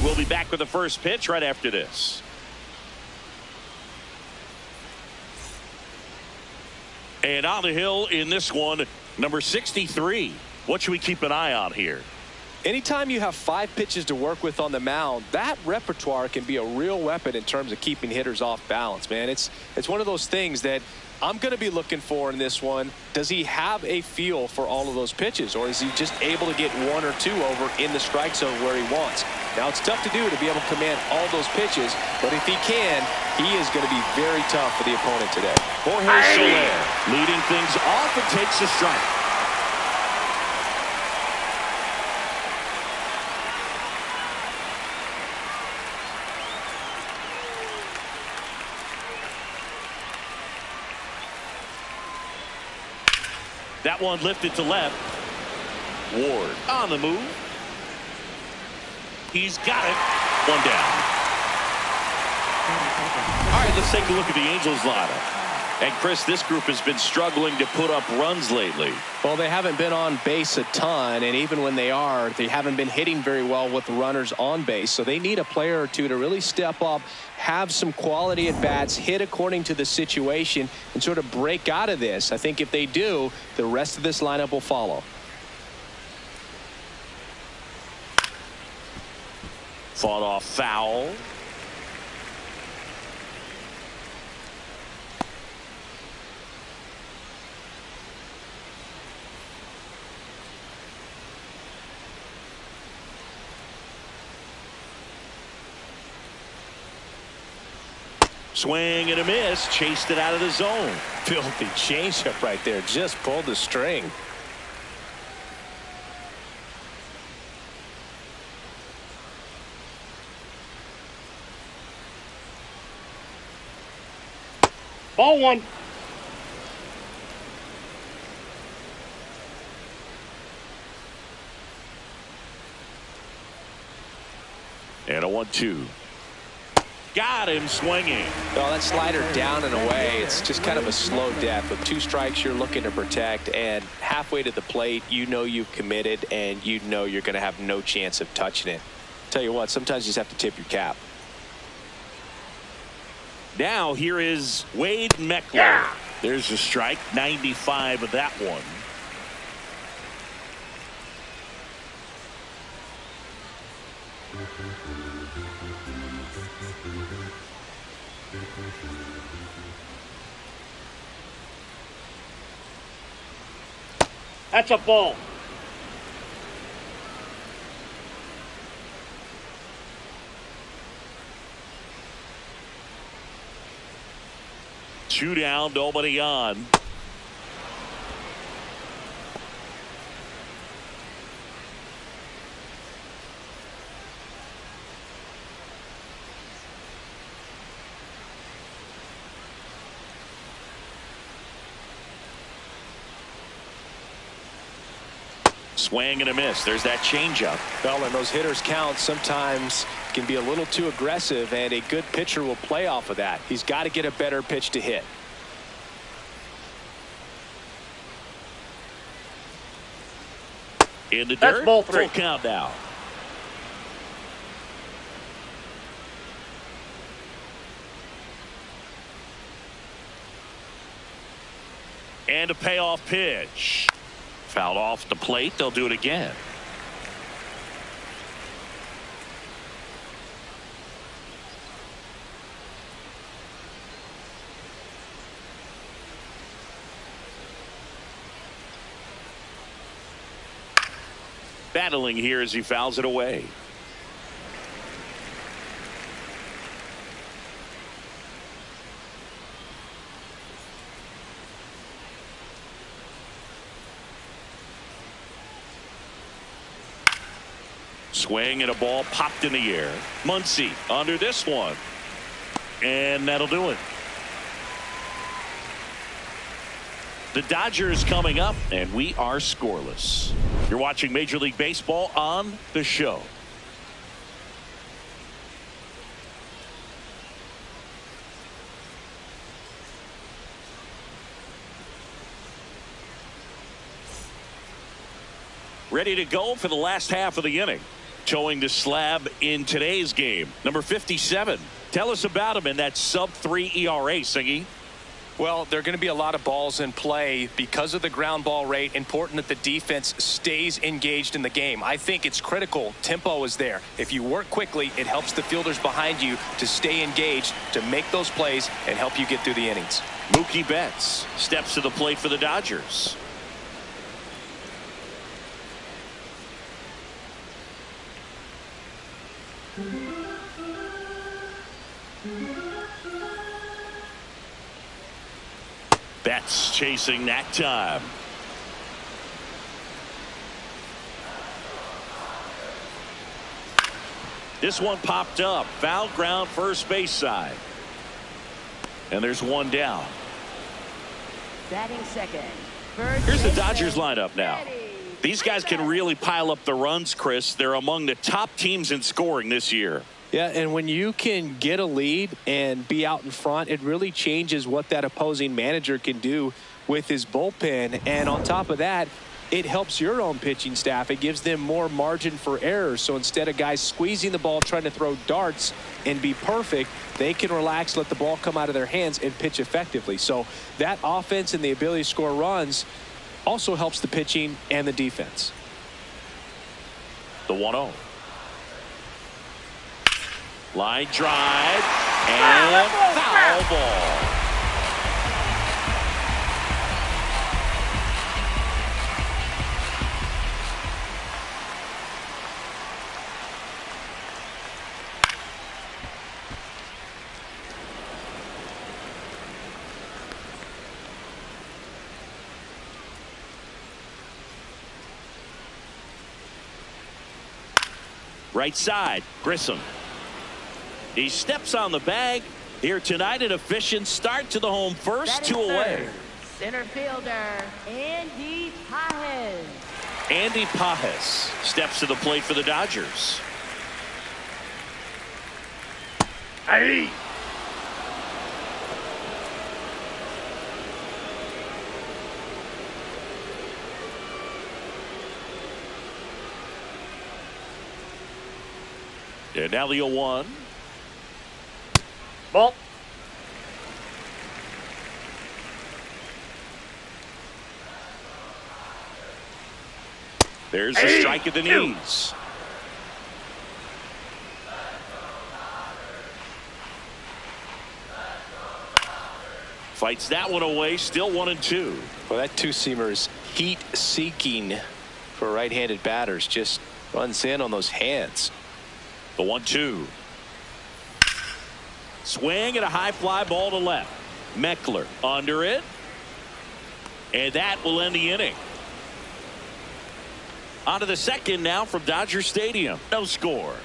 We'll be back with the first pitch right after this. And on the hill in this one, number 63. What should we keep an eye on here? Anytime you have 5 pitches to work with on the mound, that repertoire can be a real weapon in terms of keeping hitters off balance, man. It's one of those things that I'm going to be looking for in this one. Does he have a feel for all of those pitches, or is he just able to get 1 or 2 over in the strike zone where he wants? Now, it's tough to do to be able to command all those pitches, but if he can, he is going to be very tough for the opponent today. Jorge Soler leading things off and takes a strike. That one lifted to left. Ward on the move. He's got it. One down. All right, let's take a look at the Angels lineup. And Chris, this group has been struggling to put up runs lately. Well, they haven't been on base a ton, and even when they are, they haven't been hitting very well with runners on base. So they need a player or two to really step up, have some quality at bats, hit according to the situation, and sort of break out of this. I think if they do, the rest of this lineup will follow. Fought off foul. Swing and a miss. Chased it out of the zone. Filthy changeup right there. Just pulled the string. Ball 1. And a 1-2. Got him swinging. Well, that slider down and away, it's just kind of a slow death. With 2 strikes you're looking to protect, and halfway to the plate you know you've committed and you know you're going to have no chance of touching it. Tell you what, sometimes you just have to tip your cap. Now here is Wade Meckler. Yeah. There's a strike. 95 of that one. That's a ball. Two down, nobody on. Swing and a miss. There's that changeup. Well, and those hitters count sometimes can be a little too aggressive, and a good pitcher will play off of that. He's got to get a better pitch to hit. In the That's dirt. ball 3. Full count now. And a payoff pitch. Fouled off the plate. They'll do it again. Battling here as he fouls it away. Swing and a ball popped in the air. Muncy under this one. And that'll do it. The Dodgers coming up, and we are scoreless. You're watching Major League Baseball on the show. Ready to go for the last half of the inning. towing the slab in today's game. Number 57. Tell us about him in that sub-3 ERA, Singy. Well, there are going to be a lot of balls in play because of the ground ball rate. Important that the defense stays engaged in the game. I think it's critical. Tempo is there. If you work quickly, it helps the fielders behind you to stay engaged, to make those plays, and help you get through the innings. Mookie Betts steps to the plate for the Dodgers. Betts chasing that time. This one popped up. Foul ground, first base side. And there's one down. Batting second. Here's the Dodgers lineup now. These guys can really pile up the runs, Chris. They're among the top teams in scoring this year. Yeah, and when you can get a lead and be out in front, it really changes what that opposing manager can do with his bullpen. And on top of that, it helps your own pitching staff. It gives them more margin for error. So instead of guys squeezing the ball, trying to throw darts and be perfect, they can relax, let the ball come out of their hands, and pitch effectively. So that offense and the ability to score runs also helps the pitching and the defense. The 1-0. Line drive and foul ball. Right side, Grissom. He steps on the bag here tonight. An efficient start to the home first, 2 away. Center fielder, Andy Pajes. Andy Pajes steps to the plate for the Dodgers. Hey. And now the 0-1. Ball. There's a strike at the knees. Fights that one away. Still 1-2. Well, that two-seamer is heat-seeking for right-handed batters. Just runs in on those hands. The 1-2. Swing and a high fly ball to left. Meckler under it. And that will end the inning. On to the second now from Dodger Stadium. No score.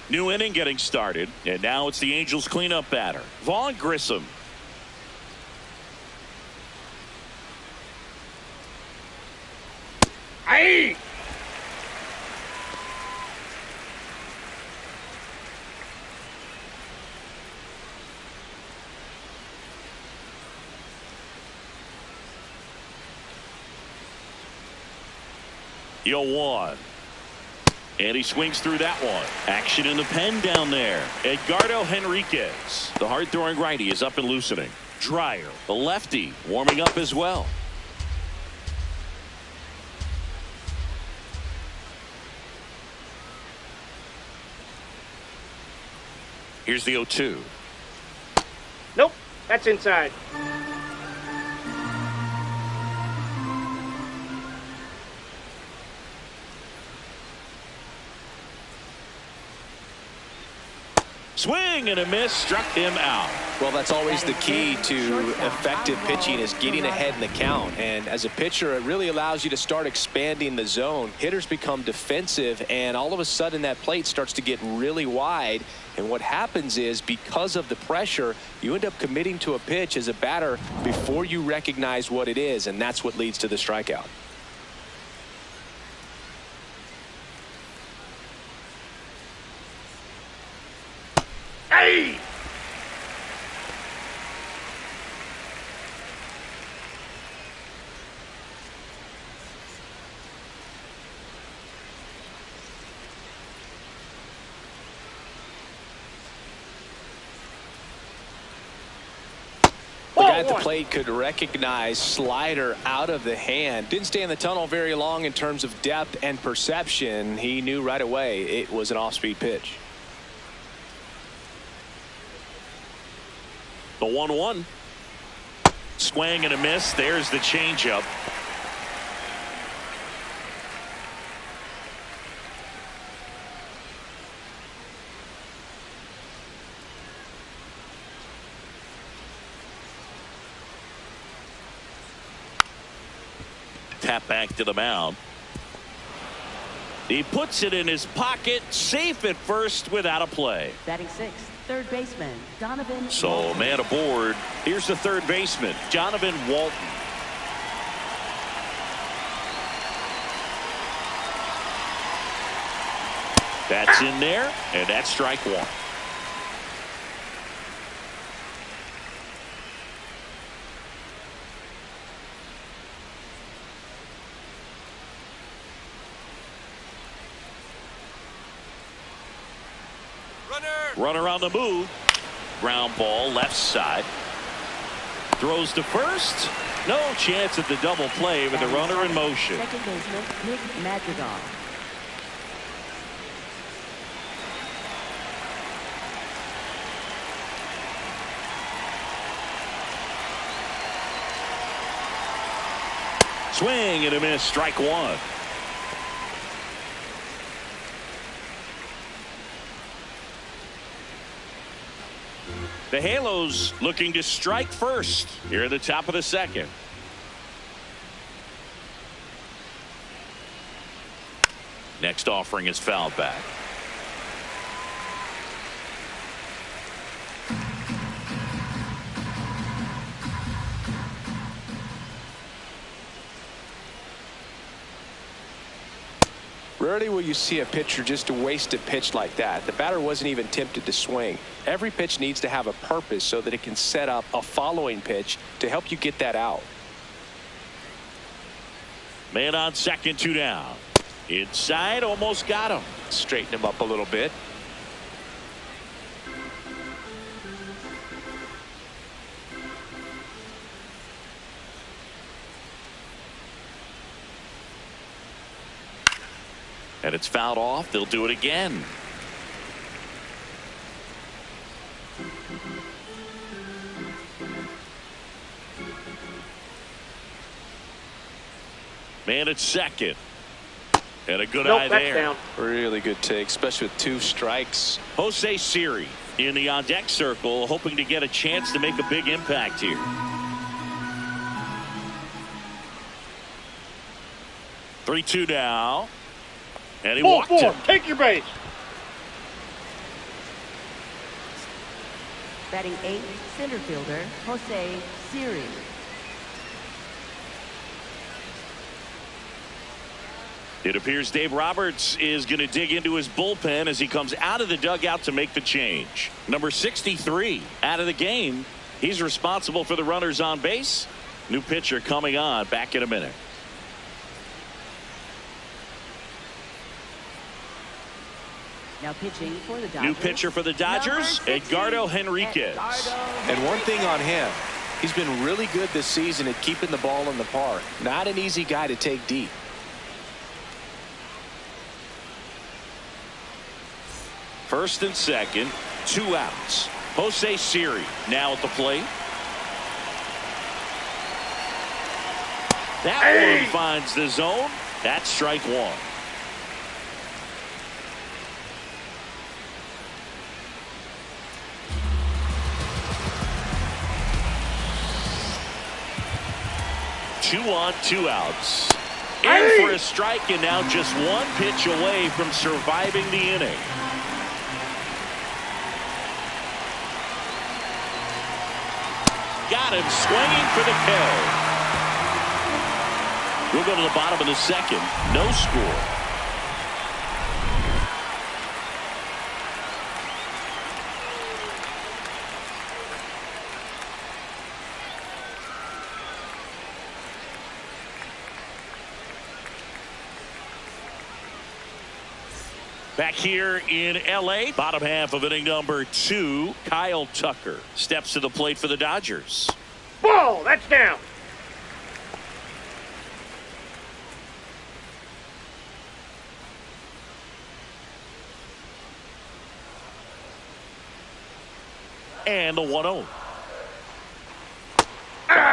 New inning getting started. And now it's the Angels cleanup batter, Vaughn Grissom. Hey. The 0-1. And he swings through that one. Action in the pen down there. Edgardo Henriquez, the hard-throwing righty, is up and loosening. Dreyer, the lefty, warming up as well. Here's the 0-2. Nope. That's inside. Swing and a miss, struck him out. Well, that's always the key to effective pitching, is getting ahead in the count. And as a pitcher, it really allows you to start expanding the zone. Hitters become defensive, and all of a sudden that plate starts to get really wide. And what happens is, because of the pressure, you end up committing to a pitch as a batter before you recognize what it is, and that's what leads to the strikeout. Hey. at the 1. plate could recognize slider out of the hand. Didn't stay in the tunnel very long in terms of depth and perception. He knew right away it was an off-speed pitch. The 1-1. Swing and a miss. There's the changeup. Tap back to the mound. He puts it in his pocket, safe at first without a play. Batting sixth, third baseman, Donovan. So, man aboard. Here's the third baseman, Donovan Walton. That's in there, and that's strike 1. Runner on the move. Ground ball left side. Throws to first. No chance at the double play with the runner in motion. Second baseman, Nick Madrigal. Swing and a miss. Strike 1. The Halos looking to strike first here at the top of the second. Next offering is fouled back. Rarely will you see a pitcher just waste a pitch like that. The batter wasn't even tempted to swing. Every pitch needs to have a purpose so that it can set up a following pitch to help you get that out. Man on second, 2 down. Inside, almost got him. Straighten him up a little bit. And it's fouled off. They'll do it again. Man at second. And a good eye there. Down. Really good take, especially with 2 strikes. Jose Siri in the on deck circle, hoping to get a chance to make a big impact here. 3-2 now. And he walked him. Take your base. Batting eighth, center fielder, Jose Siri. It appears Dave Roberts is going to dig into his bullpen as he comes out of the dugout to make the change. Number 63 out of the game. He's responsible for the runners on base. New pitcher coming on. Back in a minute. Now pitching for the Dodgers. New pitcher for the Dodgers, Edgardo Henriquez. And one thing on him, he's been really good this season at keeping the ball in the park. Not an easy guy to take deep. First and second, 2 outs. Jose Siri now at the plate. That one finds the zone. That's strike 1. Two on, 2 outs. In for a strike, and now just 1 pitch away from surviving the inning. Got him swinging for the kill. We'll go to the bottom of the second. No score. Back here in L.A., bottom half of inning number 2, Kyle Tucker steps to the plate for the Dodgers. Ball, that's down. And the 1-0.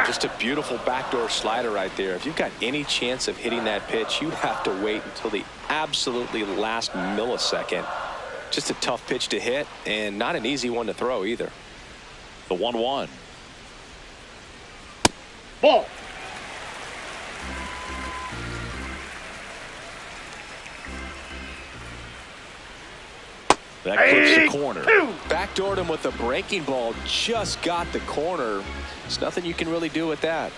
Just a beautiful backdoor slider right there. If you've got any chance of hitting that pitch, you have to wait until the absolutely last millisecond. Just a tough pitch to hit, and not an easy one to throw either. The 1-1. Ball. That clips the corner. Backdoored him with a breaking ball. Just got the corner. There's nothing you can really do with that.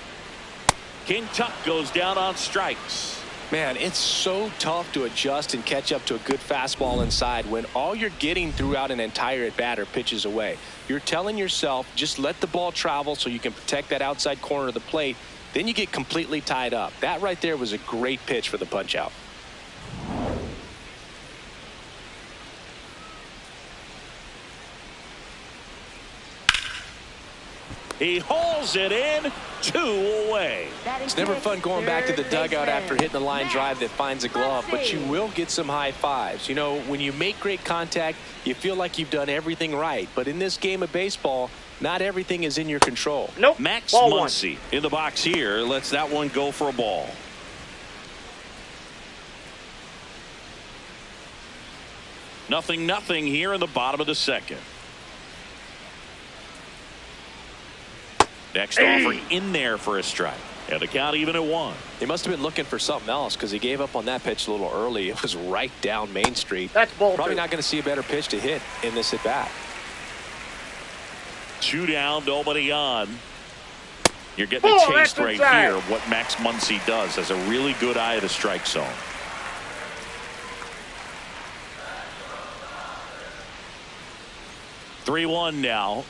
King Tuck goes down on strikes. Man, it's so tough to adjust and catch up to a good fastball inside when all you're getting throughout an entire at-bat are pitches away. You're telling yourself, just let the ball travel so you can protect that outside corner of the plate. Then you get completely tied up. That right there was a great pitch for the punch-out. He hauls it in, 2 away. It's never fun going back to the dugout after hitting a line drive that finds a glove, but you will get some high fives. You know, when you make great contact, you feel like you've done everything right. But in this game of baseball, not everything is in your control. Nope. Max Ball Muncy in the box here lets that one go for a ball. Nothing here in the bottom of the second. Next offer in there for a strike. And the count even at 1. He must have been looking for something else because he gave up on that pitch a little early. It was right down Main Street. That's ball Probably 2. not going to see a better pitch to hit in this at bat. 2 down, nobody on. You're getting Ball, a taste that's right inside. here of what Max Muncy does. Has a really good eye of the strike zone. (3-1) now.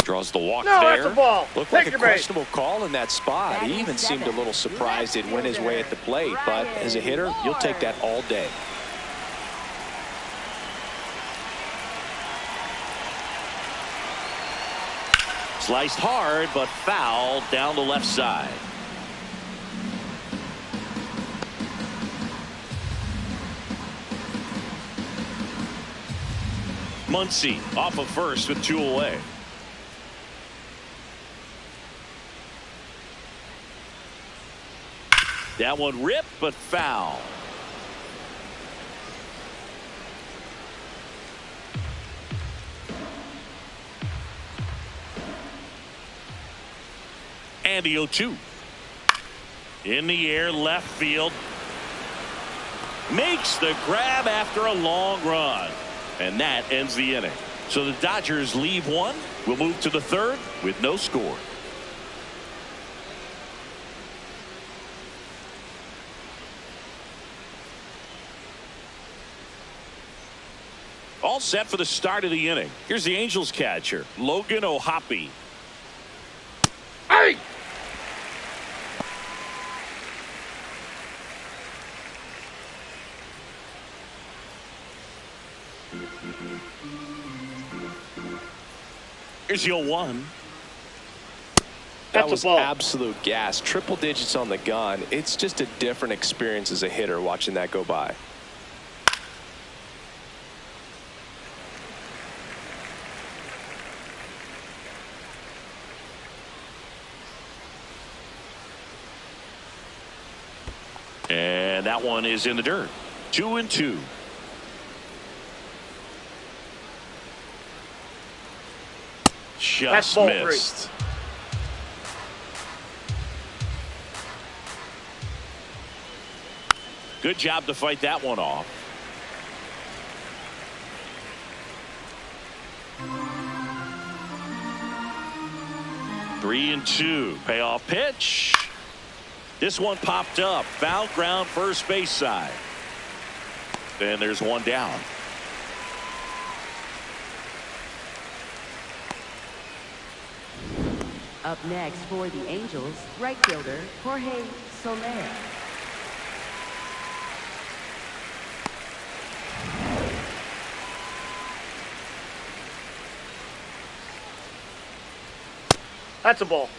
Draws the walk No, there. that's a ball. Looked Take like a your base. questionable call in that spot. He even seemed a little surprised it went his way at the plate. But as a hitter, you'll take that all day. Sliced hard, but foul down the left side. Muncy off of first with 2 away. That one ripped, but foul. And the 0-2. In the air, left field. Makes the grab after a long run. And that ends the inning. So the Dodgers leave 1. We'll move to the 3rd with no score. All set for the start of the inning. Here's the Angels catcher, Logan O'Hoppe. Hey! Here's the 0-1. That That's was a ball. absolute gas. Triple digits on the gun. It's just a different experience as a hitter watching that go by. And that one is in the dirt. 2-2. That's Just ball missed. Good job to fight that one off. Three and 2. Payoff pitch. This one popped up. Foul ground first base side. And there's one down. Up next for the Angels, right fielder Jorge Soler. That's a ball.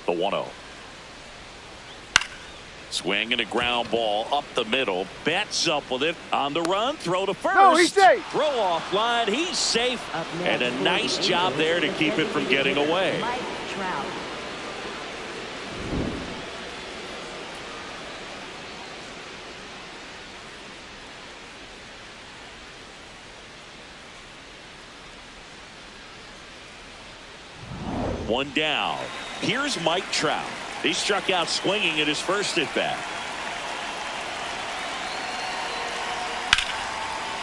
The 1-0. Swing and a ground ball up the middle. Betts up with it on the run. Throw to first. No, he's safe. Throw off line. He's safe. And a nice job there to keep it from getting away. Trout. One down. Here's Mike Trout. He struck out swinging at his first at bat.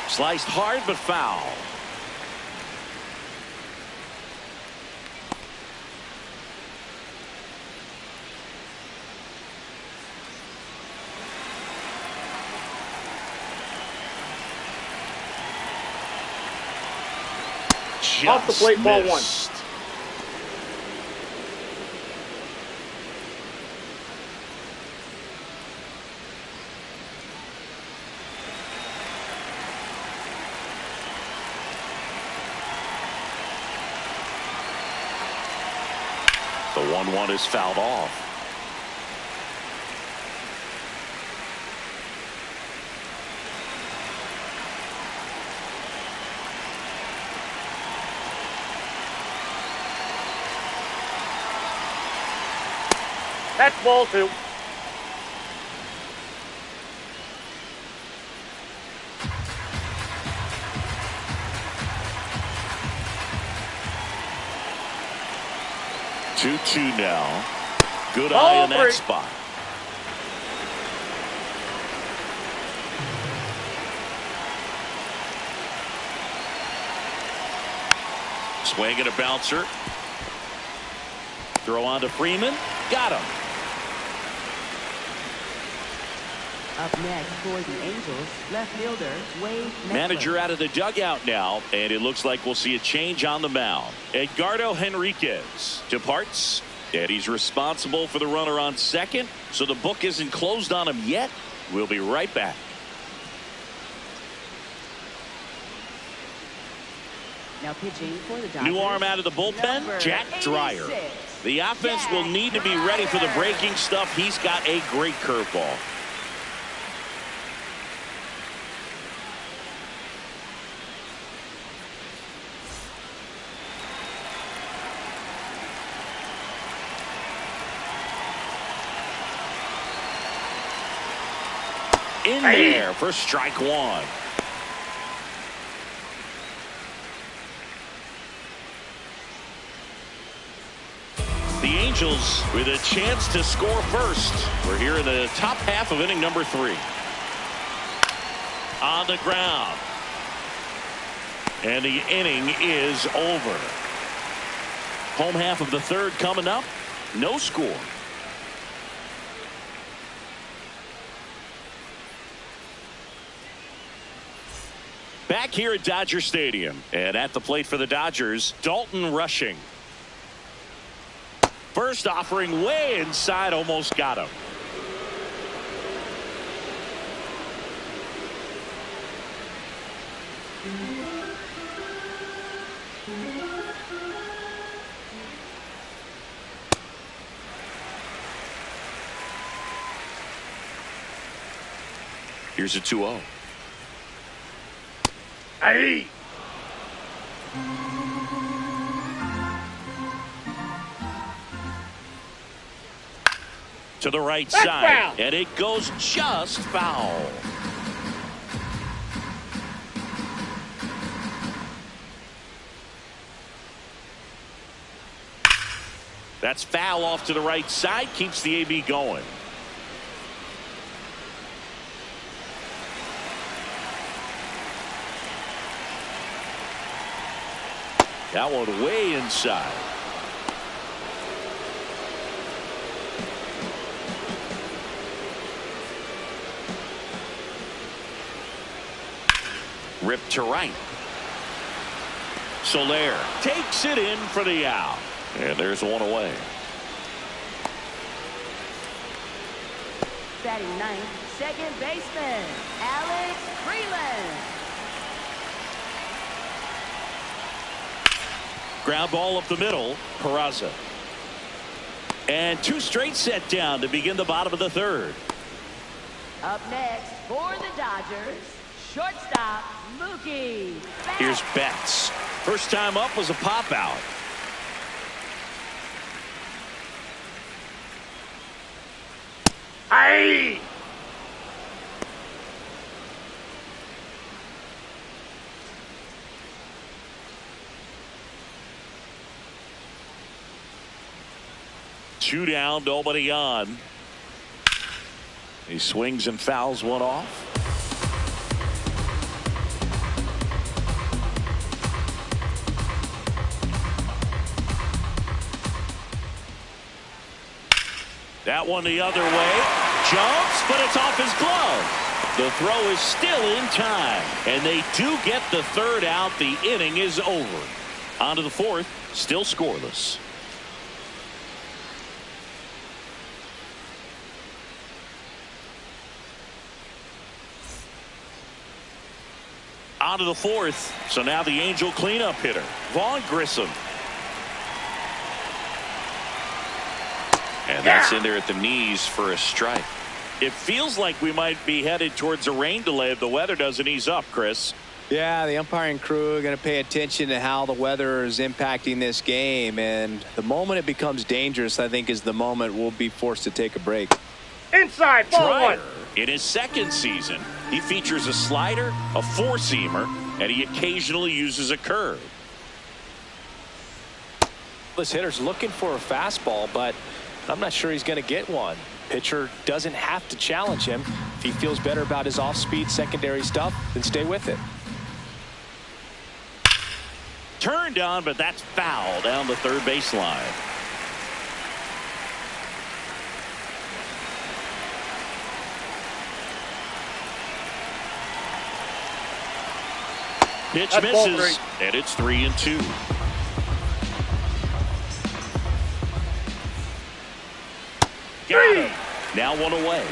Sliced hard but foul. Off the plate, ball one. The 1-1 is fouled off. That's ball two. Two now. Good Ball eye in that three. spot. Swing and a bouncer. Throw on to Freeman. Got him. Up next for the Angels, left fielder Wade Metzler. Manager out of the dugout now, and it looks like we'll see a change on the mound. Edgardo Henriquez departs, and he's responsible for the runner on second, so the book isn't closed on him yet. We'll be right back. Now pitching for the Dodgers. New arm out of the bullpen, Number Jack Dreyer. 86. The offense will need to be ready for the breaking stuff. He's got a great curveball. In there for strike one. The Angels with a chance to score first. We're here in the top half of inning number 3. On the ground. And the inning is over. Home half of the third coming up. No score. Back here at Dodger Stadium, and at the plate for the Dodgers, Dalton Rushing. First offering way inside, almost got him. Here's a 2-0. Hey. To the right That's side, foul. and it goes just foul. That's foul off to the right side, keeps the AB going. That one way inside. Ripped to right. Soler takes it in for the out. And there's one away. Batting ninth, second baseman, Alex Freeland. Ground ball up the middle. Peraza. And 2 straight set down to begin the bottom of the third. Up next for the Dodgers, shortstop Mookie Betts. Here's Betts. First time up was a pop out. Aye. Two down, nobody on. He swings and fouls one off. That one the other way. Jumps, but it's off his glove. The throw is still in time, and they do get the third out. The inning is over. On to the fourth, still scoreless. On to the fourth. So now the Angel cleanup hitter, Vaughn Grissom. And that's in there at the knees for a strike. It feels like we might be headed towards a rain delay if the weather doesn't ease up, Chris. Yeah, the umpiring crew are going to pay attention to how the weather is impacting this game. And the moment it becomes dangerous, I think, is the moment we'll be forced to take a break. Inside, ball one. In his second season, he features a slider, a four-seamer, and he occasionally uses a curve. This hitter's looking for a fastball, but I'm not sure he's going to get one. Pitcher doesn't have to challenge him. If he feels better about his off-speed secondary stuff, then stay with it. Turned on, but that's foul down the third baseline. Pitch That's misses, and it's 3-2. Got him. Now one away.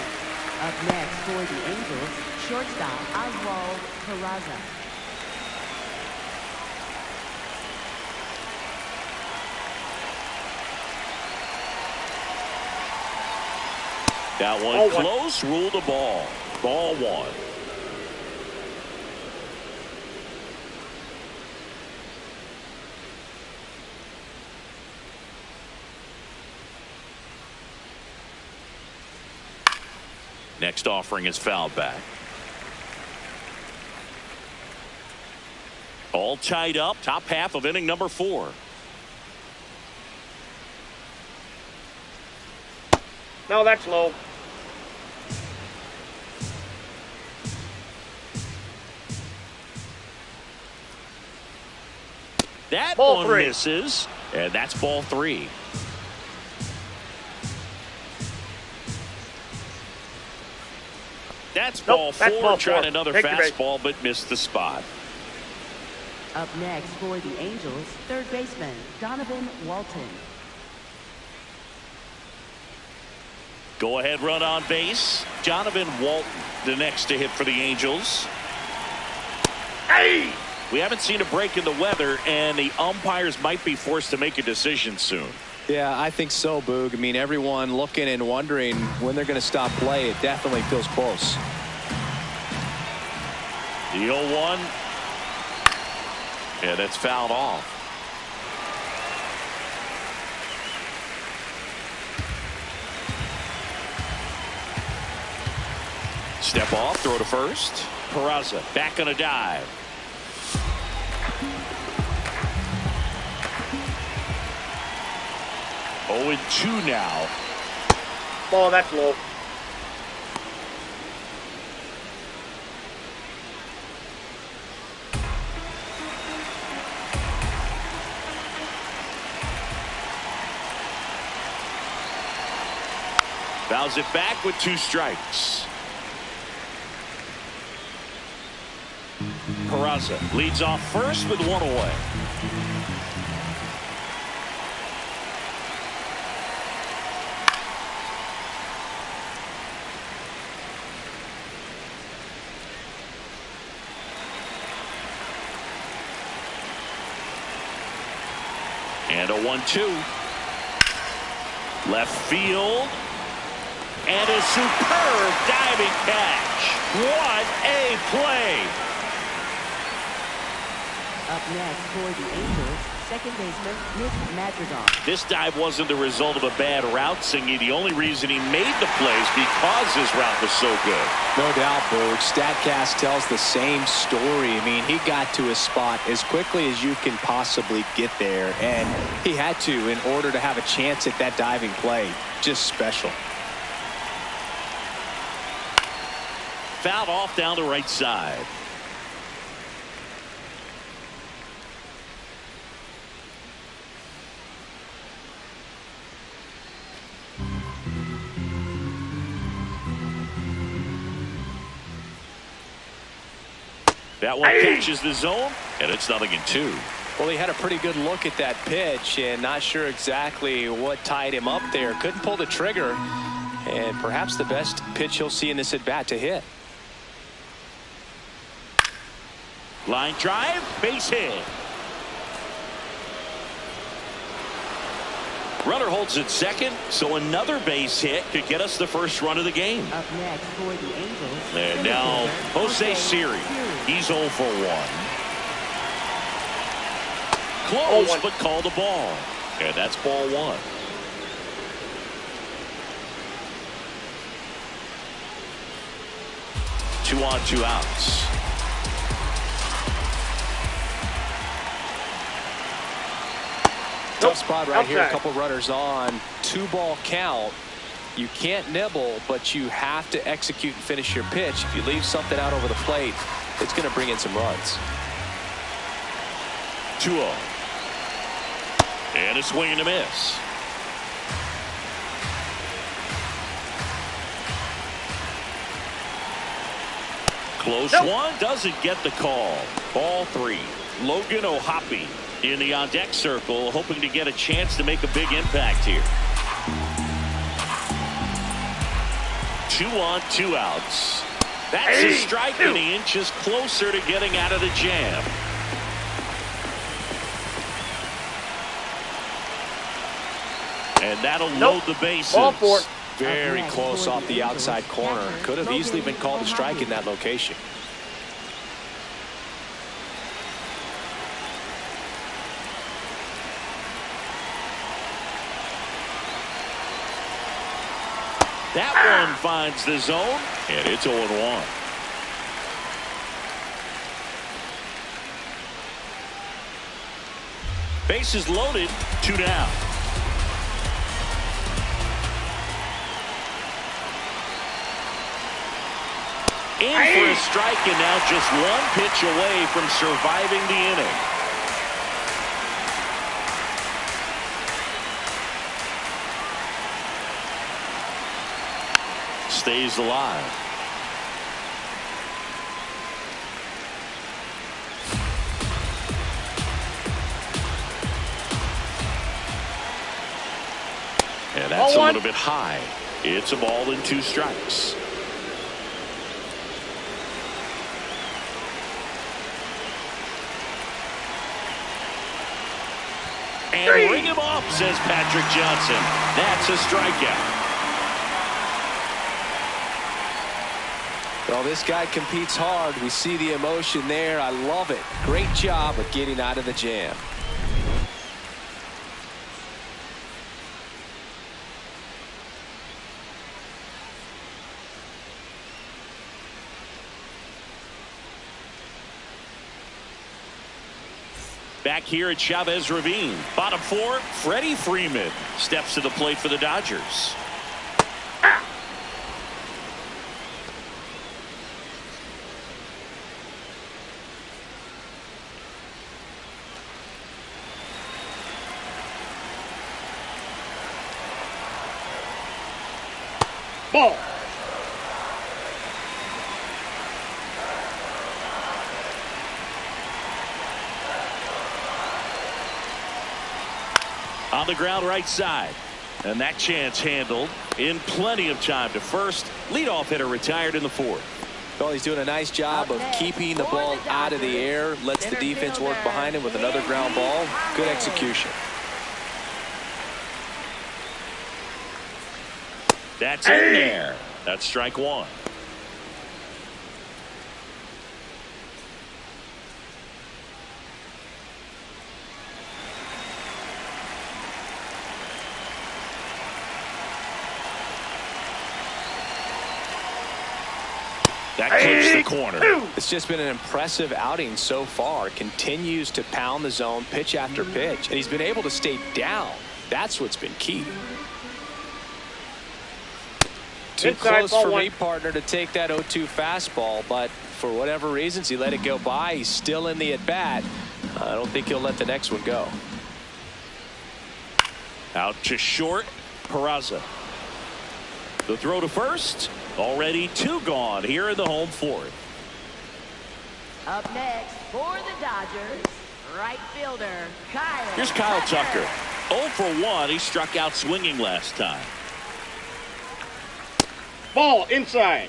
Up next for the Angels, shortstop Oswald Peraza. That one close, ruled a ball. Ball one. Next offering is fouled back. All tied up, top half of inning number 4. No, that's low. That ball one 3. misses, and that's ball 3. That's ball 4. That's ball 4. Trying another Take your base. fastball, but missed the spot. Up next for the Angels, third baseman Donovan Walton. Go ahead run on base. Donovan Walton, the next to hit for the Angels. Hey! We haven't seen a break in the weather, and the umpires might be forced to make a decision soon. Yeah, I think so, Boog. I mean, everyone looking and wondering when they're going to stop play. It definitely feels close. The 0-1. Yeah, that's fouled off. Step off, throw to first. Peraza back on a dive. Oh, and 2 now. Ball, that's low. Fouls it back with 2 strikes. Peraza leads off first with 1 away. And a 1-2. Left field. And a superb diving catch. What a play. Up next for the Angels, second baseman Nick Madrigal. This dive wasn't the result of a bad route, Singy. The only reason he made the plays because his route was so good. No doubt, Boog. StatCast tells the same story. I mean, he got to his spot as quickly as you can possibly get there, and he had to in order to have a chance at that diving play. Just special. Fouled off down the right side. That one catches the zone, and it's 0-2. Well, he had a pretty good look at that pitch and not sure exactly what tied him up there. Couldn't pull the trigger, and perhaps the best pitch he'll see in this at-bat to hit. Line drive, base hit. Runner holds at second, so another base hit could get us the first run of the game. Up next for the Angels. And now Jose Siri. He's 0 for 1. Close, but called the ball. And that's ball 1. Two on, 2 outs. Tough spot right here. A couple runners on. 2-ball count. You can't nibble, but you have to execute and finish your pitch. If you leave something out over the plate, it's going to bring in some runs. 2-0. And a swing and a miss. Close one. Doesn't get the call. Ball 3. Logan O'Hoppe in the on-deck circle, hoping to get a chance to make a big impact here. 2 on, 2 outs. That's a strike, and he inches closer to getting out of the jam. And that'll load the bases. Ball 4. Very close off the outside corner. Could have easily been called a strike in that location. That one finds the zone, and it's 0-1. Bases loaded, 2 down. In for a strike, and now just 1 pitch away from surviving the inning. Stays alive. And that's a little bit high. It's a ball and 2 strikes. And ring him up, says Patrick Johnson. That's a strikeout. Well, this guy competes hard. We see the emotion there. I love it. Great job of getting out of the jam. Back here at Chavez Ravine. Bottom 4, Freddie Freeman steps to the plate for the Dodgers. Ball. On the ground right side. And that chance handled in plenty of time to first. Leadoff hitter retired in the 4th. Well, he's doing a nice job of keeping the ball out of the air. Lets the defense work behind him with another ground ball. Good execution. That's in there. That's strike one. That clips the corner. It's just been an impressive outing so far. Continues to pound the zone pitch after pitch. And he's been able to stay down. That's what's been key. Too close for me, partner, to take that 0-2 fastball. But for whatever reasons, he let it go by. He's still in the at-bat. I don't think he'll let the next one go. Out to short. Peraza. The throw to first. Already 2 gone here in the home fourth. Up next for the Dodgers, right fielder Kyle. Here's Kyle Tucker. 0 for 1. He struck out swinging last time. Ball inside.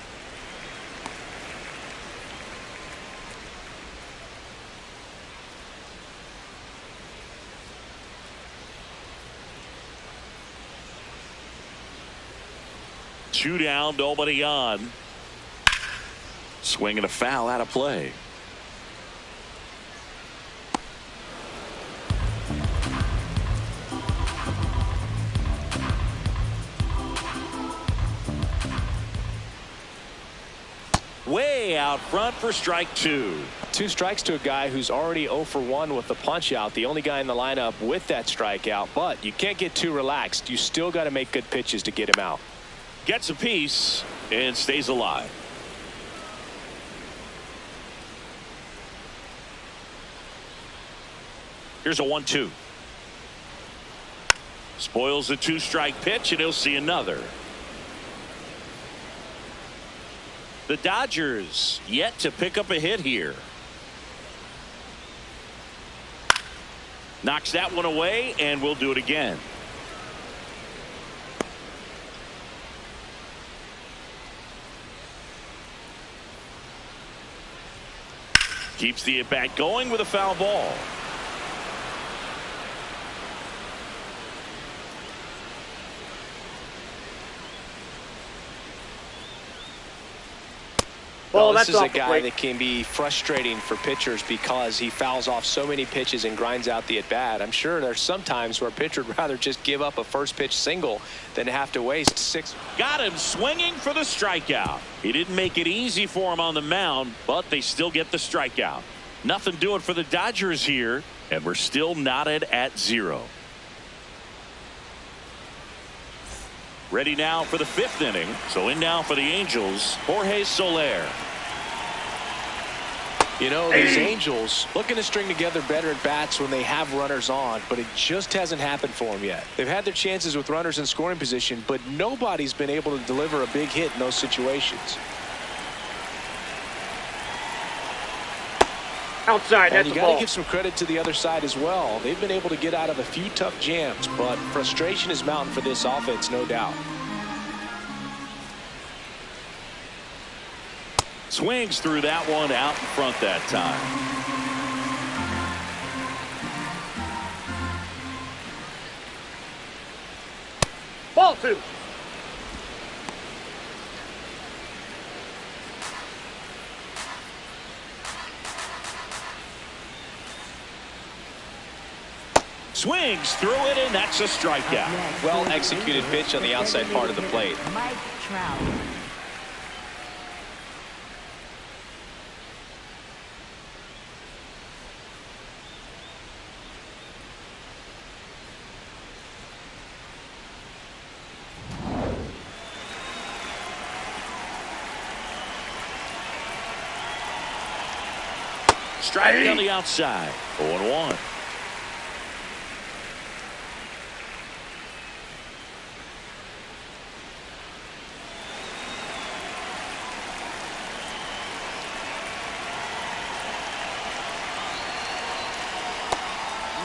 Two down, nobody on. Swing and a foul out of play. Way out front for strike 2. 2 strikes to a guy who's already 0 for 1 with the punch out. The only guy in the lineup with that strikeout. But you can't get too relaxed. You still got to make good pitches to get him out. Gets a piece and stays alive. Here's a 1-2. Spoils the 2-strike pitch, and he'll see another. The Dodgers yet to pick up a hit here. Knocks that one away, and we'll do it again. Keeps the at-bat going with a foul ball. Well, this is a guy that can be frustrating for pitchers because he fouls off so many pitches and grinds out the at-bat. I'm sure there's some times where a pitcher would rather just give up a first-pitch single than have to waste 6. Got him swinging for the strikeout. He didn't make it easy for him on the mound, but they still get the strikeout. Nothing doing for the Dodgers here, and we're still knotted at 0. Ready now for the 5th inning. So in now for the Angels, Jorge Soler. You know, these Angels looking to string together better at bats when they have runners on, but it just hasn't happened for them yet. They've had their chances with runners in scoring position, but nobody's been able to deliver a big hit in those situations. Outside, and that's you the got ball. to give some credit to the other side as well. They've been able to get out of a few tough jams, but frustration is mounting for this offense, no doubt. Swings through that one out in front that time. Ball 2. Swings through it, and that's a strikeout. Well executed pitch on the outside part of the plate. Mike Trout. Strike on the outside. 0-1.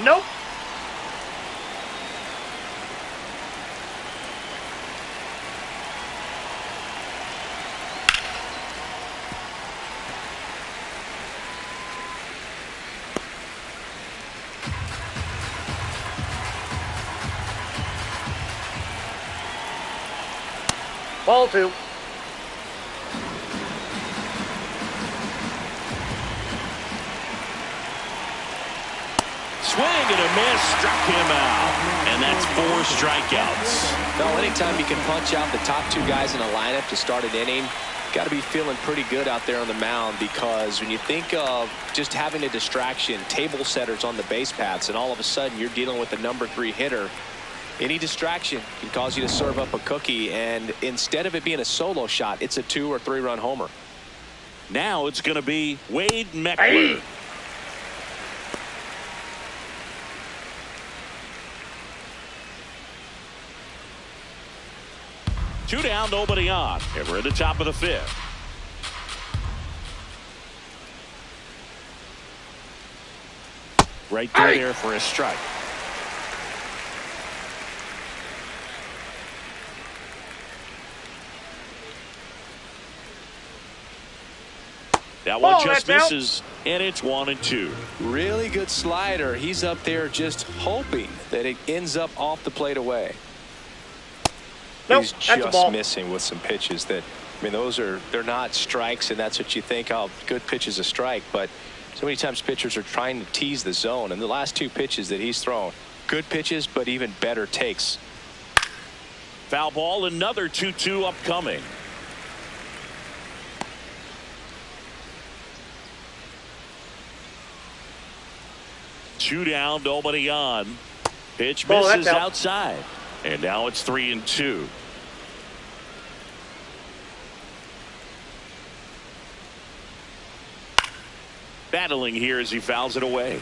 Nope. Ball two. Swing and a miss, struck him out. And that's 4 strikeouts. Well, anytime you can punch out the top 2 guys in a lineup to start an inning, got to be feeling pretty good out there on the mound, because when you think of just having a distraction, table setters on the base paths, and all of a sudden you're dealing with the number 3 hitter, any distraction can cause you to serve up a cookie, and instead of it being a solo shot, it's a 2 or 3 run homer. Now it's going to be Wade Meckler. Hey. Two down, nobody on. And we're at the top of the 5th. Right through there for a strike. That one just misses, and it's 1-2. Really good slider. He's up there just hoping that it ends up off the plate away. Nope, He's that's a ball. just missing with some pitches that, I mean, they're not strikes, and that's what you think, oh, good pitch is a strike. But so many times pitchers are trying to tease the zone, and the last 2 pitches that he's thrown, good pitches, but even better takes. Foul ball, another 2-2 upcoming. Two down, nobody on. Pitch misses outside. And now it's 3-2. Battling here as he fouls it away.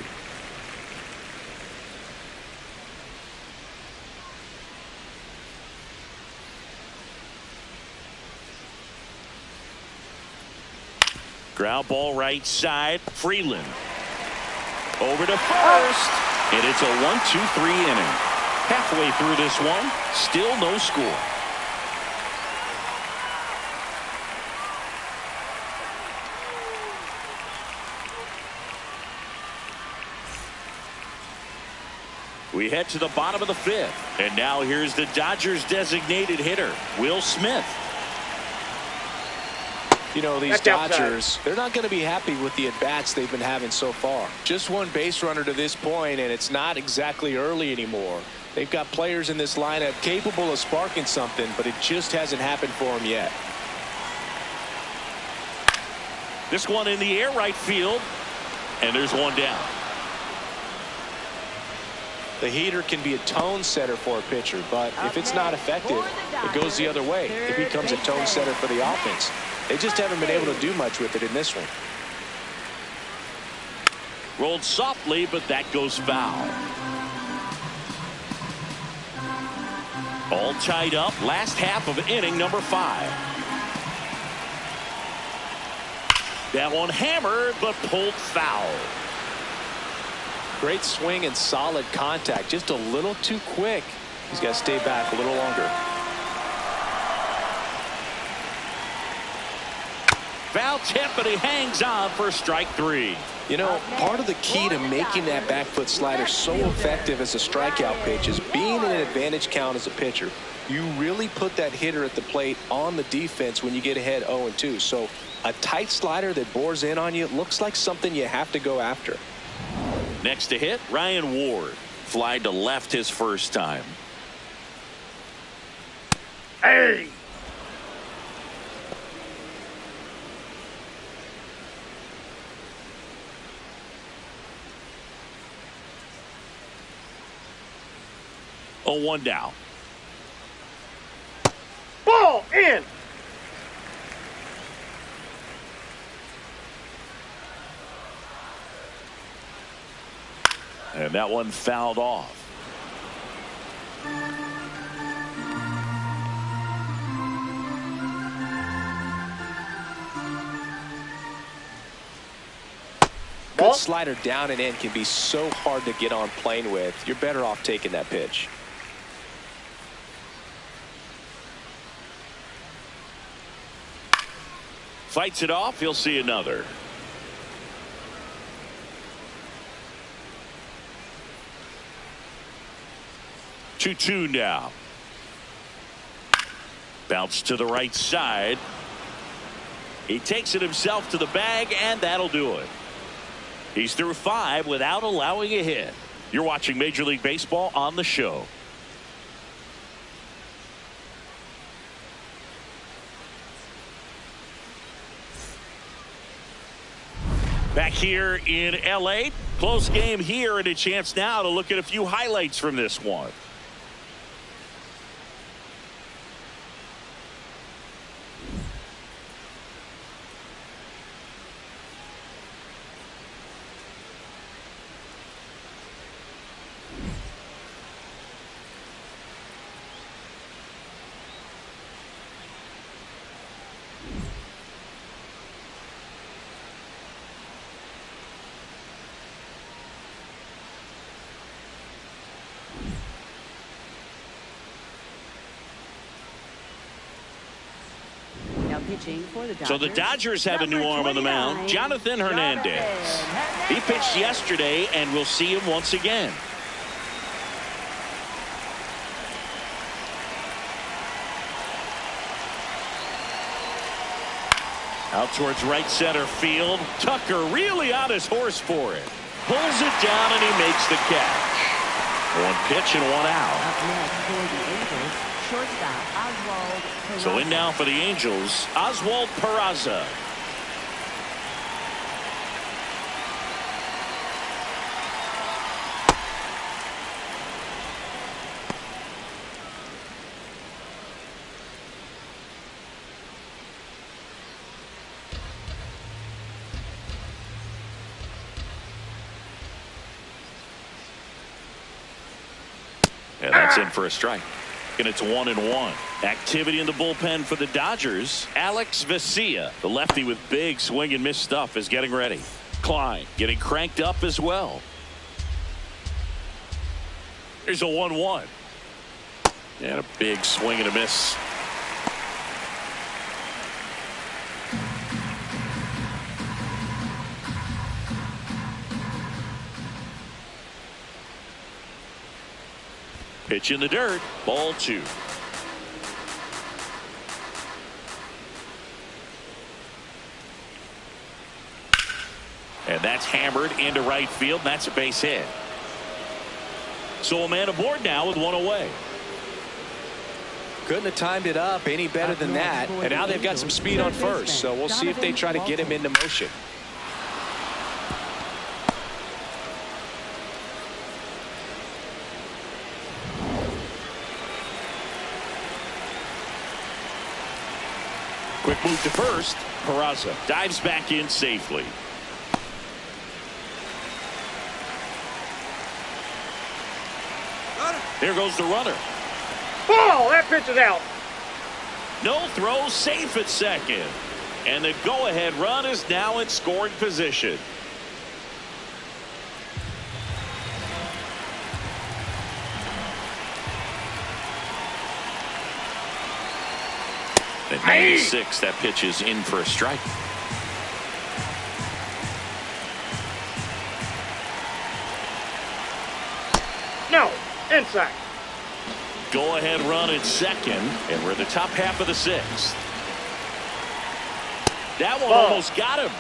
Ground ball right side. Freeland. Over to first. And it's a 1-2-3 inning. Halfway through this one, still no score. We head to the bottom of the 5th. And now here's the Dodgers designated hitter, Will Smith. You know, these Dodgers, they're not going to be happy with the at-bats they've been having so far. Just one base runner to this point, and it's not exactly early anymore. They've got players in this lineup capable of sparking something, but it just hasn't happened for them yet. This one in the air right field, and there's one down. The heater can be a tone setter for a pitcher, but if it's not effective, it goes the other way. It becomes a tone setter for the offense. They just haven't been able to do much with it in this one. Rolled softly, but that goes foul. All tied up, last half of inning number 5. That one hammered, but pulled foul. Great swing and solid contact. Just a little too quick. He's got to stay back a little longer. Foul tip, but he hangs on for strike 3. You know, part of the key to making that back foot slider so effective as a strikeout pitch is being in an advantage count as a pitcher. You really put that hitter at the plate on the defense when you get ahead 0-2. So a tight slider that bores in on you looks like something you have to go after. Next to hit, Ryan Ward. Flied to left his first time. Hey. Oh, 1 down. Ball in. And that one fouled off. Good slider down and in can be so hard to get on plane with. You're better off taking that pitch. Fights it off. He'll see another. Two now. Bounce to the right side. He takes it himself to the bag, and that'll do it. He's through 5 without allowing a hit. You're watching Major League Baseball on the show. Back here in LA, close game here, and a chance now to look at a few highlights from this one. Pitching for the Dodgers. So the Dodgers have a new arm on the mound, Jonathan Hernandez. He pitched yesterday, and we'll see him once again. Out towards right center field. Tucker really on his horse for it. Pulls it down, and he makes the catch. One pitch and one out. Up next for the Angels, shortstop Oswald Peraza. So in now for the Angels, Oswald Peraza. And that's in for a strike. And it's 1-1. Activity in the bullpen for the Dodgers. Alex Vesia, the lefty with big swing and miss stuff, is getting ready. Klein getting cranked up as well. Here's a 1-1. And a big swing and a miss. Pitch in the dirt. Ball 2. And that's hammered into right field. That's a base hit. So a man aboard now with one away. Couldn't have timed it up any better than that. And now they've got some speed on first. So we'll see if they try to get him into motion. Quick move to first. Peraza dives back in safely. There goes the runner. Ball! That pitch is out. No throw, safe at second. And the go-ahead run is now in scoring position. At 96, that pitch is in for a strike. No, inside. Go ahead run at second, and we're in the top half of the 6th. That one almost got him.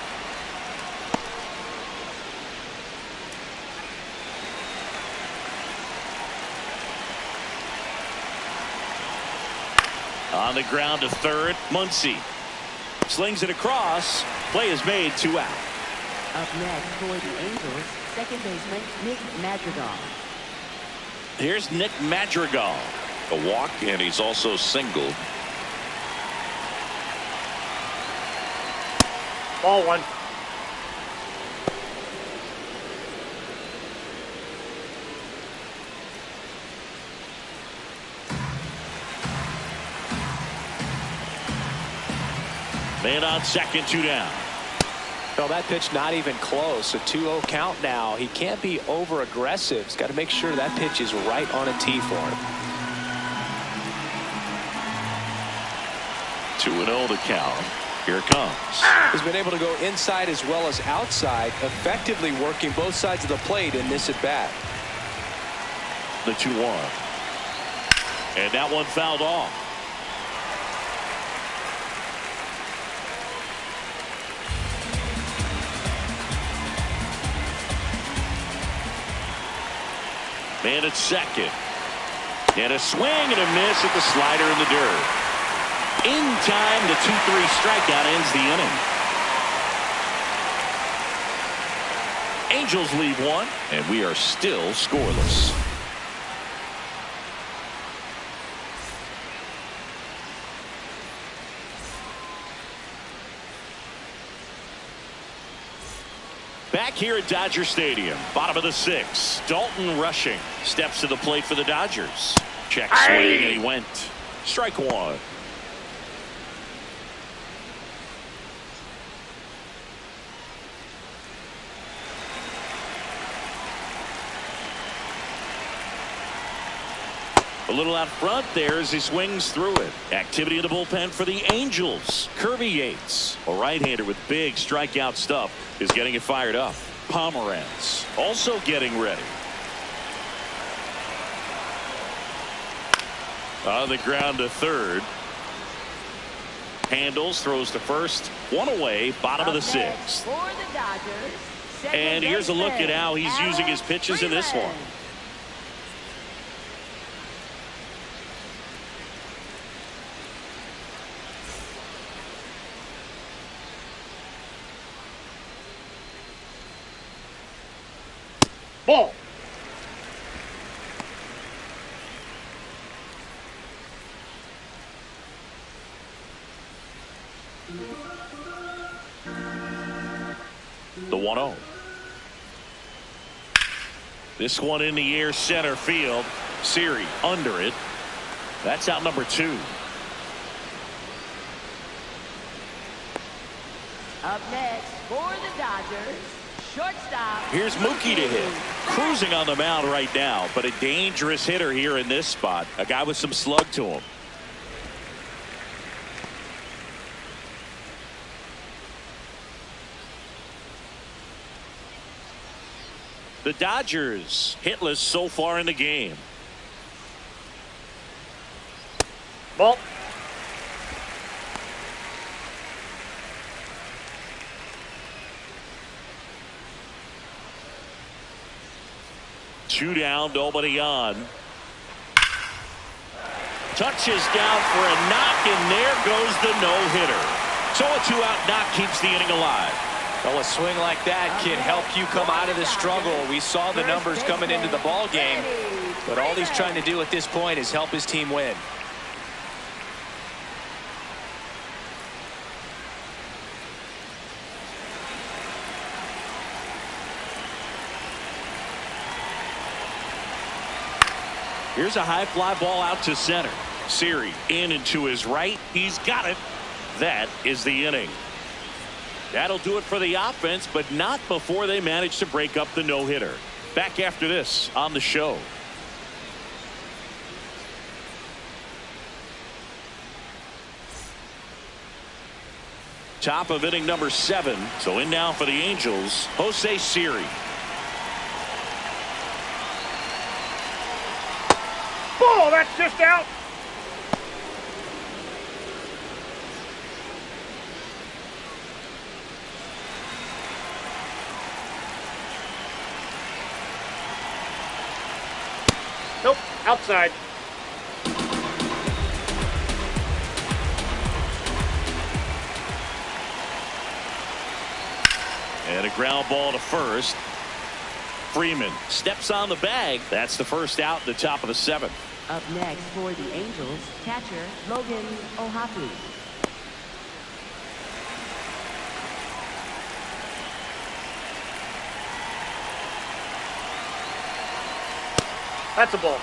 On the ground to third, Muncy slings it across. Play is made, 2 out. Up next for the Angels, second baseman Nick Madrigal. Here's Nick Madrigal. A walk, and he's also singled. Ball 1. Man on second, 2 down. Well, that pitch not even close. A 2-0 count now. He can't be over aggressive. He's got to make sure that pitch is right on a tee for him. 2-0 the count. Here it comes. He's been able to go inside as well as outside, effectively working both sides of the plate in this at bat. The 2-1. And that one fouled off. Man at second. And a swing and a miss at the slider in the dirt. In time, the 2-3 strikeout ends the inning. Angels leave one, and we are still scoreless. Back here at Dodger Stadium, bottom of the 6th. Dalton rushing. Steps to the plate for the Dodgers. Check swing, and he went. Strike one. A little out front there as he swings through it. Activity in the bullpen for the Angels. Kirby Yates, a right-hander with big strikeout stuff, is getting it fired up. Pomeranz also getting ready. On the ground to third. Handles, throws to first. One away, bottom of the 6th. And here's a look at how he's using his pitches in this one. Ball. The 1-0. This one in the air, center field. Siri under it. That's out number 2. Up next for the Dodgers, shortstop. Here's Mookie to hit. Cruising on the mound right now, but a dangerous hitter here in this spot. A guy with some slug to him. The Dodgers hitless so far in the game. Ball. Two down, nobody on. Touches down for a knock, and there goes the no-hitter. So a 2-out knock keeps the inning alive. Well, a swing like that can help you come out of the struggle. We saw the numbers coming into the ball game, but all he's trying to do at this point is help his team win. Here's a high fly ball out to center. Siri in and to his right. He's got it. That is the inning. That'll do it for the offense, but not before they manage to break up the no-hitter. Back after this on the show. Top of inning number 7. So in now for the Angels, Jose Siri. Ball, that's just out. Nope, outside. And a ground ball to first. Freeman steps on the bag. That's the first out, the top of the 7th. Up next for the Angels, catcher Logan O'Hoppe. That's a ball.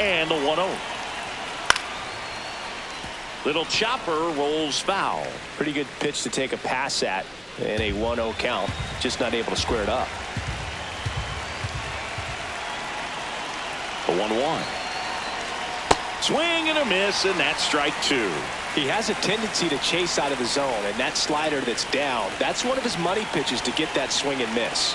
And the 1-0. Little chopper rolls foul. Pretty good pitch to take a pass at in a 1-0 count. Just not able to square it up. The 1-1. Swing and a miss, and that's strike 2. He has a tendency to chase out of the zone, and that slider that's down, that's one of his money pitches to get that swing and miss.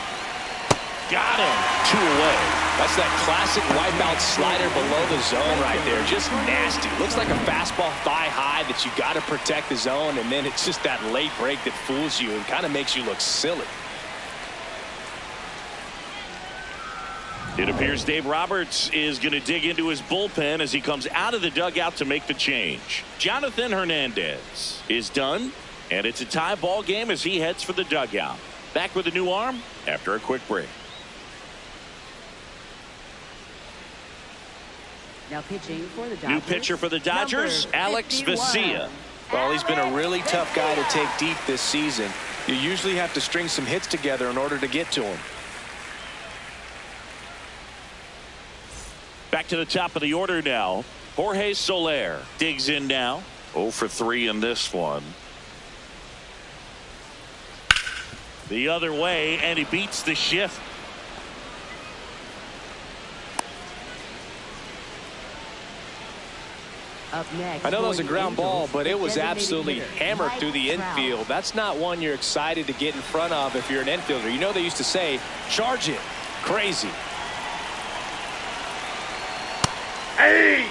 Got him. 2 away. That's that classic wipeout slider below the zone right there. Just nasty. Looks like a fastball thigh high that you got to protect the zone, and then it's just that late break that fools you and kind of makes you look silly. It appears Dave Roberts is going to dig into his bullpen as he comes out of the dugout to make the change. Jonathan Hernandez is done, and it's a tie ball game as he heads for the dugout. Back with a new arm after a quick break. Now pitching for the Dodgers. New pitcher for the Dodgers, Alex Vesia. Well, he's been a really tough guy to take deep this season. You usually have to string some hits together in order to get to him. Back to the top of the order now. Jorge Soler digs in now. 0 for 3 in this one. The other way, and he beats the shift. Up next, I know that was a ground ball, but it was designated absolutely hitter, hammered Mike through the Trout. infield. That's not one you're excited to get in front of if you're an infielder. You know they used to say, charge it. Crazy. Hey!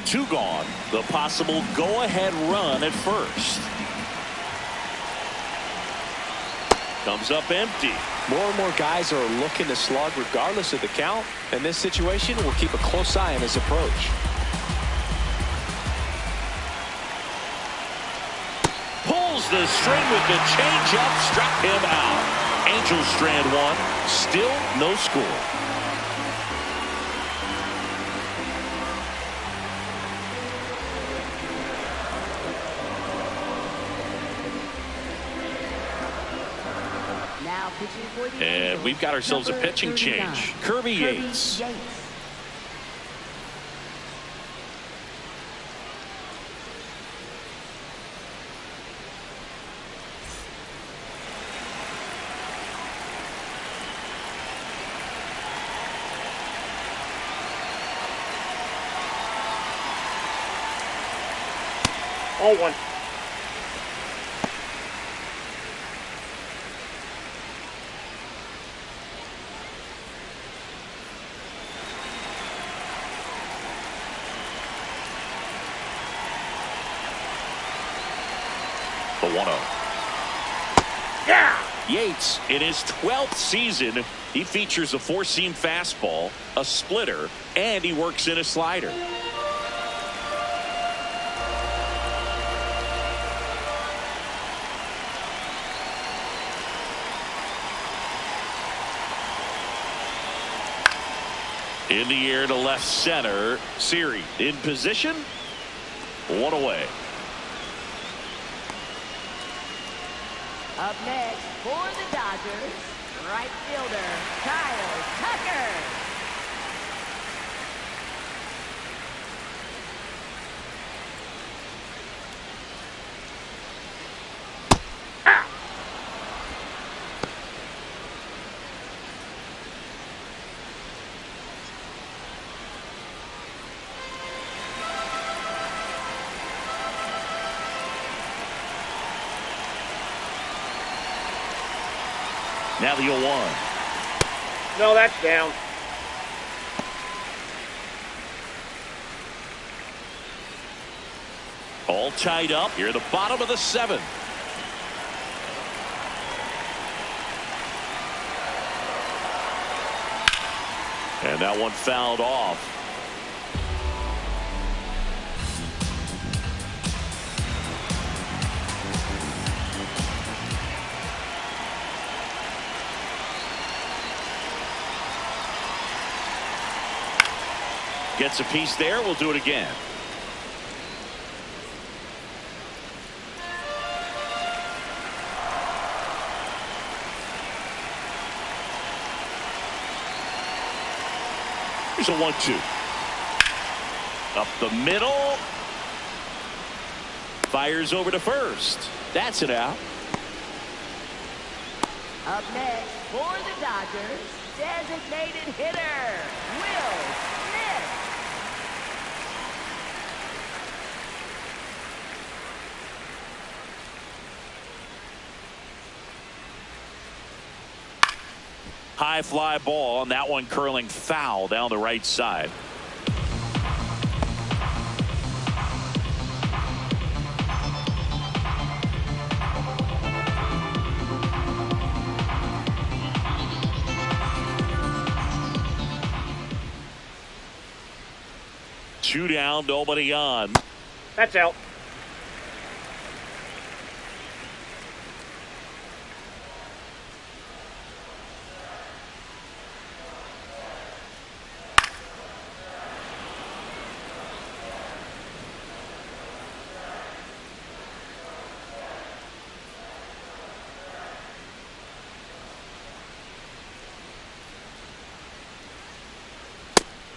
Two gone. The possible go-ahead run at first. Comes up empty. More and more guys are looking to slug regardless of the count. In this situation, we'll keep a close eye on his approach. Pulls the string with the changeup, struck him out. Angels strand one. Still no score. Now pitching for the And Angels, we've got ourselves a number pitching 39, change. Kirby Yates. Oh, one. The 1-0. Yeah! Yates, in his 12th season, he features a four-seam fastball, a splitter, and he works in a slider. In the air to left center. Siri in position. One away. Up next for the Dodgers, right fielder Kyle Tucker. Now the 0-1. No, that's down. All tied up here at the bottom of the 7th. And that one fouled off. Gets a piece there. We'll do it again. Here's a 1-2. Up the middle. Fires over to first. That's it out. Up next for the Dodgers, designated hitter Will Smith. High fly ball, and that one curling foul down the right side. Two down, nobody on. That's out.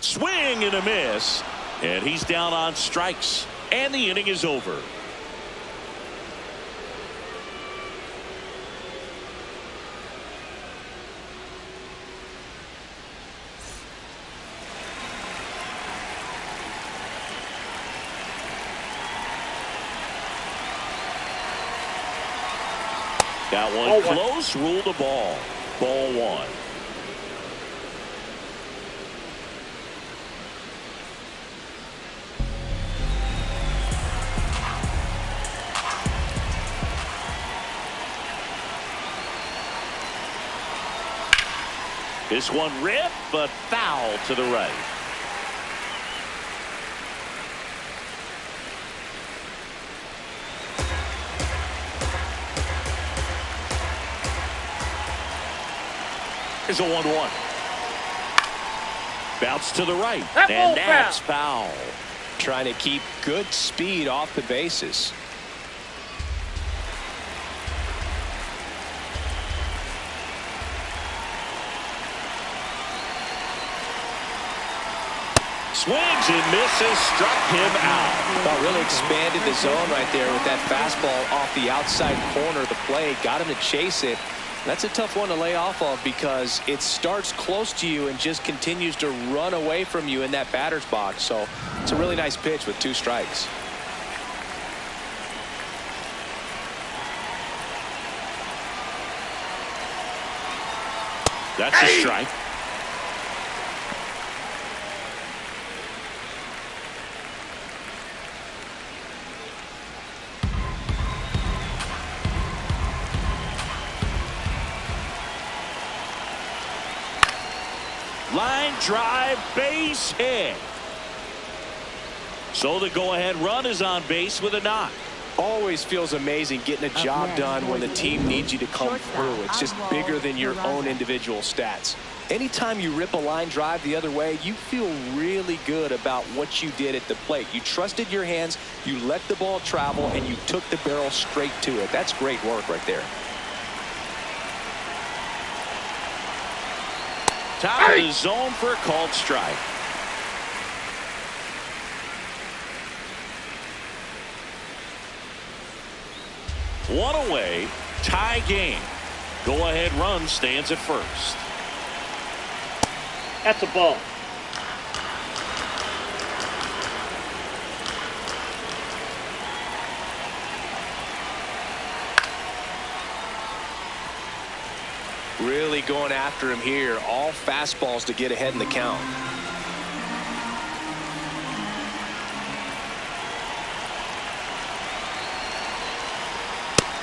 Swing and a miss. And he's down on strikes. And the inning is over. That one close, ruled a ball. Ball one. This one ripped, but foul to the right. Here's a 1-1. Bounce to the right, and that's foul. Trying to keep good speed off the bases. Swings and misses, struck him out. Well, really expanded the zone right there with that fastball off the outside corner of the plate. Got him to chase it. That's a tough one to lay off of because it starts close to you and just continues to run away from you in that batter's box. So it's a really nice pitch with 2 strikes. That's a strike. Line drive, base hit. So the go-ahead run is on base with a knock. Always feels amazing getting a job done when the team needs you to come through. It's just bigger than your own individual stats. Anytime you rip a line drive the other way, you feel really good about what you did at the plate. You trusted your hands, you let the ball travel, and you took the barrel straight to it. That's great work right there. Top of the zone for a called strike. One away, tie game. Go-ahead run stands at first. That's a ball. Really going after him here. All fastballs to get ahead in the count.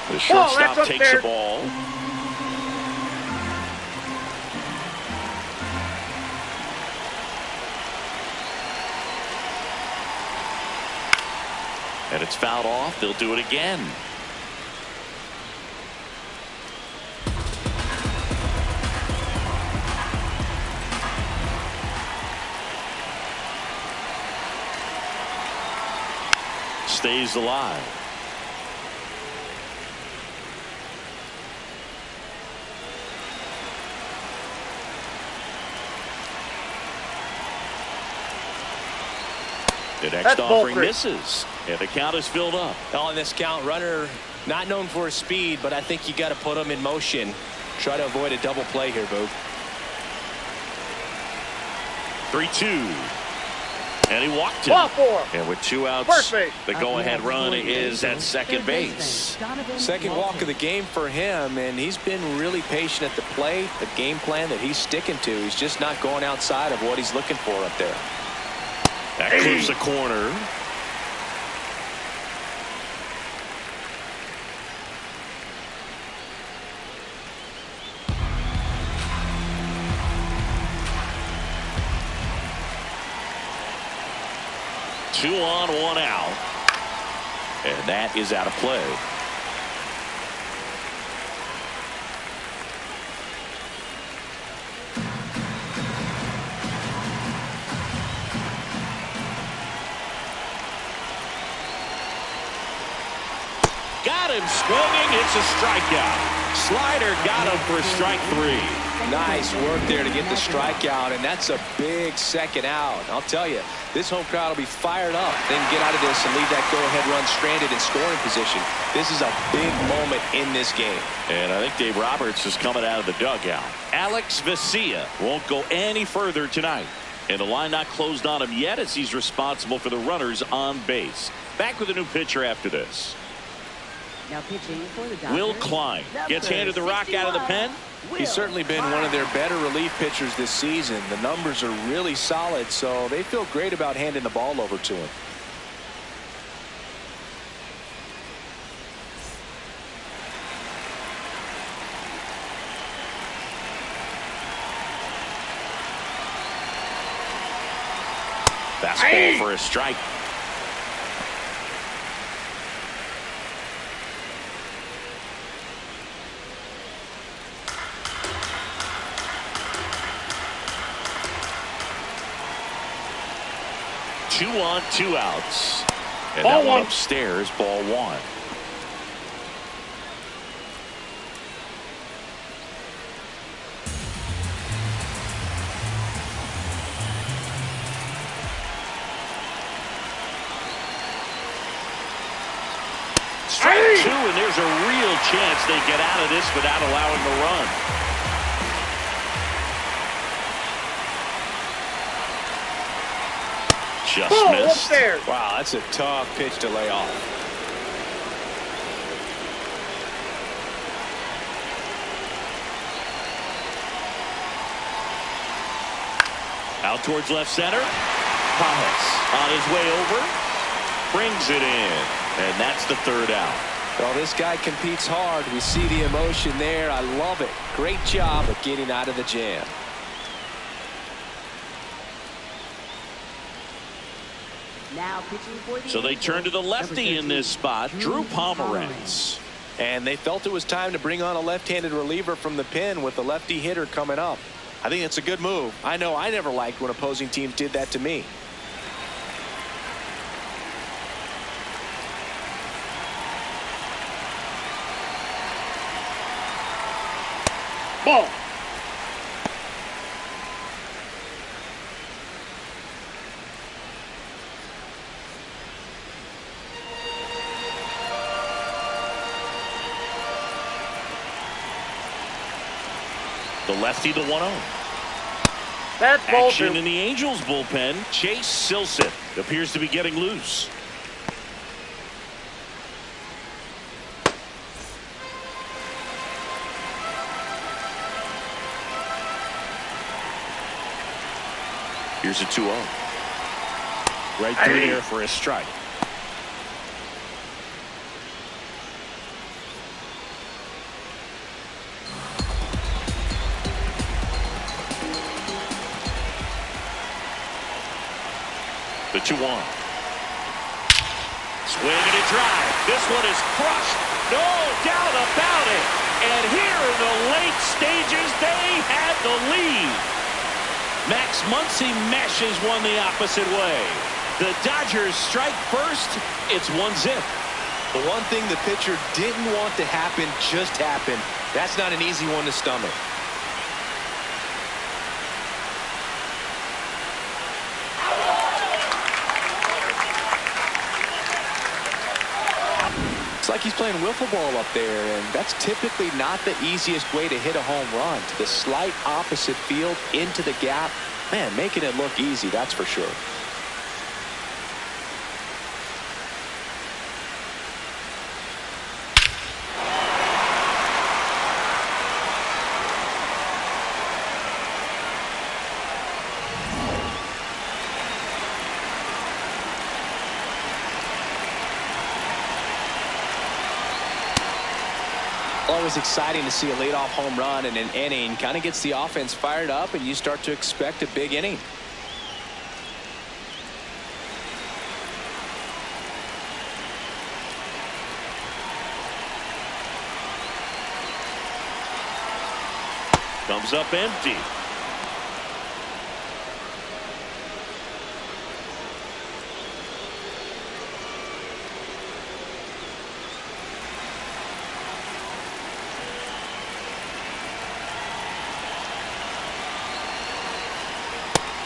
The shortstop takes the ball. And it's fouled off. They'll do it again. Stays alive. The next offering misses, and the count is filled up. On this count, runner not known for his speed, but I think you got to put him in motion. Try to avoid a double play here, Boog. 3-2. And he walked it. Ball four. And with 2 outs, First base. the go-ahead run is at second base. Second walk of the game for him, and he's been really patient at the plate. The game plan that he's sticking to, he's just not going outside of what he's looking for up there. That clears the corner. Two on, 1 out. And that is out of play. Got him swinging. It's a strikeout. Slider got him for strike 3. Nice work there to get the strikeout, and that's a big second out. I'll tell you, this home crowd will be fired up. They can get out of this and leave that go-ahead run stranded in scoring position. This is a big moment in this game. And I think Dave Roberts is coming out of the dugout. Alex Vesia won't go any further tonight. And the line not closed on him yet as he's responsible for the runners on base. Back with a new pitcher after this. Now pitching for the Dodgers, Will Klein gets handed the rock out of the pen. He's certainly been one of their better relief pitchers this season. The numbers are really solid, so they feel great about handing the ball over to him. Fastball for a strike. Two on, 2 outs. And Ball that one one. upstairs, ball 1. Strike 2, and there's a real chance they get out of this without allowing the run. Just missed. Upstairs. Wow, that's a tough pitch to lay off. Out towards left center. Pajas on his way over. Brings it in. And that's the 3rd out. Well, this guy competes hard. We see the emotion there. I love it. Great job of getting out of the jam. Now pitching for the So they turn to the lefty in this spot, Drew Pomeranz. And they felt it was time to bring on a left-handed reliever from the pen with the lefty hitter coming up. I think it's a good move. I know I never liked when opposing teams did that to me. Ball. The lefty, the 1-0. That's ball Action 2. in the Angels bullpen. Chase Silseth appears to be getting loose. Here's a 2-0. Right through there for a strike. The 2-1. Swing and a drive. This one is crushed. No doubt about it. And here in the late stages, they had the lead. Max Muncy meshes one the opposite way. The Dodgers strike first. It's 1-0. The one thing the pitcher didn't want to happen just happened. That's not an easy one to stomach. It's like he's playing wiffle ball up there, and that's typically not the easiest way to hit a home run. To the slight opposite field, into the gap. Man, making it look easy, that's for sure. always exciting to see a leadoff home run in an inning. Kind of gets the offense fired up, and you start to expect a big inning. Comes up empty.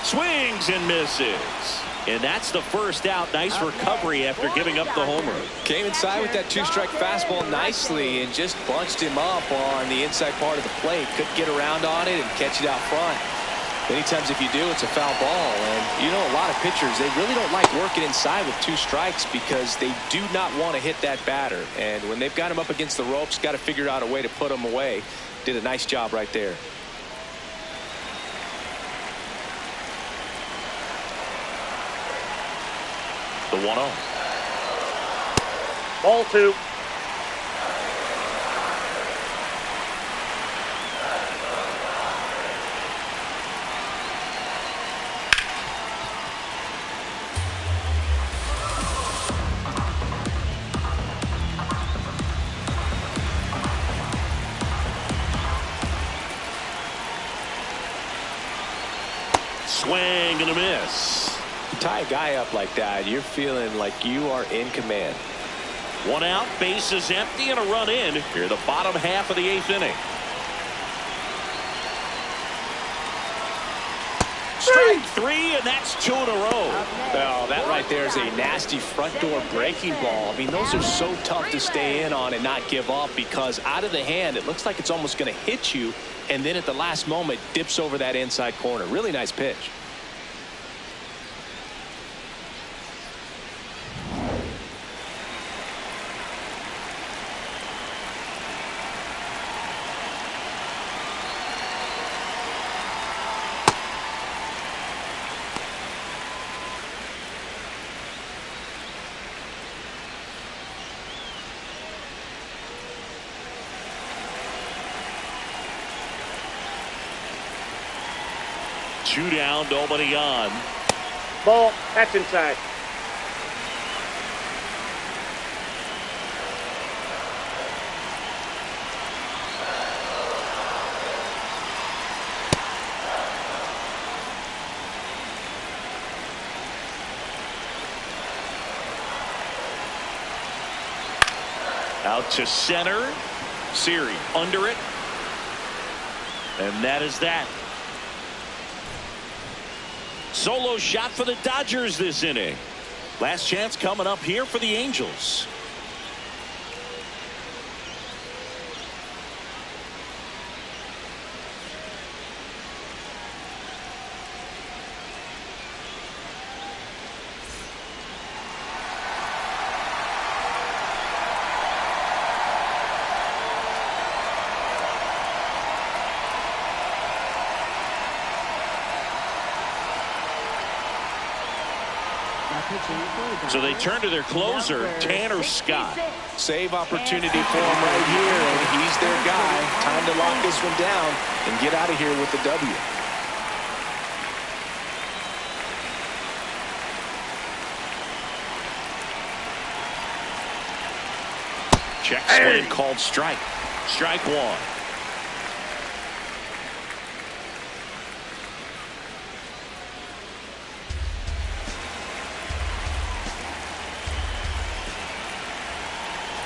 Swings and misses. And that's the first out. Nice recovery after giving up the homer. Came inside with that two-strike fastball nicely and just bunched him up on the inside part of the plate. Couldn't get around on it and catch it out front. Many times if you do, it's a foul ball. And you know, a lot of pitchers, they really don't like working inside with two strikes because they do not want to hit that batter. And when they've got him up against the ropes, got to figure out a way to put him away. Did a nice job right there. The 1-0. Ball 2. Swing and a miss. Tie a guy up like that, you're feeling like you are in command. 1 out, bases empty, and a run in here the bottom half of the 8th inning. Strike 3, and that's 2 in a row. Oh, that right there is a nasty front door breaking ball. I mean, those are so tough to stay in on and not give up because out of the hand, it looks like it's almost going to hit you, and then at the last moment, dips over that inside corner. Really nice pitch. Two down, nobody on. Ball. That's inside. Out to center. Siri under it. And that is that. Solo shot for the Dodgers this inning. Last chance coming up here for the Angels. So they turn to their closer, Tanner Scott. Save opportunity for him right here, and he's their guy. Time to lock this one down and get out of here with the W. Check swing called strike. Strike 1.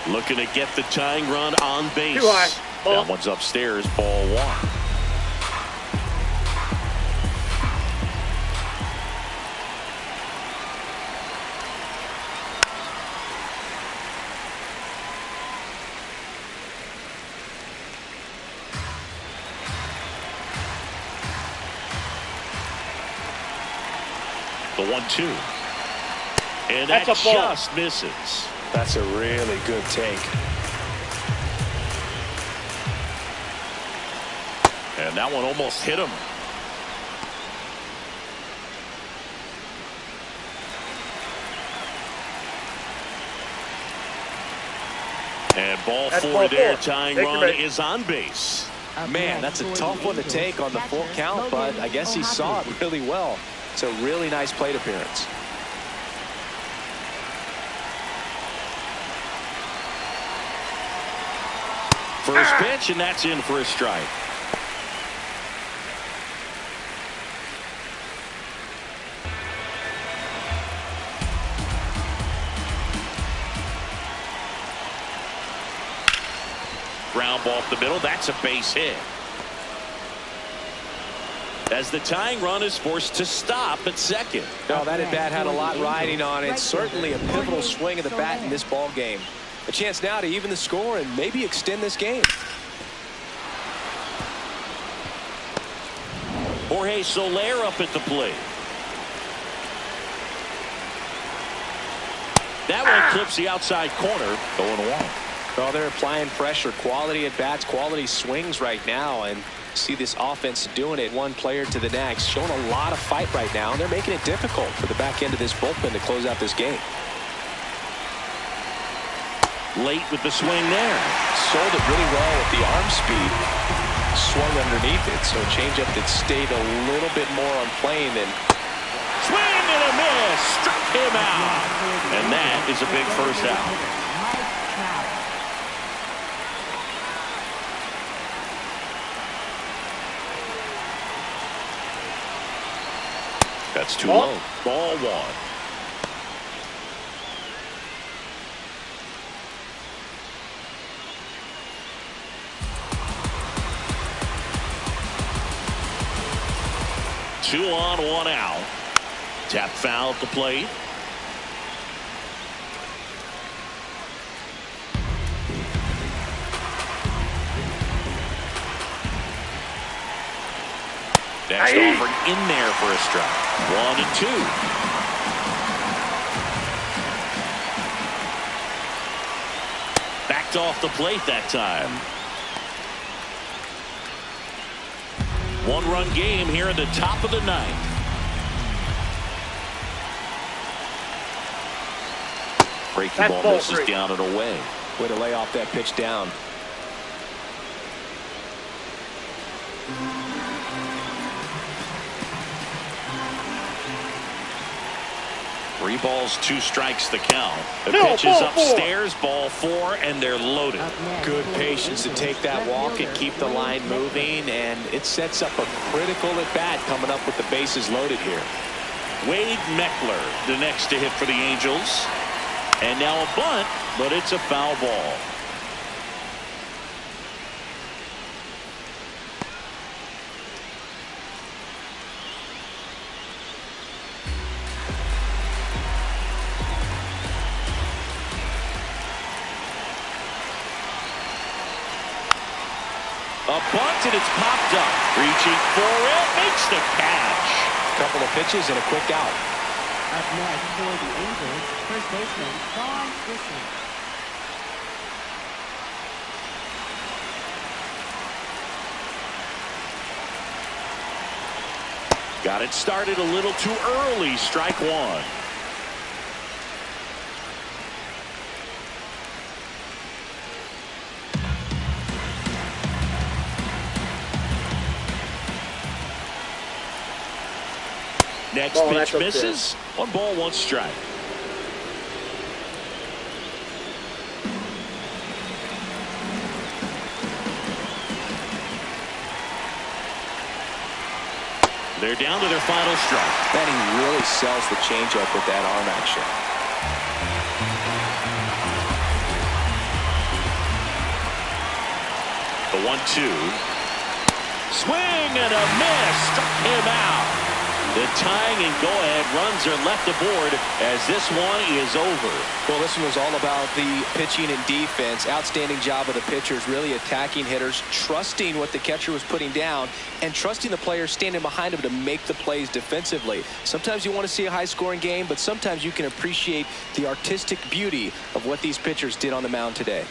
Looking to get the tying run on base. Too high. Ball. That one's upstairs. Ball 1. The 1-2. And that That's a ball. just misses. That's a really good take. And that one almost hit him. And ball That's four ball there. four. Tying Take your run base. is on base. Up Man, next that's a for tough the one to Angels, take on the full catcher, count, but I guess he saw it really well. It's a really nice plate appearance. First pitch, and that's in for a strike. Ground ball up the middle. That's a base hit. As the tying run is forced to stop at second. Now that at bat had a lot riding on it. Certainly a pivotal swing of the bat in this ball game. A chance now to even the score and maybe extend this game. Jorge Soler up at the plate. That one clips the outside corner. 0-1. Well, they're applying pressure, quality at bats, quality swings right now, and see this offense doing it one player to the next, showing a lot of fight right now, and they're making it difficult for the back end of this bullpen to close out this game. Late with the swing there. Sold it really well with the arm speed. Swung underneath it, so changeup that stayed a little bit more on plane than. Swing and a miss. Struck him out. And that is a big first out. That's too low. Ball one. Two on, one out. Tap foul at the plate. Next offering in there for a strike. 1-2. Backed off the plate that time. One-run game here in the top of the ninth. Breaking ball misses down and away. Way to lay off that pitch down. Three balls, two strikes the count. The pitch is upstairs, ball four, and they're loaded. Good patience to take that walk and keep the line moving, and it sets up a critical at bat coming up with the bases loaded here. Wade Meckler, the next to hit for the Angels. And now a bunt, but it's a foul ball. A bunt, and it's popped up. Reaching for it, makes the catch. Couple of pitches and a quick out. Up next for the Angels, first baseman Vaughn Grissom. Got it started a little too early. Strike one. Next pitch misses. 1 ball, 1 strike. They're down to their final strike. Then he really sells the changeup with that arm action. The 1-2. Swing and a miss. Struck him out. The tying and go-ahead runs are left aboard as this one is over. Well, this one was all about the pitching and defense. Outstanding job of the pitchers, really attacking hitters, trusting what the catcher was putting down, and trusting the players standing behind him to make the plays defensively. Sometimes you want to see a high-scoring game, but sometimes you can appreciate the artistic beauty of what these pitchers did on the mound today.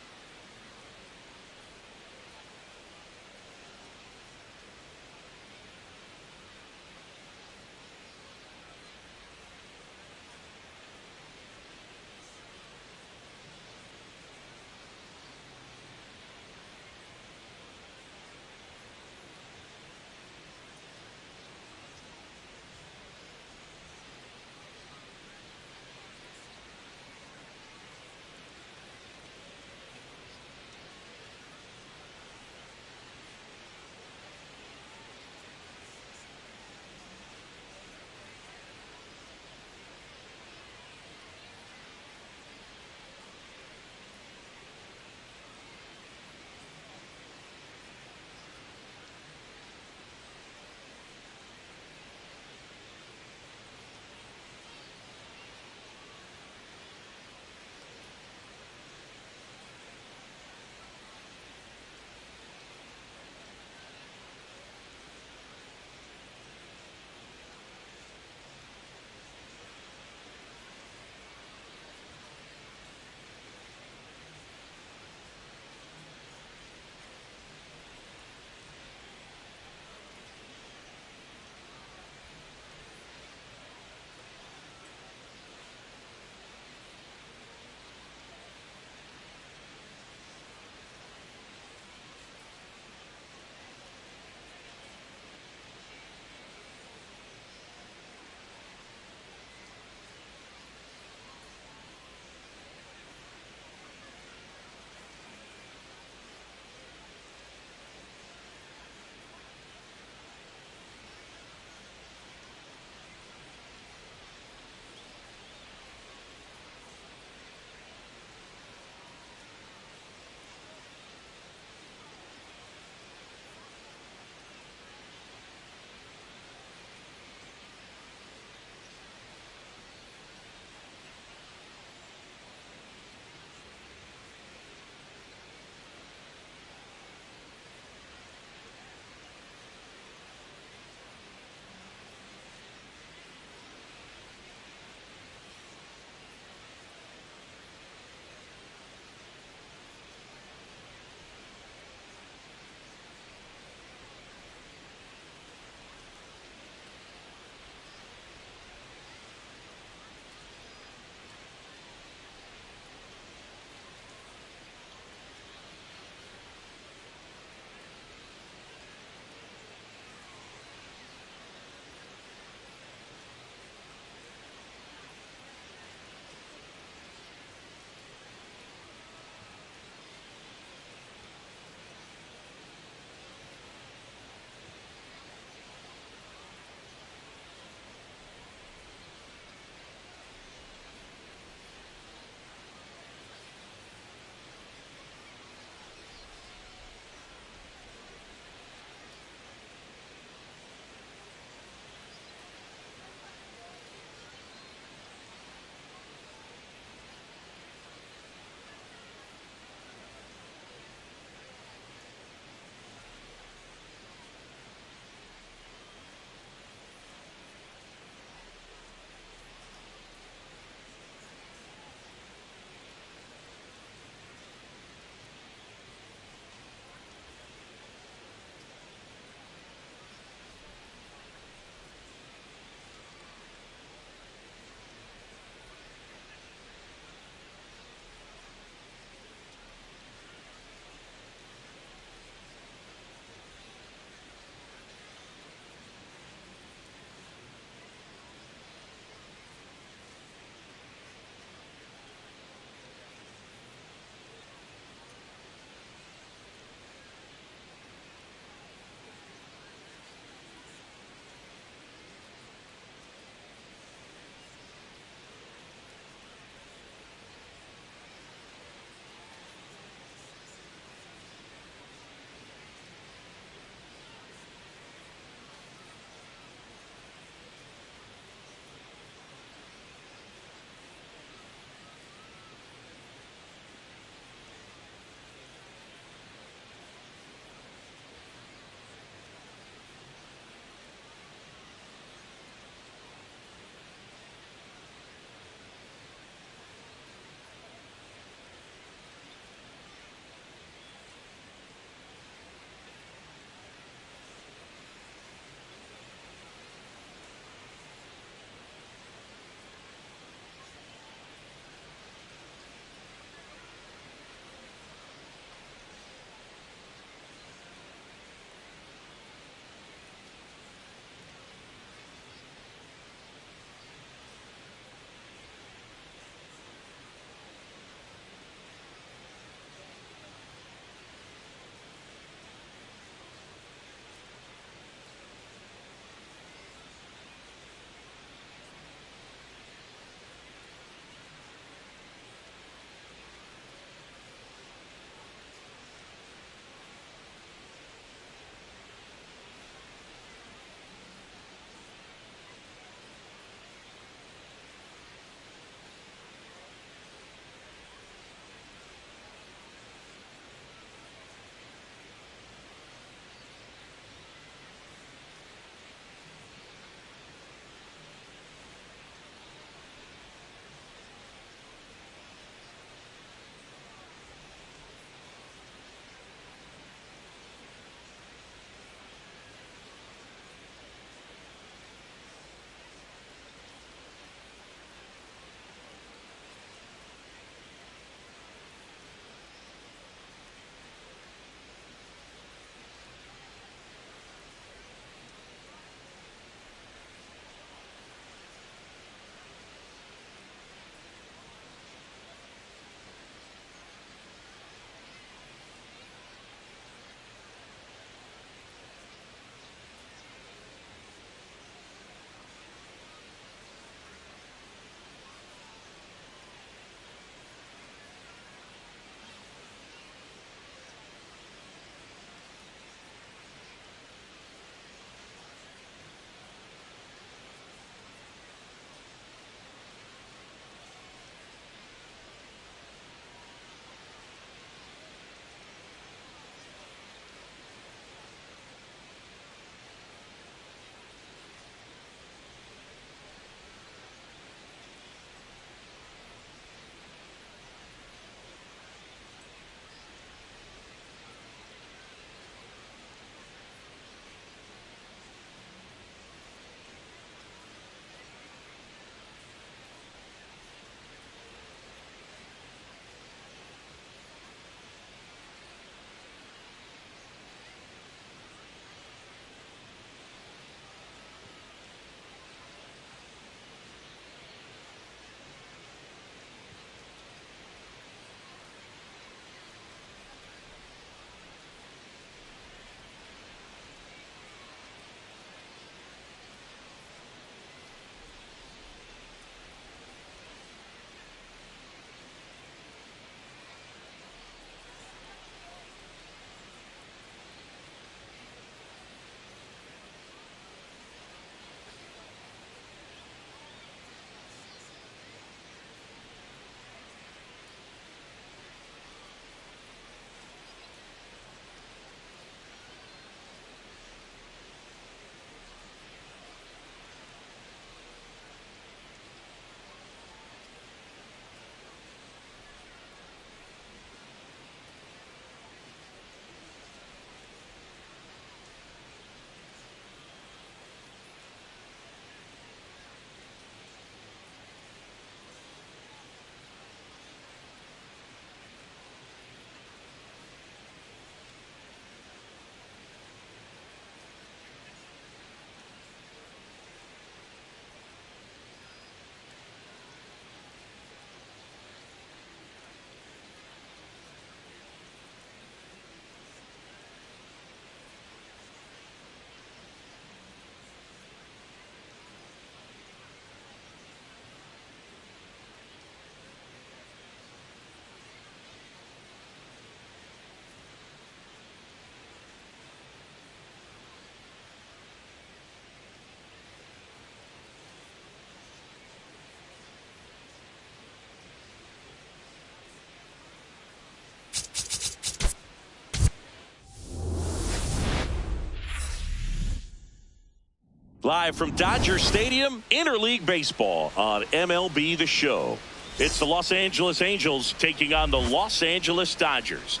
Live from Dodger Stadium, interleague baseball on MLB The Show. It's the Los Angeles Angels taking on the Los Angeles Dodgers.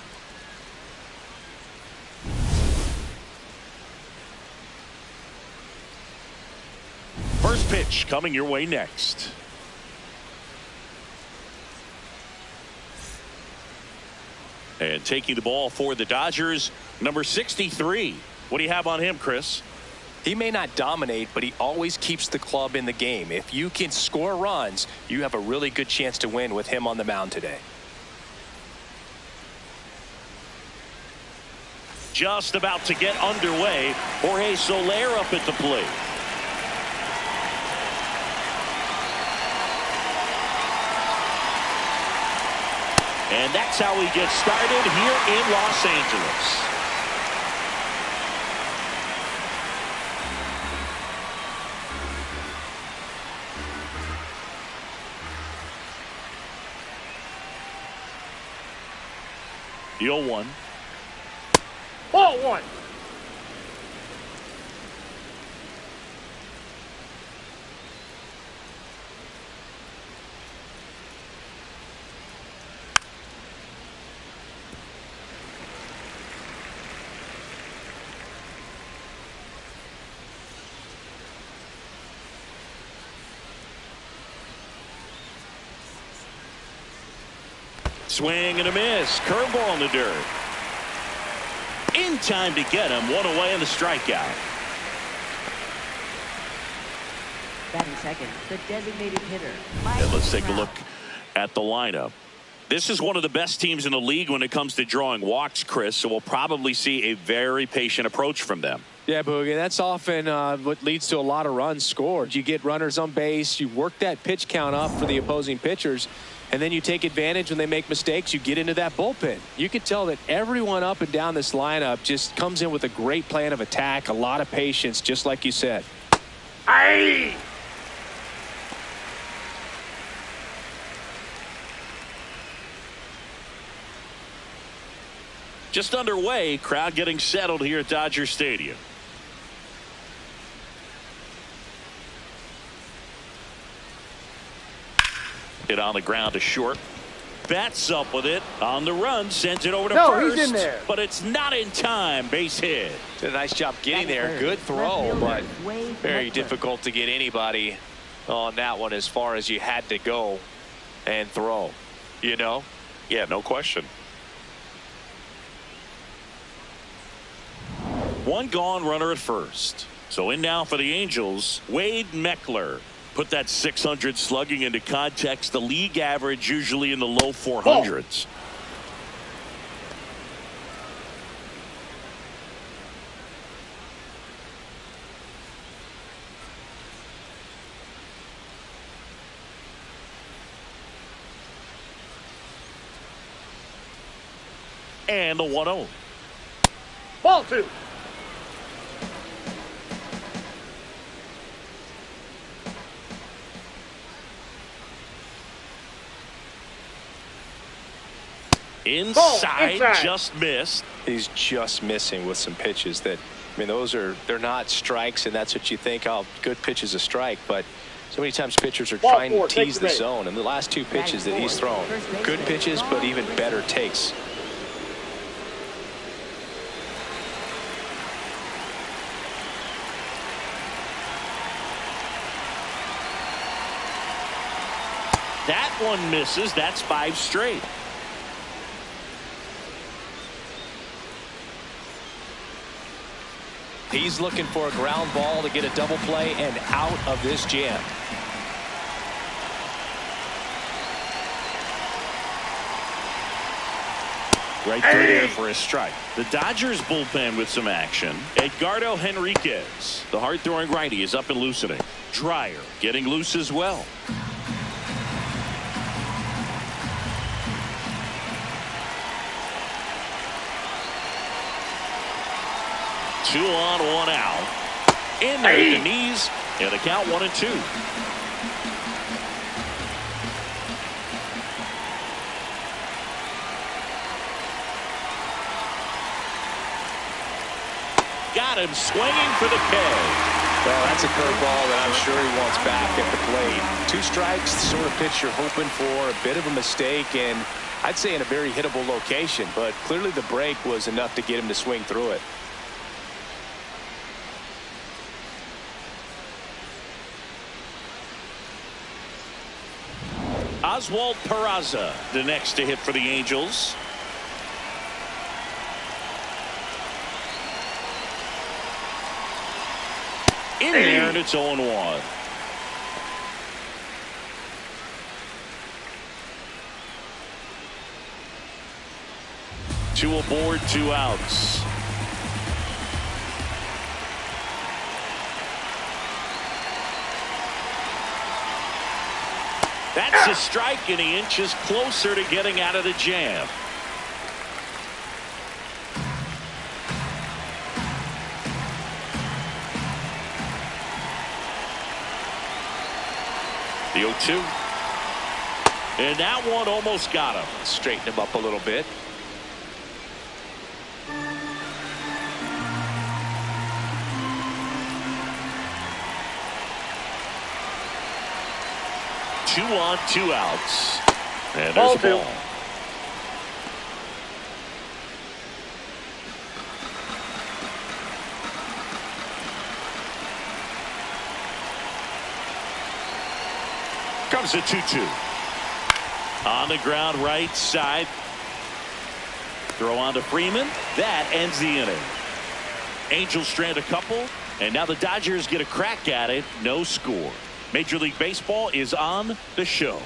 First pitch coming your way next. And taking the ball for the Dodgers, number 63. What do you have on him, Chris? He may not dominate, but he always keeps the club in the game. If you can score runs, you have a really good chance to win with him on the mound today. Just about to get underway. Jorge Soler up at the plate. And that's how we get started here in Los Angeles. The 0-1. Ball one. Swing and a miss. Curveball in the dirt. In time to get him. One away in the strikeout. Batting second, the designated hitter. And let's take a look at the lineup. This is one of the best teams in the league when it comes to drawing walks, Chris, so we'll probably see a very patient approach from them. Yeah, Boogie, that's often what leads to a lot of runs scored. You get runners on base, you work that pitch count up for the opposing pitchers, and then you take advantage when they make mistakes. You get into that bullpen. You can tell that everyone up and down this lineup just comes in with a great plan of attack, a lot of patience, just like you said. Aye. Just underway, crowd getting settled here at Dodger Stadium. Hit on the ground to short. Bats up with it on the run, sends it over to first. He's in there. But it's not in time. Base hit. Did a nice job getting there. Good throw, but very difficult to get anybody on that one as far as you had to go and throw. You know? Yeah, no question. One gone, runner at first. So in now for the Angels, Wade Meckler. Put that 600 slugging into context. The league average usually in the low 400s. And the 1-0. Ball two. Inside, just missed. He's just missing with some pitches that, I mean, they're not strikes, and that's what you think, oh, good pitch is a strike, but so many times pitchers are trying to tease the zone, and the last two pitches that he's thrown, good pitches, but even better takes. That one misses. That's 5 straight. He's looking for a ground ball to get a double play and out of this jam. Right through there for a strike. The Dodgers bullpen with some action. Edgardo Henriquez, the hard-throwing righty, is up and loosening. Dreyer getting loose as well. Two on, one out. In there at the knees, and the count 1-2. Got him swinging for the K. Well, that's a curveball that I'm sure he wants back at the plate. 2 strikes, the sort of pitch you're hoping for, a bit of a mistake, and I'd say in a very hittable location, but clearly the break was enough to get him to swing through it. Oswald Peraza, the next to hit for the Angels. In there, and it's 0-1. Two aboard, 2 outs. That's a strike, and he inches closer to getting out of the jam. The 0-2. And that one almost got him. Straighten him up a little bit. Two on, 2 outs. And Ball there's the 2. ball. Comes a 2-2. On the ground, right side. Throw on to Freeman. That ends the inning. Angels strand a couple, and now the Dodgers get a crack at it. No score. Major League Baseball is on the show.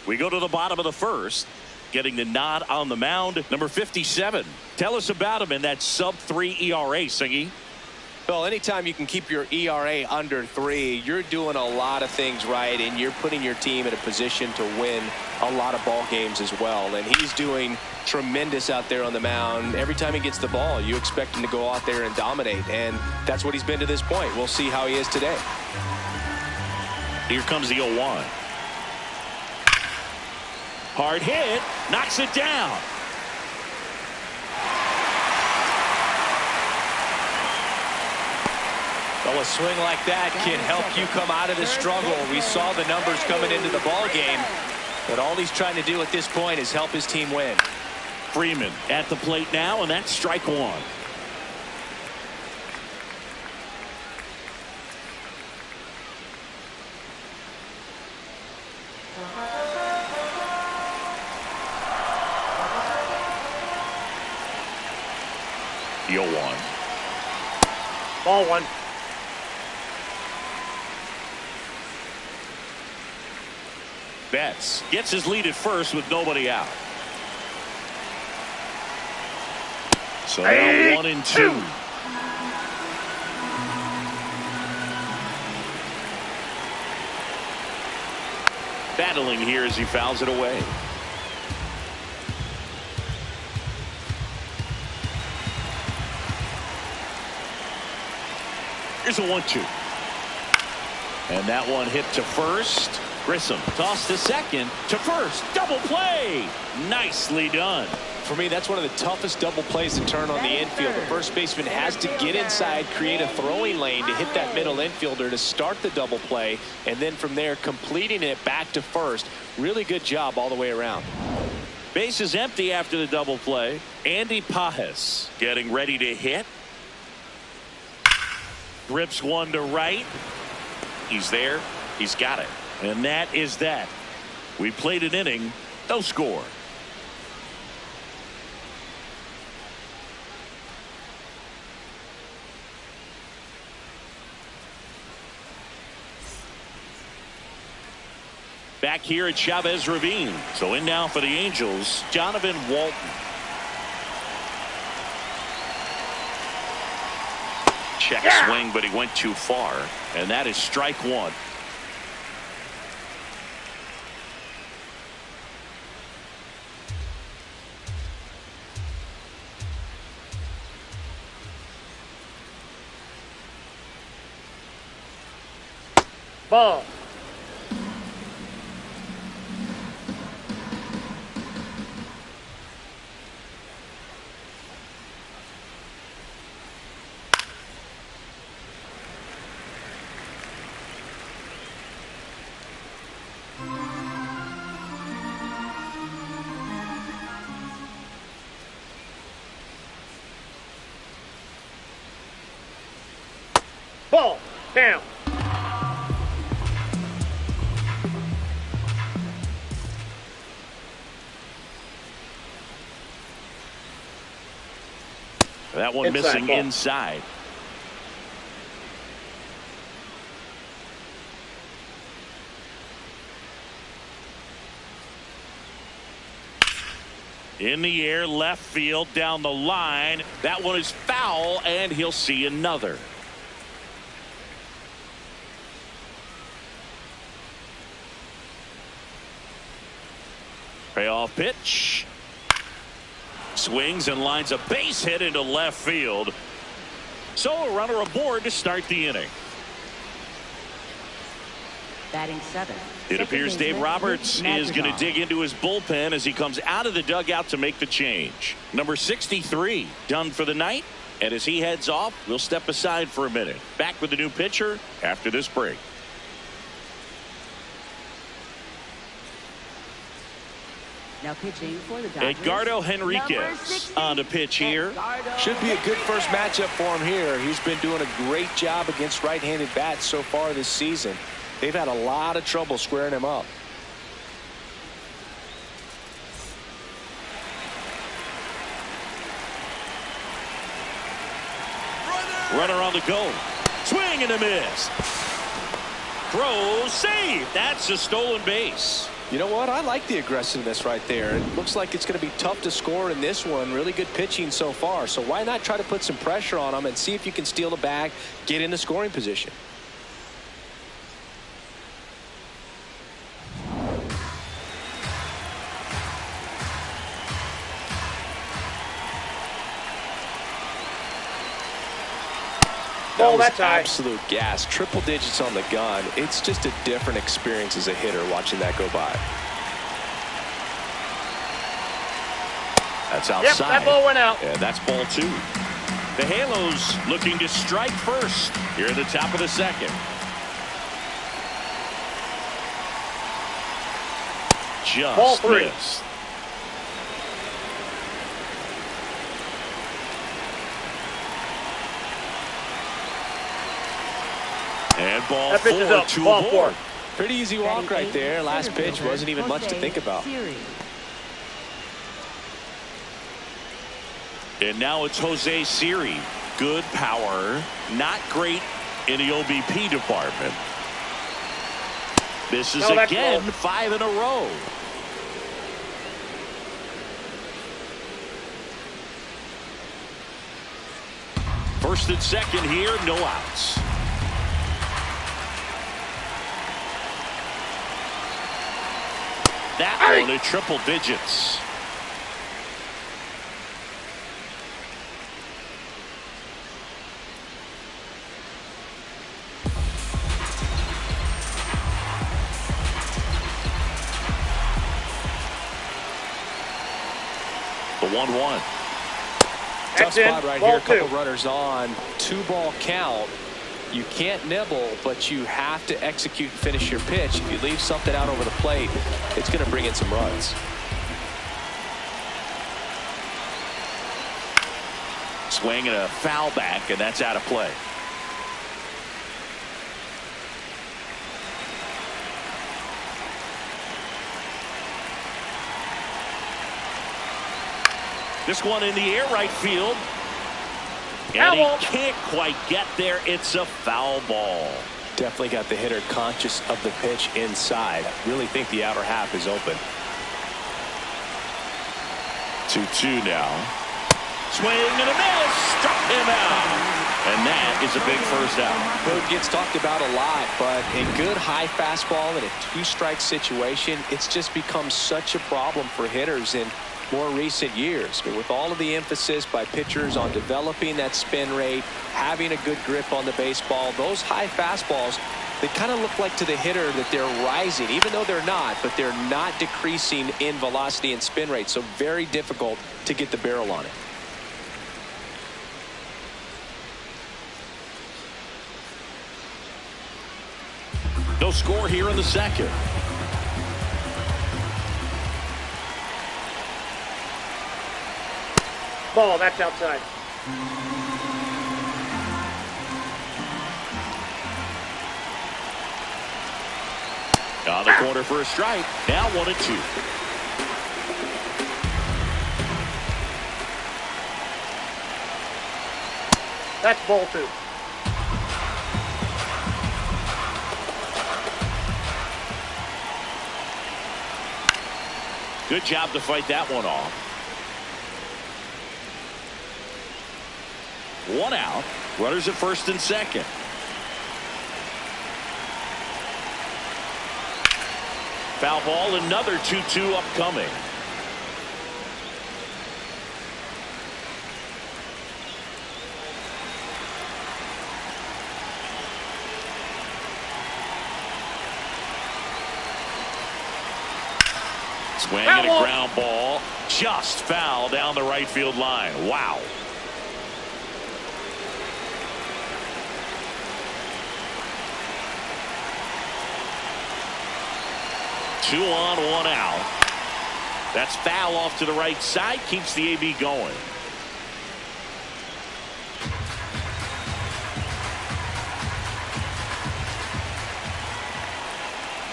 We go to the bottom of the first. Getting the nod on the mound, number 57. Tell us about him in that sub-3 ERA, Singy. Well, anytime you can keep your ERA under 3, you're doing a lot of things right, and you're putting your team in a position to win a lot of ball games as well. And he's doing tremendous out there on the mound. Every time he gets the ball, you expect him to go out there and dominate, and that's what he's been to this point. We'll see how he is today. Here comes the 0-1. Hard hit, knocks it down. Well, a swing like that can help you come out of the struggle. We saw the numbers coming into the ball game, but all he's trying to do at this point is help his team win. Freeman at the plate now, and that's strike 1. The 0-1. Ball 1. Betts gets his lead at first with nobody out. So now 1-2. Battling here as he fouls it away. Here's a 1-2. And that one hit to first. Grissom tossed to second, to first. Double play. Nicely done. For me, that's one of the toughest double plays to turn on the infield. The first baseman has to get inside, create a throwing lane to hit that middle infielder to start the double play, and then from there completing it back to first. Really good job all the way around. Base is empty after the double play. Andy Pajes getting ready to hit. Rips one to right. He's there. He's got it. And that is that. We played an inning. No score. Back here at Chavez Ravine. So in now for the Angels, Donovan Walton. Check swing, but he went too far. And that is strike 1. Ball. Ball. Down. That one Inside missing ball. inside. In the air, left field, down the line. That one is foul, and he'll see another. Payoff pitch. Swings and lines a base hit into left field. So a runner aboard to start the inning. Batting 7th. It appears Dave Roberts is going to dig into his bullpen as he comes out of the dugout to make the change. Number 63 done for the night. And as he heads off, we'll step aside for a minute. Back with the new pitcher after this break. Now pitching for the Dodgers, Edgardo number Henriquez 60, on the pitch here. Edgardo. Should be a good first matchup for him here. He's been doing a great job against right-handed bats so far this season. They've had a lot of trouble squaring him up. Runner on the go. Swing and a miss. Throw, save. That's a stolen base. You know what? I like the aggressiveness right there. It looks like it's going to be tough to score in this one. Really good pitching so far. So why not try to put some pressure on them and see if you can steal the bag, get in the scoring position. Ball, That that's was high. absolute gas. Triple digits on the gun. It's just a different experience as a hitter watching that go by. That's Yep, outside. that ball went out. And that's ball 2. The Halos looking to strike first here at the top of the second. Ball Just 3. missed. And ball That pitch 4 is up. to Ball aboard. 4. Pretty easy walk Batting right 8th, there. Last center pitch fielder, wasn't even much to Shohei think about. Ohtani. And now it's Jose Siri. Good power, not great in the OBP department. This is No, that's again low. 5 in a row. First and second here, no outs. That one at triple digits. The 1-1. Tough That's in. spot right Ball here. A couple 2. runners on. 2-ball count. You can't nibble, but you have to execute and finish your pitch. If you leave something out over the plate, it's going to bring in some runs. Swing and a foul back, and that's out of play. This one in the air right field. And Foul. he can't quite get there. It's a foul ball. Definitely got the hitter conscious of the pitch inside. Really think the outer half is open. 2-2 now. Swing and a miss. Struck him out. And that is a big first out. It gets talked about a lot, but a good high fastball in a 2-strike situation, it's just become such a problem for hitters in more recent years. But with all of the emphasis by pitchers on developing that spin rate, having a good grip on the baseball, those high fastballs, they kind of look like to the hitter that they're rising, even though they're not, but they're not decreasing in velocity and spin rate. So very difficult to get the barrel on it. No score here in the second. Ball, that's outside. On the corner for a strike. Now 1-2. That's ball 2. Good job to fight that one off. 1 out. Runners at first and second. Foul ball, another 2-2 upcoming. Swing and a ground ball. Just foul down the right field line. Wow. Two on, 1 out. That's foul off to the right side. Keeps the AB going.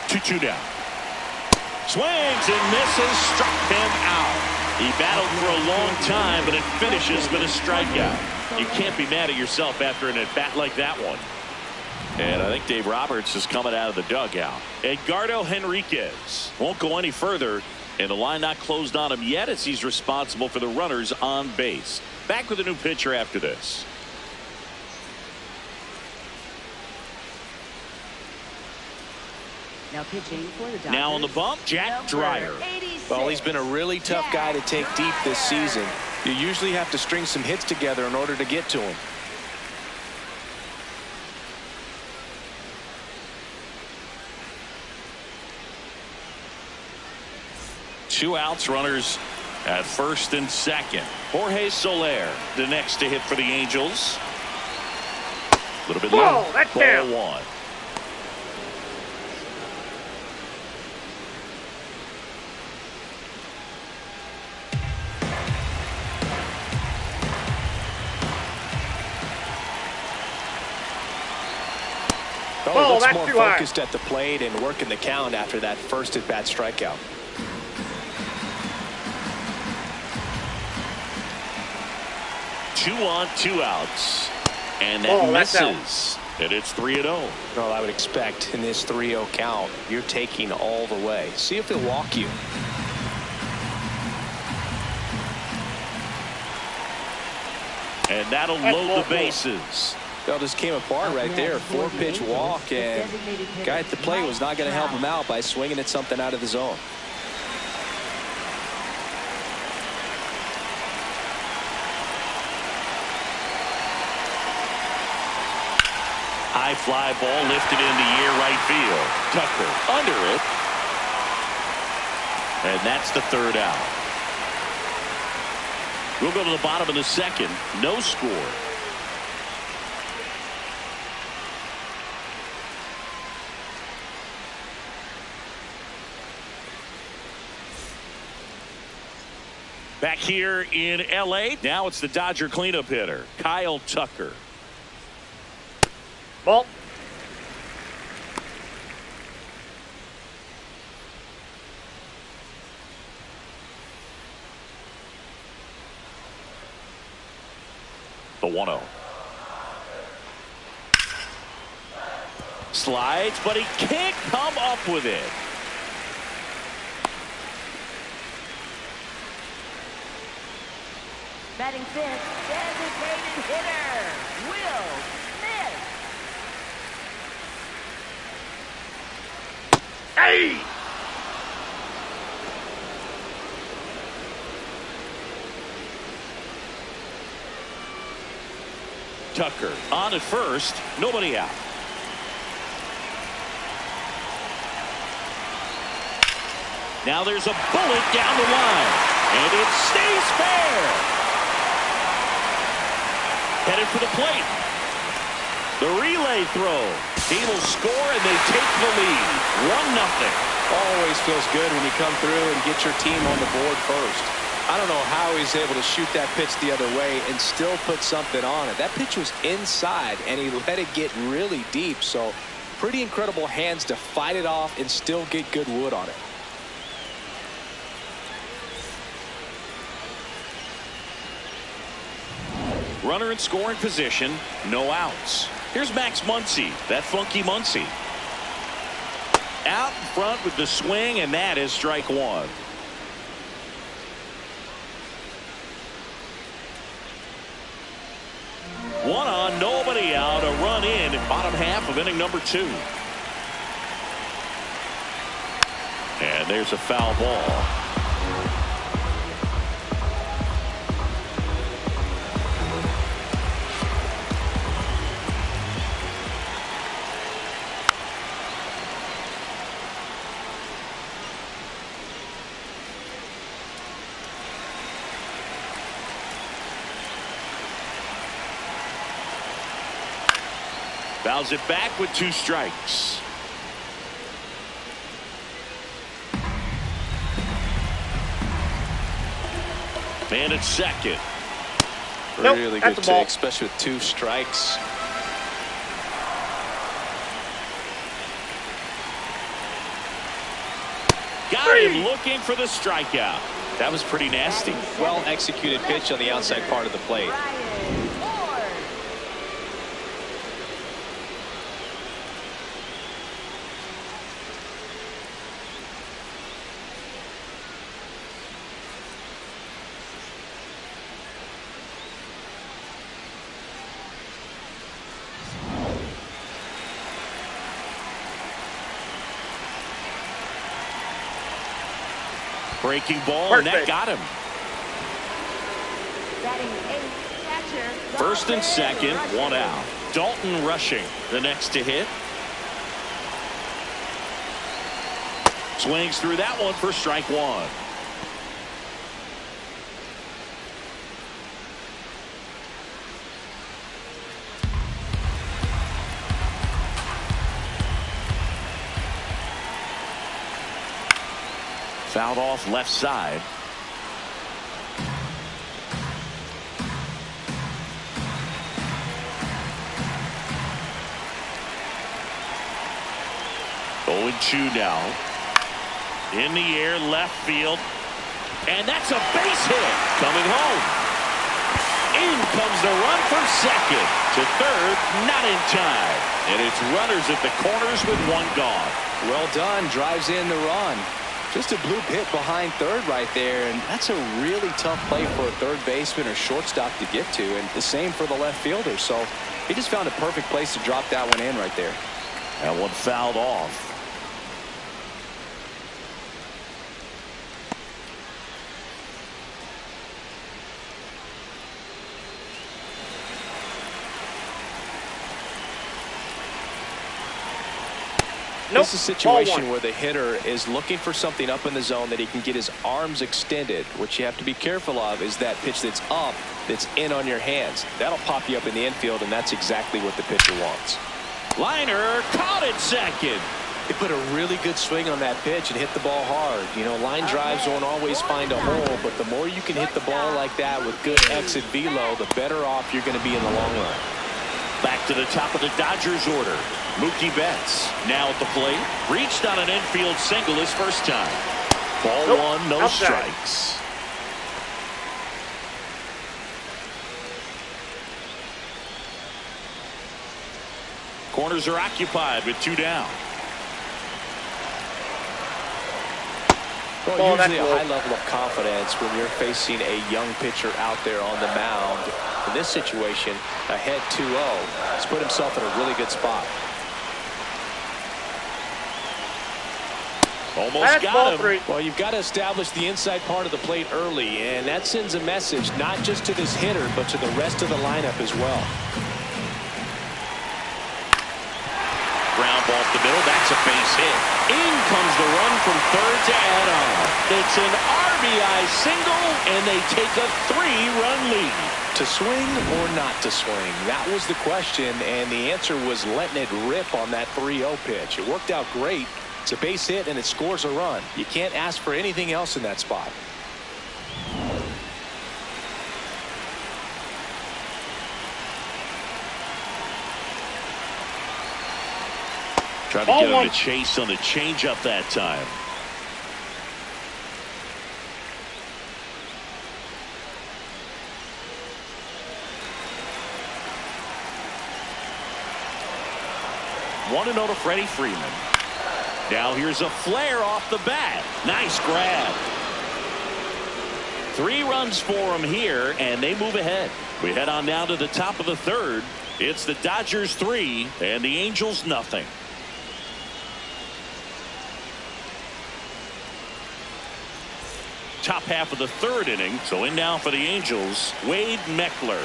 Two down. Swings and misses. Struck him out. He battled for a long time, but it finishes with a strikeout. You can't be mad at yourself after an at-bat like that one. And I think Dave Roberts is coming out of the dugout. Edgardo Henriquez won't go any further, and the line not closed on him yet as he's responsible for the runners on base. Back with a new pitcher after this. Now pitching for the Dodgers. Now on the bump, Jack Dreyer. 86. Well, he's been a really tough guy to take deep this season. You usually have to string some hits together in order to get to him. Two outs, runners at first and second. Jorge Soler, the next to hit for the Angels. A little bit low. That's Ball down. 1. Oh, looks that's more too high. focused at the plate and working the count after that first at-bat strikeout. Two on, 2 outs. And that misses. And it's 3-0. Well, I would expect in this 3-0 count, you're taking all the way. See if he'll walk you. And that'll load the bases. Well, just came apart right there. 4-pitch walk, and guy at the plate was not going to help him out by swinging at something out of the zone. High fly ball lifted in the air right field. Tucker under it. And that's the 3rd out. We'll go to the bottom of the second. No score. Back here in L.A. Now it's the Dodger cleanup hitter, Kyle Tucker. Ball. The 1-0. Slides, but he can't come up with it. Batting fifth, designated hitter, Will Smith. Hey! Tucker on at first, nobody out. Now there's a bullet down the line, and it stays fair. Headed for the plate. The relay throw. He will score, and they take the lead. 1-0. Always feels good when you come through and get your team on the board first. I don't know how he's able to shoot that pitch the other way and still put something on it. That pitch was inside, and he let it get really deep. So pretty incredible hands to fight it off and still get good wood on it. Runner in scoring position, no outs. Here's Max Muncy, that funky Muncy. Out in front with the swing, and that is strike one. One on, nobody out, a run in bottom half of inning number 2. And there's a foul ball. Fouls it back with 2 strikes. Man at second. Nope, Really that's good a ball. take, especially with 2 strikes. Got him looking for the strikeout. That was pretty nasty. Well executed pitch on the outside part of the plate. Breaking ball, and that got him. First and second, 1 out. Dalton rushing, the next to hit. Swings through that one for strike 1. Fouled off left side. Oh, 2 now. In the air, left field. And that's a base hit. Coming home. In comes the run for second. To third, not in time. And it's runners at the corners with 1 gone. Well done. Drives in the run. Just a bloop hit behind third right there, and that's a really tough play for a third baseman or shortstop to get to, and the same for the left fielder. So he just found a perfect place to drop that one in right there. That one fouled off. Nope. This is a situation where the hitter is looking for something up in the zone that he can get his arms extended. What you have to be careful of is that pitch that's up, that's in on your hands. That'll pop you up in the infield, and that's exactly what the pitcher wants. Liner caught at second. They put a really good swing on that pitch and hit the ball hard. You know, line drives won't always find a hole, but the more you can hit the ball like that with good exit velo, the better off you're going to be in the long run. Back to the top of the Dodgers order. Mookie Betts now at the plate. Reached on an infield single his first time. Ball Nope, 1, no outside. strikes. Corners are occupied with 2 down. Well, usually a high level of confidence when you're facing a young pitcher out there on the mound. In this situation, ahead 2-0. He's put himself in a really good spot. Almost got him. 3. Well, you've got to establish the inside part of the plate early, and that sends a message not just to this hitter, but to the rest of the lineup as well. Ground ball up the middle. That's a base hit. In comes the run from third to add on. It's an RBI single, and they take a 3-run lead. To swing or not to swing? That was the question, and the answer was letting it rip on that 3-0 pitch. It worked out great. It's a base hit, and it scores a run. You can't ask for anything else in that spot. Trying to get him to chase on the changeup that time. One to note to Freddie Freeman. Now here's a flare off the bat. Nice grab. 3 runs for him here, and they move ahead. We head on down to the top of the 3rd. It's the Dodgers 3 and the Angels nothing. Top half of the 3rd inning. So in now for the Angels, Wade Meckler.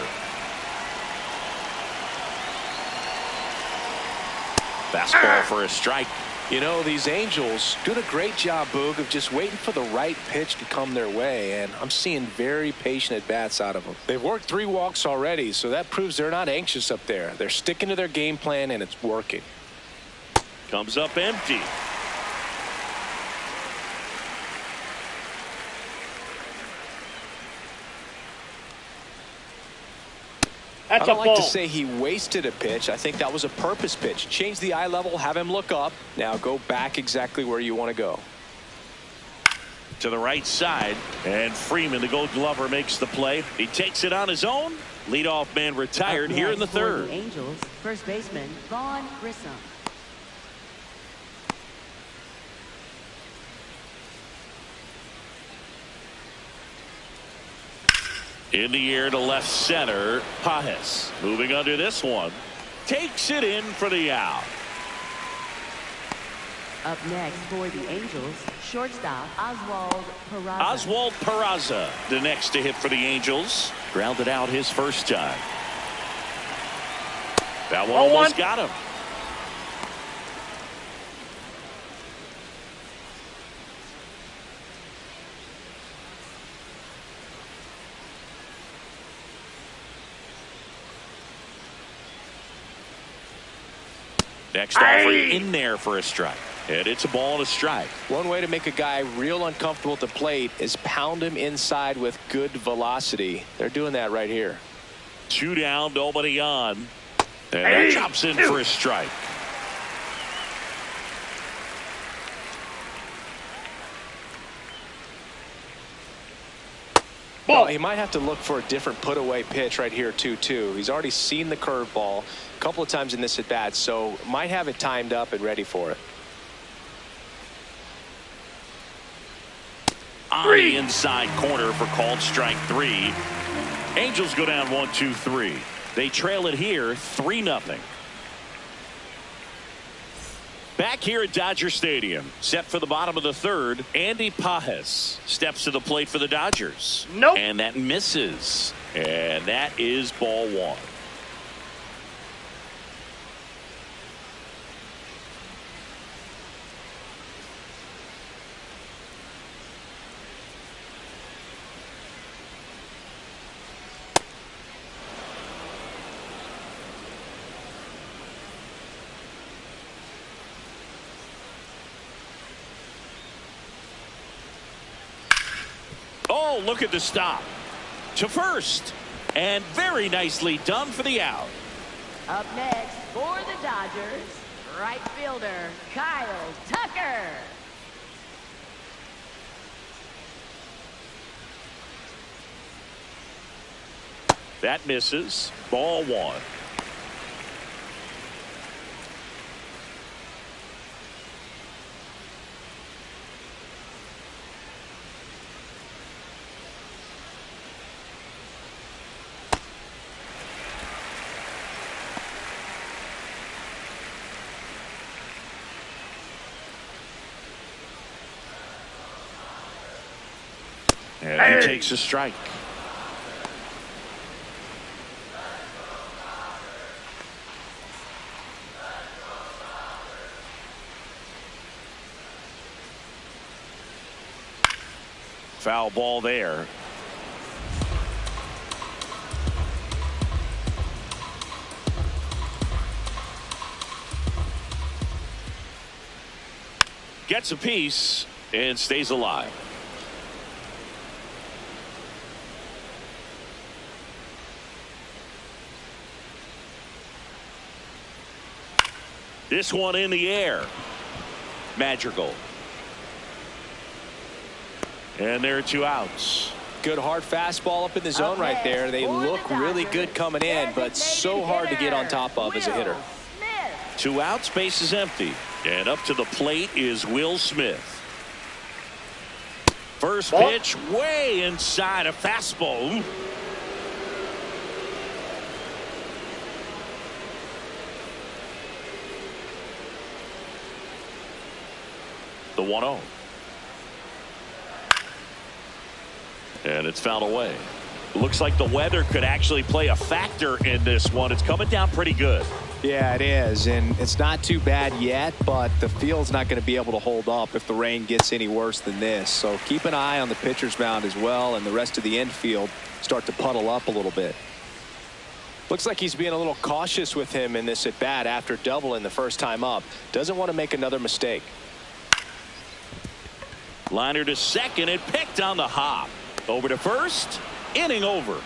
Fastball for a strike. You know, these Angels doing a great job, Boog, of just waiting for the right pitch to come their way, and I'm seeing very patient at-bats out of them. They've worked 3 walks already, so that proves they're not anxious up there. They're sticking to their game plan, and it's working. Comes up empty. That's I don't a like to ball. say he wasted a pitch. I think that was a purpose pitch. Change the eye level, have him look up. Now go back exactly where you want to go. To the right side, and Freeman, the Gold Glover, makes the play. He takes it on his own. Leadoff man retired here in the 3rd. Angels, first baseman Vaughn Grissom. In the air to left center, Pajes moving under this one, takes it in for the out. Up next for the Angels, shortstop Oswald Peraza. Oswald Peraza, the next to hit for the Angels. Grounded out his first time. That one almost got him. Next offer in there for a strike. And it's a ball and a strike. One way to make a guy real uncomfortable at the plate is pound him inside with good velocity. They're doing that right here. 2 down, nobody on. And that chops in for a strike. Well, he might have to look for a different put away pitch right here too. He's already seen the curveball a couple of times in this at bat, so might have it timed up and ready for it. On the inside corner for called strike 3. Angels go down 1-2-3. They trail it here 3-0. Back here at Dodger Stadium, set for the bottom of the 3rd, Andy Pajes steps to the plate for the Dodgers. Nope. And that misses. And that is ball 1. Oh, look at the stop. To first. And very nicely done for the out. Up next for the Dodgers, right fielder Kyle Tucker. That misses. Ball 1. And he takes a strike. Foul ball there. Gets a piece and stays alive. This one in the air. Madrigal. And there are 2 outs. Good hard fastball up in the zone right there. They look really good coming in, but so hard to get on top of as a hitter. 2 outs, base is empty. And up to the plate is Will Smith. First pitch way inside, a fastball. Ooh. The 1-0. And it's fouled away. Looks like the weather could actually play a factor in this one. It's coming down pretty good. Yeah, it is, and it's not too bad yet, but the field's not going to be able to hold up if the rain gets any worse than this. So keep an eye on the pitcher's mound as well, and the rest of the infield start to puddle up a little bit. Looks like he's being a little cautious with him in this at bat after doubling the first time up. Doesn't want to make another mistake. Liner to second and picked on the hop. Over to first. Inning over.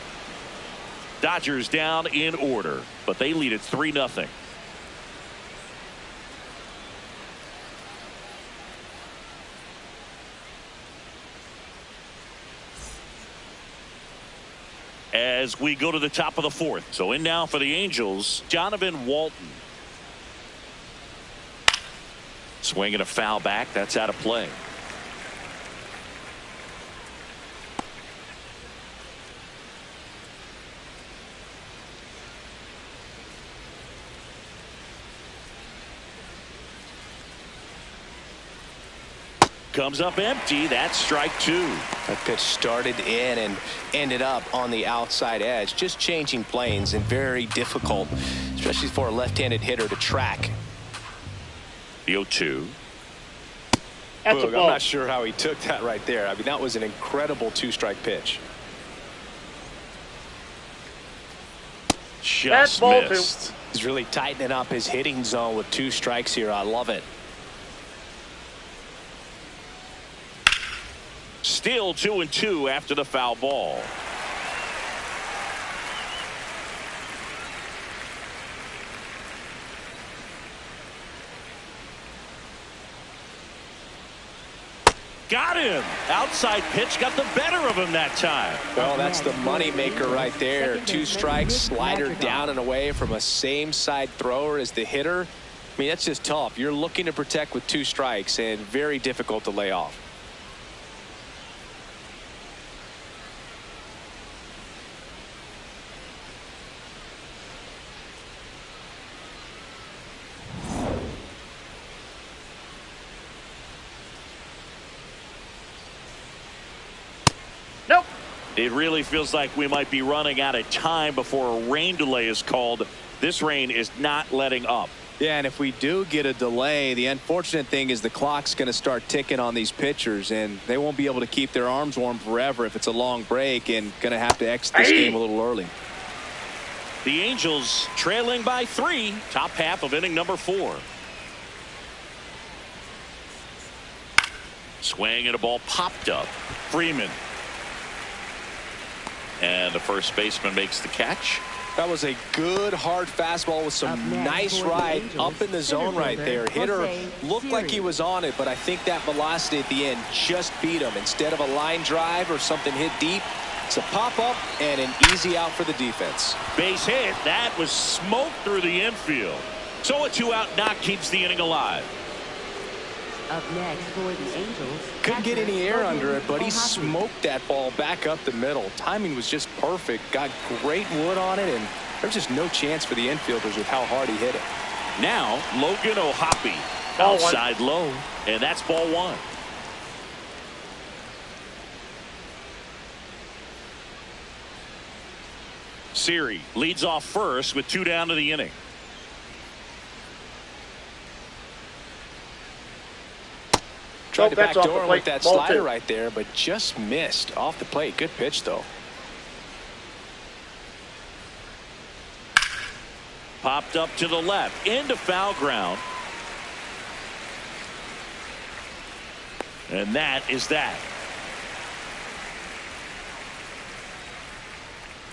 Dodgers down in order, but they lead it 3-0. As we go to the top of the 4th. So in now for the Angels, Donovan Walton. Swinging a foul back. That's out of play. Comes up empty. That's strike 2. That pitch started in and ended up on the outside edge. Just changing planes and very difficult, especially for a left-handed hitter to track. The 0-2. That's a I'm ball. not sure how he took that right there. I mean, that was an incredible 2-strike pitch. Just ball missed. He's really tightening up his hitting zone with 2 strikes here. I love it. Still 2-2 after the foul ball. Got him. Outside pitch got the better of him that time. Well, that's the money maker right there. 2 strikes, slider down and away from a same side thrower as the hitter. I mean, that's just tough. You're looking to protect with 2 strikes and very difficult to lay off. Nope. It really feels like we might be running out of time before a rain delay is called. This rain is not letting up. Yeah, and if we do get a delay, the unfortunate thing is the clock's going to start ticking on these pitchers, and they won't be able to keep their arms warm forever if it's a long break, and going to have to exit this game a little early. The Angels trailing by 3. Top half of inning number 4. Swing and a ball popped up. Freeman. And the first baseman makes the catch. That was a good hard fastball with some nice ride up in the zone right there. Hitter looked like he was on it, but I think that velocity at the end just beat him. Instead of a line drive or something hit deep, it's a pop up and an easy out for the defense. Base hit. That was smoked through the infield. So a 2-out knock keeps the inning alive. Up next for the Angels. Couldn't get any air under it, but he smoked that ball back up the middle. Timing was just perfect. Got great wood on it, and there's just no chance for the infielders with how hard he hit it. Now Logan O'Hoppe Ball outside low, and that's ball 1. Siri leads off first with 2 down to the inning. Tried to that's off the backdoor him plate. with that Ball slider 2. right there, but just missed off the plate. Good pitch, though. Popped up to the left into foul ground. And that is that.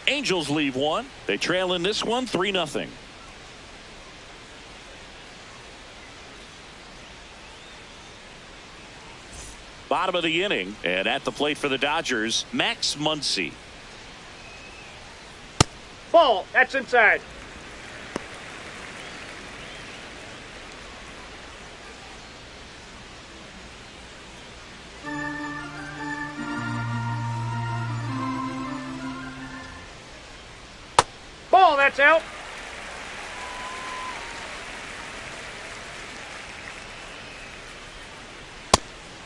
Angels leave 1. They trail in this one 3-0. bottom of the inning. And at the plate for the Dodgers, Max Muncy. Ball. That's inside. Ball. That's out.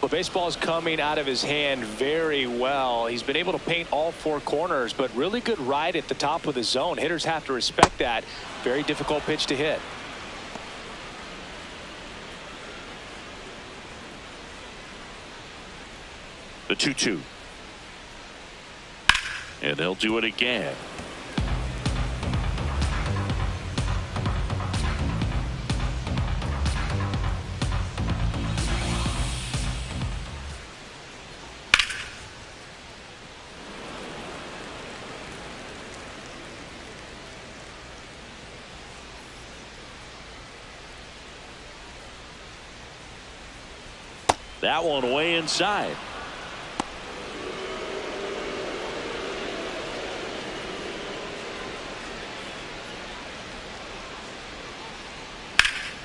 The baseball is coming out of his hand very well. He's been able to paint all four corners, but really good ride at the top of the zone. Hitters have to respect that. Very difficult pitch to hit. The 2-2. And they'll do it again. That one way inside.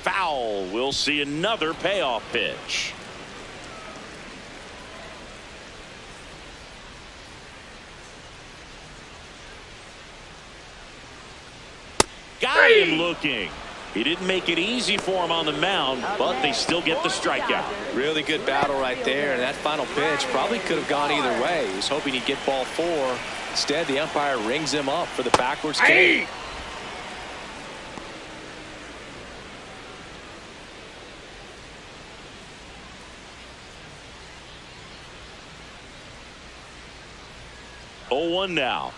Foul. We'll see another payoff pitch. Got him looking. He didn't make it easy for him on the mound, but they still get the strikeout. Really good battle right there, and that final pitch probably could have gone either way. He was hoping he'd get ball 4. Instead, the umpire rings him up for the backwards kick. Oh, 1 now.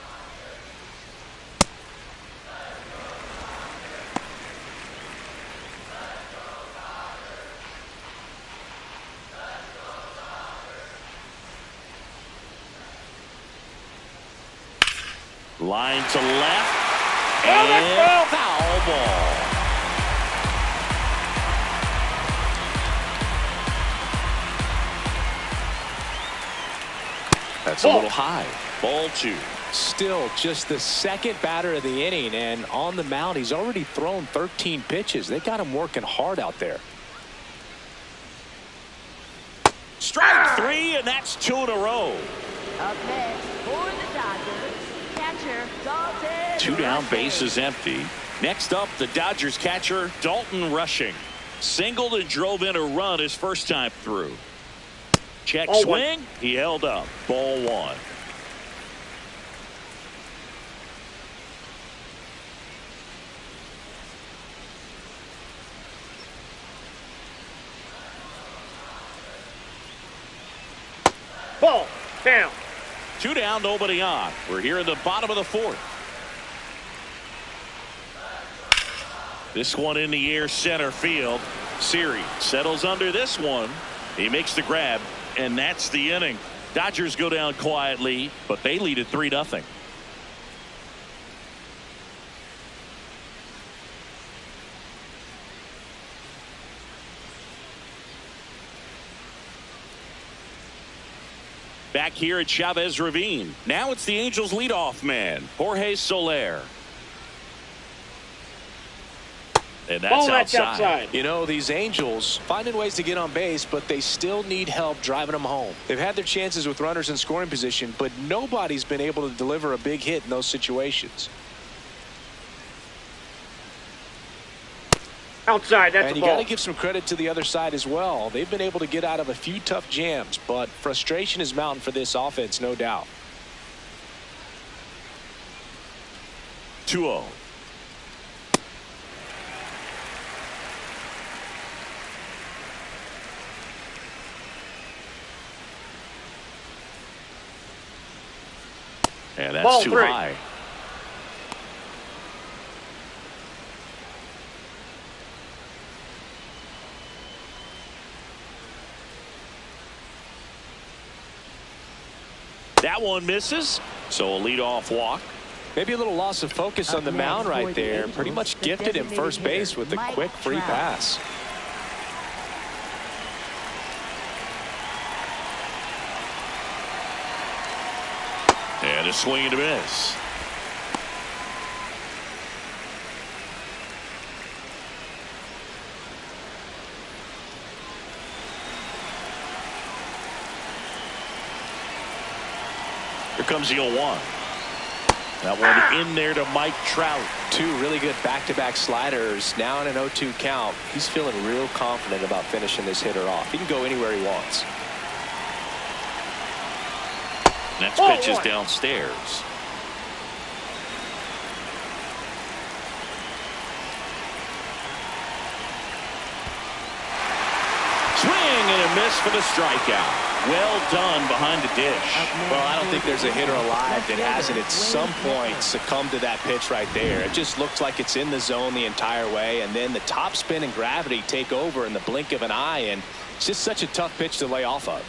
Line to left. And foul ball. That's a little high. Ball 2. Still just the second batter of the inning, and on the mound he's already thrown 13 pitches. They got him working hard out there. Strike 3, and that's 2 in a row. Up next for the Dodgers, catcher Dalton. 2 down, Rushing. bases empty. Next up, the Dodgers catcher Dalton Rushing. Singled and drove in a run his first time through. Check swing. He held up. Ball 1. Ball. Down. 2 down, nobody on. We're here in the bottom of the 4th. This one in the air, center field. Siri settles under this one. He makes the grab, and that's the inning. Dodgers go down quietly, but they lead at 3-0. Back here at Chavez Ravine. Now it's the Angels leadoff man, Jorge Soler. And that's outside. You know, these Angels finding ways to get on base, but they still need help driving them home. They've had their chances with runners in scoring position, but nobody's been able to deliver a big hit in those situations. Outside. That's and a you ball. got to give some credit to the other side as well. They've been able to get out of a few tough jams, but frustration is mounting for this offense, no doubt. 2-0. And that's Ball too 3. high. That one misses. So a leadoff walk. Maybe a little loss of focus on the mound right there. Pretty much gifted him first base with a quick free pass. And a swing and a miss. Here comes the 0-1. That one in there to Mike Trout. Two really good back-to-back sliders. Now in an 0-2 count. He's feeling real confident about finishing this hitter off. He can go anywhere he wants. Next pitch is downstairs. Swing and a miss for the strikeout. Well done behind the dish. Well, I don't think there's a hitter alive that hasn't at some point succumbed to that pitch right there. It just looks like it's in the zone the entire way, and then the top spin and gravity take over in the blink of an eye, and it's just such a tough pitch to lay off of.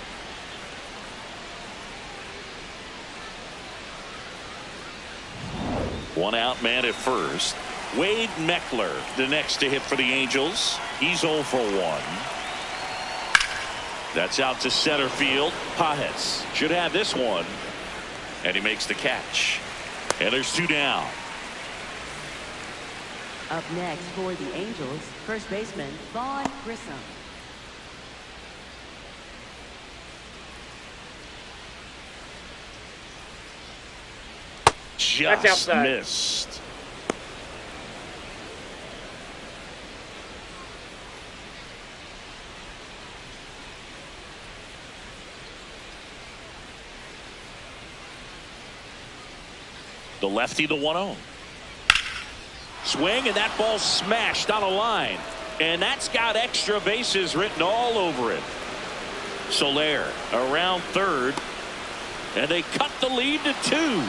One out man at first. Wade Meckler, the next to hit for the Angels. He's 0 for 1. That's out to center field. Pajes should have this one. And he makes the catch. And there's 2 down. Up next for the Angels, first baseman Vaughn Grissom. Just missed. The lefty, the 1-0. Swing, and that ball smashed on a line. And that's got extra bases written all over it. Soler around third. And they cut the lead to 2.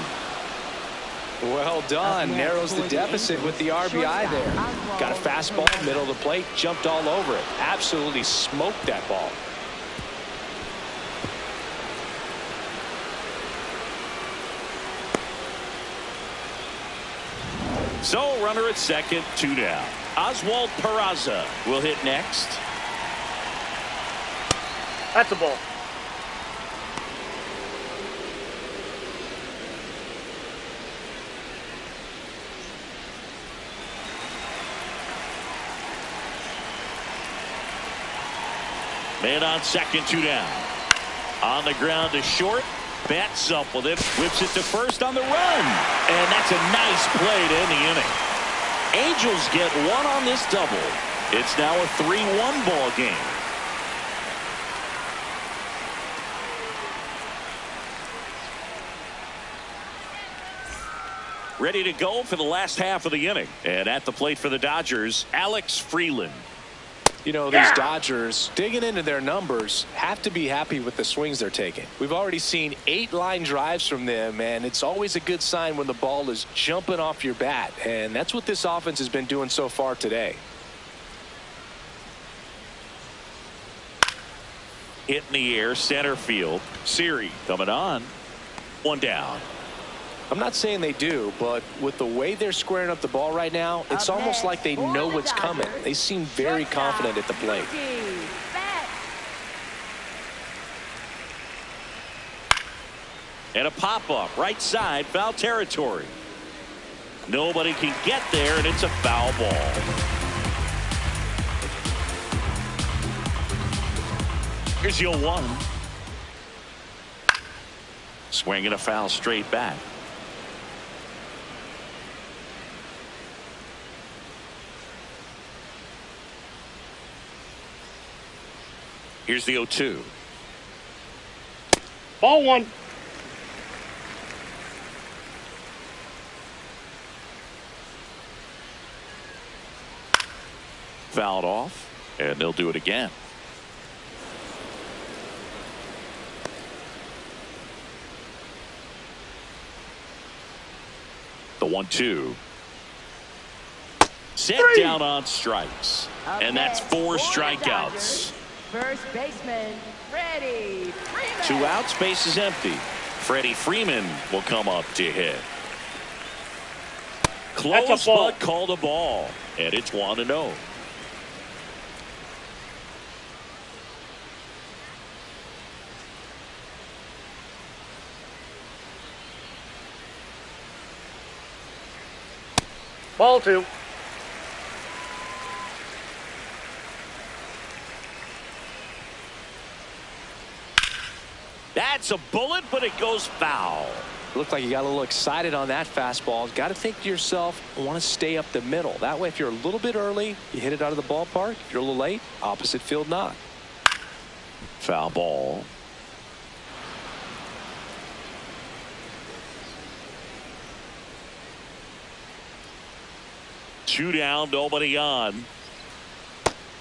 Well done. Narrows the deficit with the RBI there. Got a fastball, middle of the plate, jumped all over it. Absolutely smoked that ball. So runner at second, 2 down. Oswald Peraza will hit next. That's a ball. Man on second, 2 down. On the ground to short. Bats up with it. Whips it to first on the run. And that's a nice play to end the inning. Angels get 1 on this double. It's now a 3-1 ball game. Ready to go for the last half of the inning. And at the plate for the Dodgers, Alex Freeland. You know, these Dodgers, digging into their numbers, have to be happy with the swings they're taking. We've already seen 8 line drives from them, and it's always a good sign when the ball is jumping off your bat. And that's what this offense has been doing so far today. Hit in the air, center field. Siri coming on. 1 down. I'm not saying they do, but with the way they're squaring up the ball right now, it's almost like they know what's coming. They seem very confident at the plate. And a pop-up right side, foul territory. Nobody can get there, and it's a foul ball. Here's your 1. Swing and a foul straight back. Here's the 0-2. Ball 1. Fouled off, and they'll do it again. The 1-2. Set down on strikes. And that's 4 strikeouts. First baseman, Freddie Freeman. 2 outs, base is empty. Freddie Freeman will come up to hit. Close, but called a ball. And it's 1-0. Ball 2. That's a bullet, but it goes foul. Looked like you got a little excited on that fastball. Got to think to yourself, I want to stay up the middle. That way, if you're a little bit early, you hit it out of the ballpark. If you're a little late, opposite field knock. Foul ball. Two down, nobody on.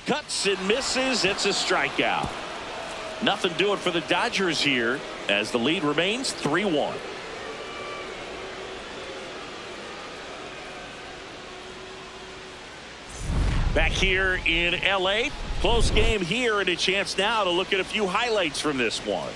Cuts and misses. It's a strikeout. Nothing doing for the Dodgers here as the lead remains 3-1. Back here in LA, close game here, and a chance now to look at a few highlights from this one.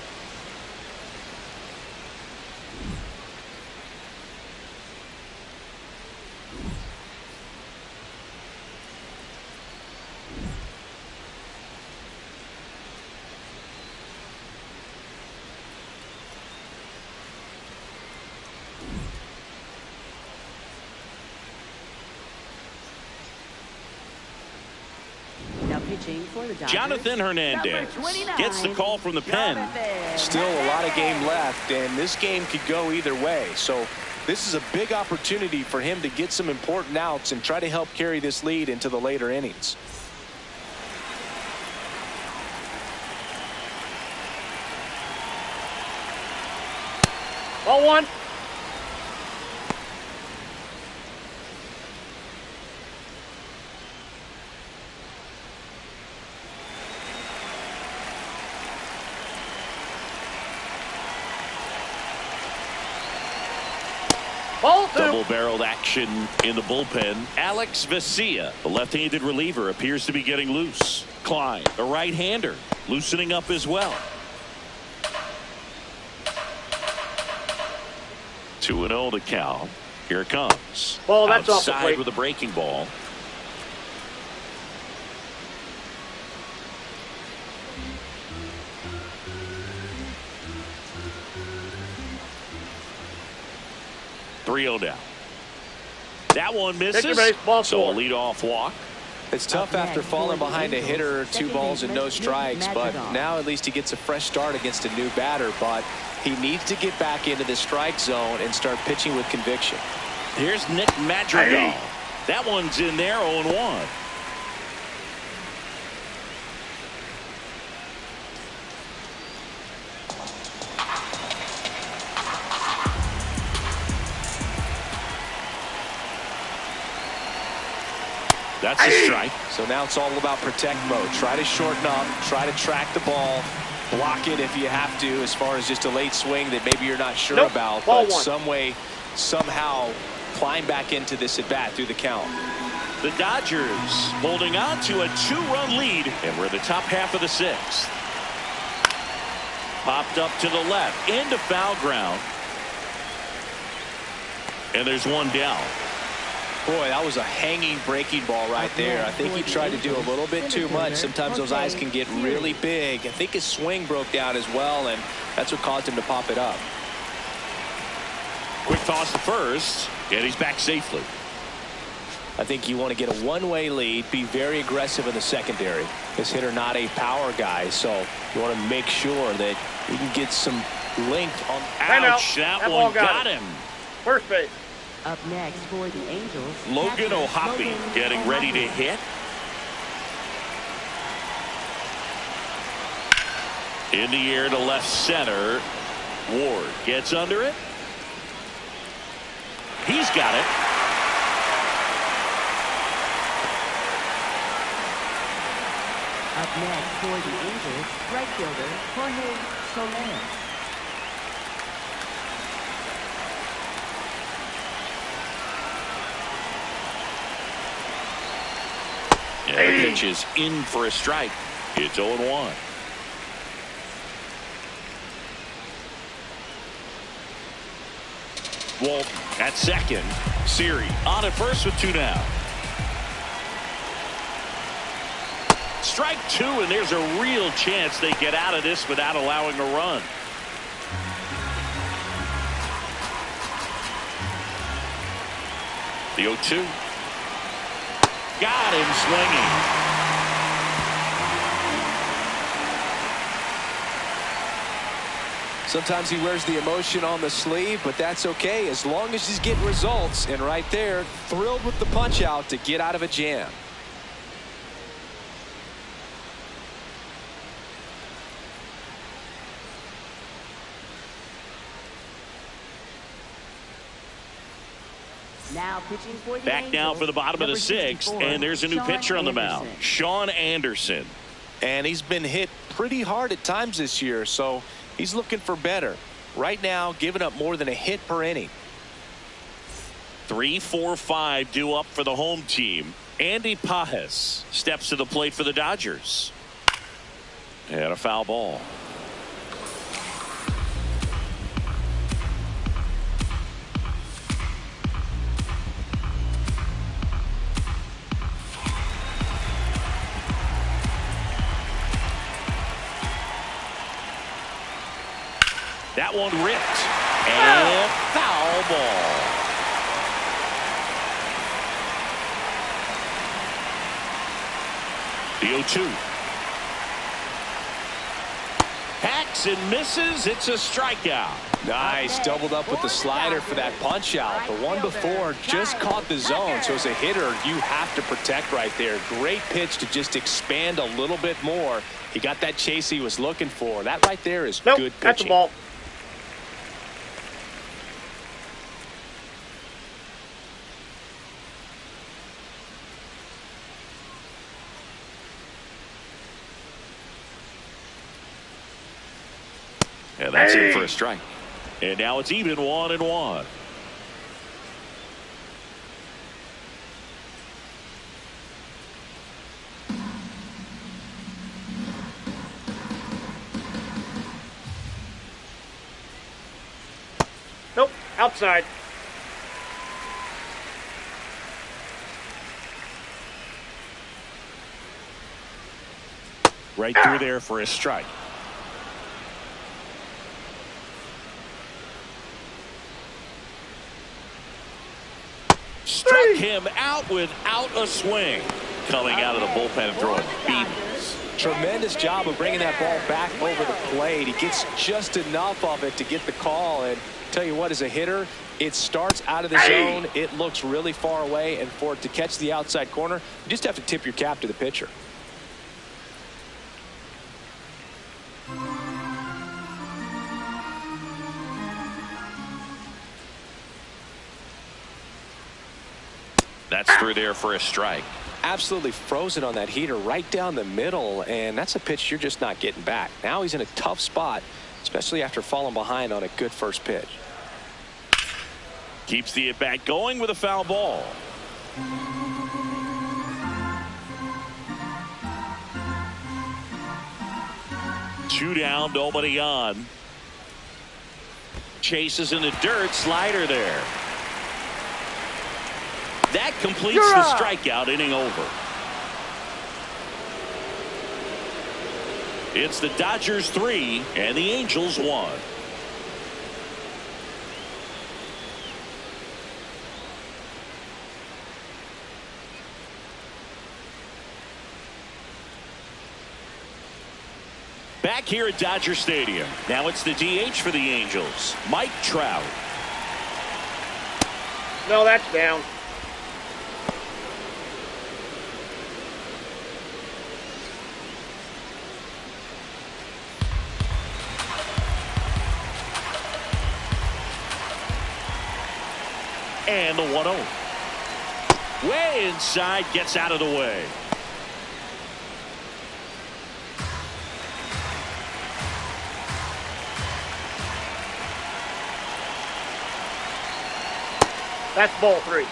For the Dodgers, Jonathan Hernandez gets the call from the pen. Still a lot of game left, and this game could go either way. So this is a big opportunity for him to get some important outs and try to help carry this lead into the later innings. Ball 1. Ball 2. Double-barreled action in the bullpen. Alex Vesia, the left-handed reliever, appears to be getting loose. Klein, a right-hander, loosening up as well. 2-0 to count. Here it comes. Ball, that's off the outside plate. with a breaking ball. Down. That one misses. Base, ball so a 4. leadoff walk. It's tough after falling behind a hitter, 2 balls and no strikes, but now at least he gets a fresh start against a new batter. But he needs to get back into the strike zone and start pitching with conviction. Here's Nick Madrigal. That one's in there, 0-1. That's a strike. So now it's all about protect mode. Try to shorten up, try to track the ball, block it if you have to, as far as just a late swing that maybe you're not sure about, Ball but 1. some way, somehow climb back into this at bat through the count. The Dodgers holding on to a 2-run lead, and we're in the top half of the 6th. Popped up to the left into foul ground, and there's one down. Boy, that was a hanging breaking ball right there. I think he tried to do a little bit too much. Sometimes those eyes can get really big. I think his swing broke down as well, and that's what caused him to pop it up. Quick toss to first, and he's back safely. I think you want to get a one-way lead, be very aggressive in the secondary. This hitter not a power guy, so you want to make sure that you can get some length on. Ouch, that one got him. First base. Up next for the Angels, Logan O'Hoppe getting ready to hit. In the air to left center. Ward gets under it. He's got it. Up next for the Angels, right fielder Jorge Soler. And the pitch is in for a strike. It's 0-1. Walt at second. Siri on at first with 2 down. Strike 2, and there's a real chance they get out of this without allowing a run. The 0-2. got him swinging. Sometimes he wears the emotion on the sleeve, but that's okay as long as he's getting results. And right there, thrilled with the punch out to get out of a jam. Now pitching for the Back now Angels, for the bottom of the number 6th, 64, and there's a new Sean pitcher on the mound, Anderson. Sean Anderson. And he's been hit pretty hard at times this year, so he's looking for better. Right now, giving up more than a hit per inning. 3, 4, 5 due up for the home team. Andy Pajes steps to the plate for the Dodgers. And a foul ball. That one ripped. And foul ball. The 0-2. Hacks and misses. It's a strikeout. Nice. Doubled up with the slider for that punch out. The one before just caught the zone. So as a hitter, you have to protect right there. Great pitch to just expand a little bit more. He got that chase he was looking for. That right there is Nope, good pitching. that's a ball. And that's it for a strike. And now it's even 1-1. Nope, outside. Right through there for a strike. Struck him out without a swing. Coming out of the bullpen and throwing beatings. Tremendous job of bringing that ball back over the plate. He gets just enough of it to get the call. And tell you what, as a hitter, it starts out of the zone. It looks really far away. And for it to catch the outside corner, you just have to tip your cap to the pitcher. That's through there for a strike. Absolutely frozen on that heater right down the middle, and that's a pitch you're just not getting back. Now he's in a tough spot, especially after falling behind on a good first pitch. Keeps the at-bat going with a foul ball. Two down, nobody on. Chases in the dirt, slider there. That completes the strikeout, inning over. It's the Dodgers 3 and the Angels 1. Back here at Dodger Stadium. Now it's the DH for the Angels, Mike Trout. No, that's down. And the 1-0. Way inside, gets out of the way. That's ball 3.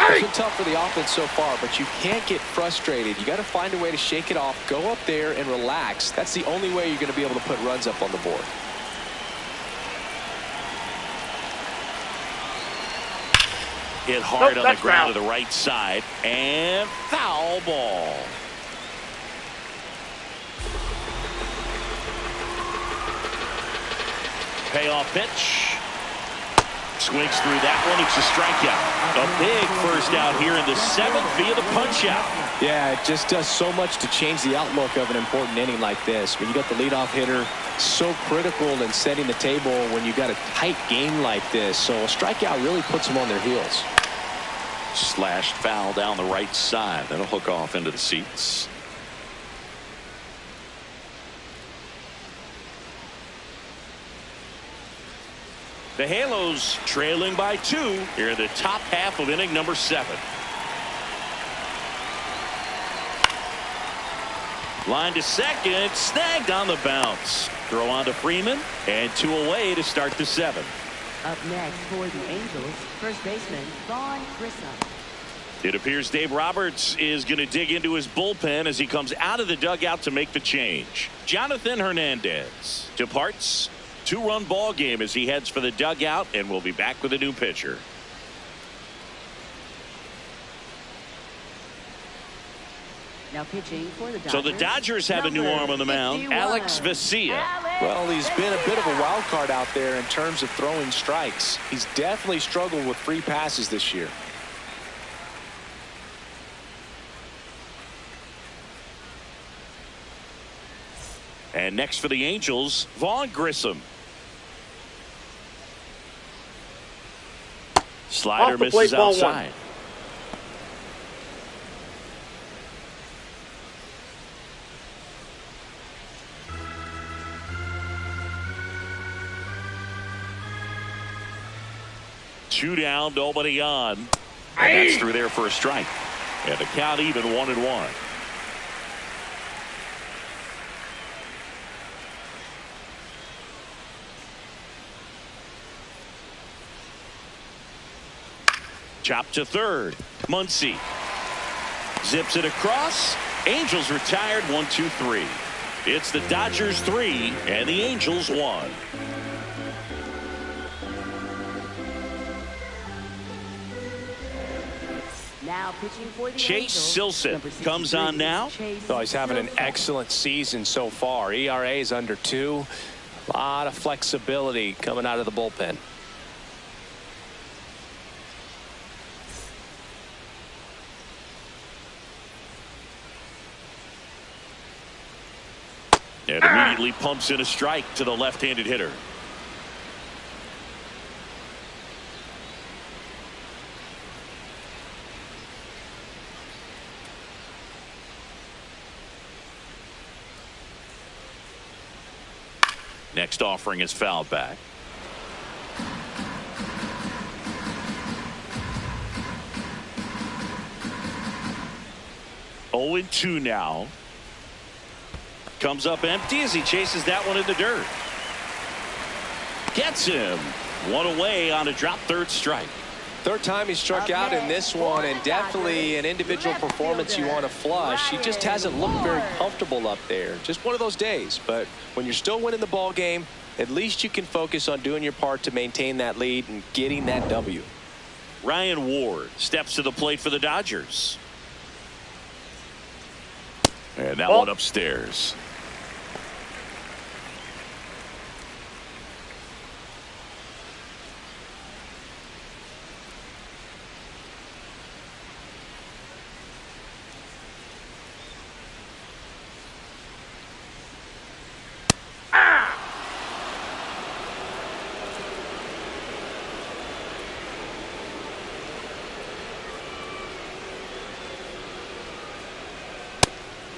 It's been tough for the offense so far, but you can't get frustrated. You got to find a way to shake it off, go up there and relax. That's the only way you're going to be able to put runs up on the board. Hit hard Nope, on the that's ground foul. to the right side. And foul ball. Payoff pitch. Swings through that one. It's a strikeout. A big first out here in the 7th via the punch-out. Yeah, it just does so much to change the outlook of an important inning like this. When you got the leadoff hitter, so critical in setting the table when you got a tight game like this. So a strikeout really puts them on their heels. Slashed foul down the right side. That'll hook off into the seats. The Halos trailing by 2 here in the top half of inning number 7. Line to second, snagged on the bounce. Throw on to Freeman, and 2 away to start the 7th. Up next for the Angels, first baseman Vaughn Grissom. It appears Dave Roberts is going to dig into his bullpen as he comes out of the dugout to make the change. Jonathan Hernandez departs. 2-run ball game as he heads for the dugout, and we'll be back with a new pitcher. Now pitching for the Dodgers. So the Dodgers have a new arm on the mound, 51. Alex Vesia. Well, he's been a bit of a wild card out there in terms of throwing strikes. He's definitely struggled with free passes this year. And next for the Angels, Vaughn Grissom. Slider Off the misses plate, ball outside. 1. Two down, nobody on. And that's through there for a strike. And the count even 1-1. Chop to third. Muncy zips it across. Angels retired 1-2-3. It's the Dodgers 3 and the Angels 1. Now pitching for the Chase Angels, Silseth number comes on 63, now. Chase Oh, he's having an Silseth. excellent season so far. ERA is under 2. A lot of flexibility coming out of the bullpen. And immediately pumps in a strike to the left-handed hitter. Next offering is fouled back. Oh, 2 now. Comes up empty as he chases that one in the dirt. Gets him. 1 away on a drop third strike. Third time he struck out in this one, and definitely an individual performance you want to flush. He just hasn't looked very comfortable up there. Just one of those days. But when you're still winning the ball game, at least you can focus on doing your part to maintain that lead and getting that W. Ryan Ward steps to the plate for the Dodgers. And that one upstairs.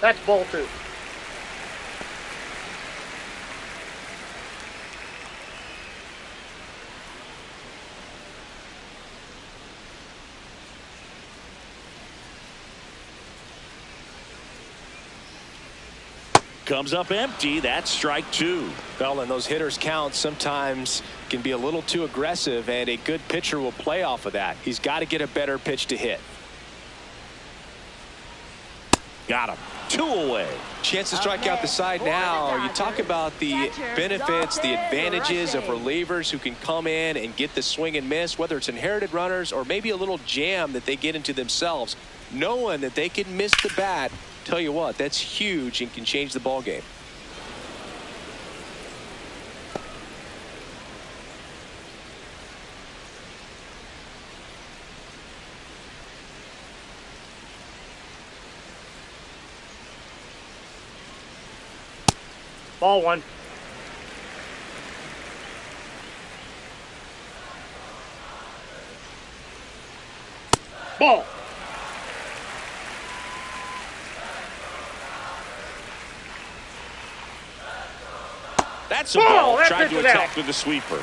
That's ball 2. Comes up empty. That's strike 2. Well, and those hitters count sometimes can be a little too aggressive, and a good pitcher will play off of that. He's got to get a better pitch to hit. Got him. 2 away. Chance to strike out the side now. You talk about the benefits, the advantages of relievers who can come in and get the swing and miss, whether it's inherited runners or maybe a little jam that they get into themselves. Knowing that they can miss the bat, tell you what, that's huge and can change the ball game. Ball 1. Ball. That's a ball. That's Tried to it attack out. with the sweeper.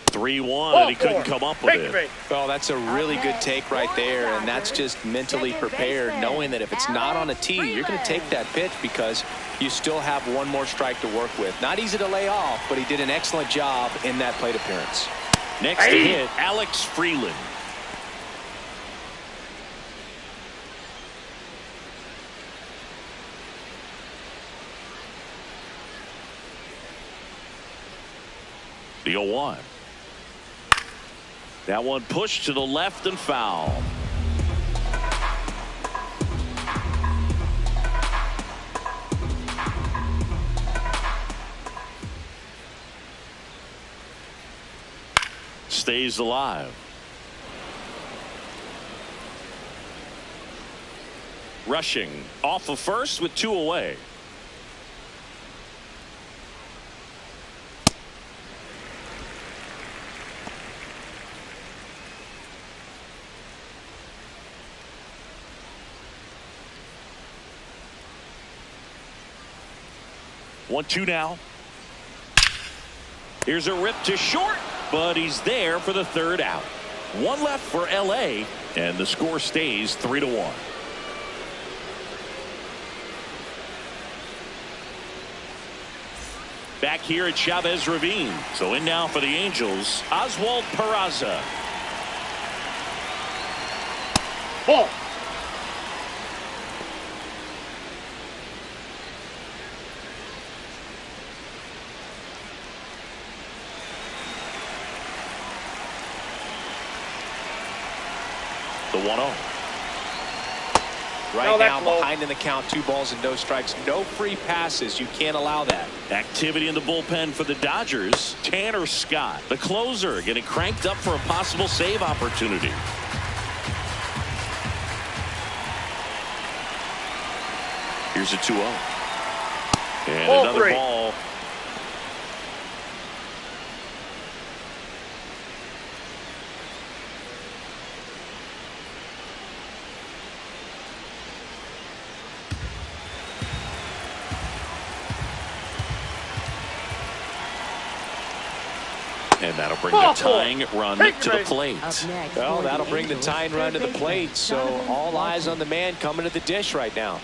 Three-one, and he couldn't come up with it. Well, that's a really good take right there, and that's just mentally prepared, knowing that if it's not on a tee, you're going to take that pitch because you still have one more strike to work with. Not easy to lay off, but he did an excellent job in that plate appearance. Next to hit, Alex Freeland. The 0-1. That one pushed to the left and foul. Stays alive. Rushing off of first with 2 away. One-two now. Here's a rip to short, but he's there for the 3rd out. One left for LA, and the score stays 3-1. Back here at Chavez Ravine. So in now for the Angels, Oswald Peraza. Ball. The 1-0. Right now, behind in the count, 2 balls and no strikes. No free passes. You can't allow that. Activity in the bullpen for the Dodgers. Tanner Scott, the closer, getting cranked up for a possible save opportunity. Here's a 2-0. And ball another 3. ball. And that'll bring the tying run to the plate. Well, that'll bring the tying run to the plate. So all eyes on the man coming to the dish right now.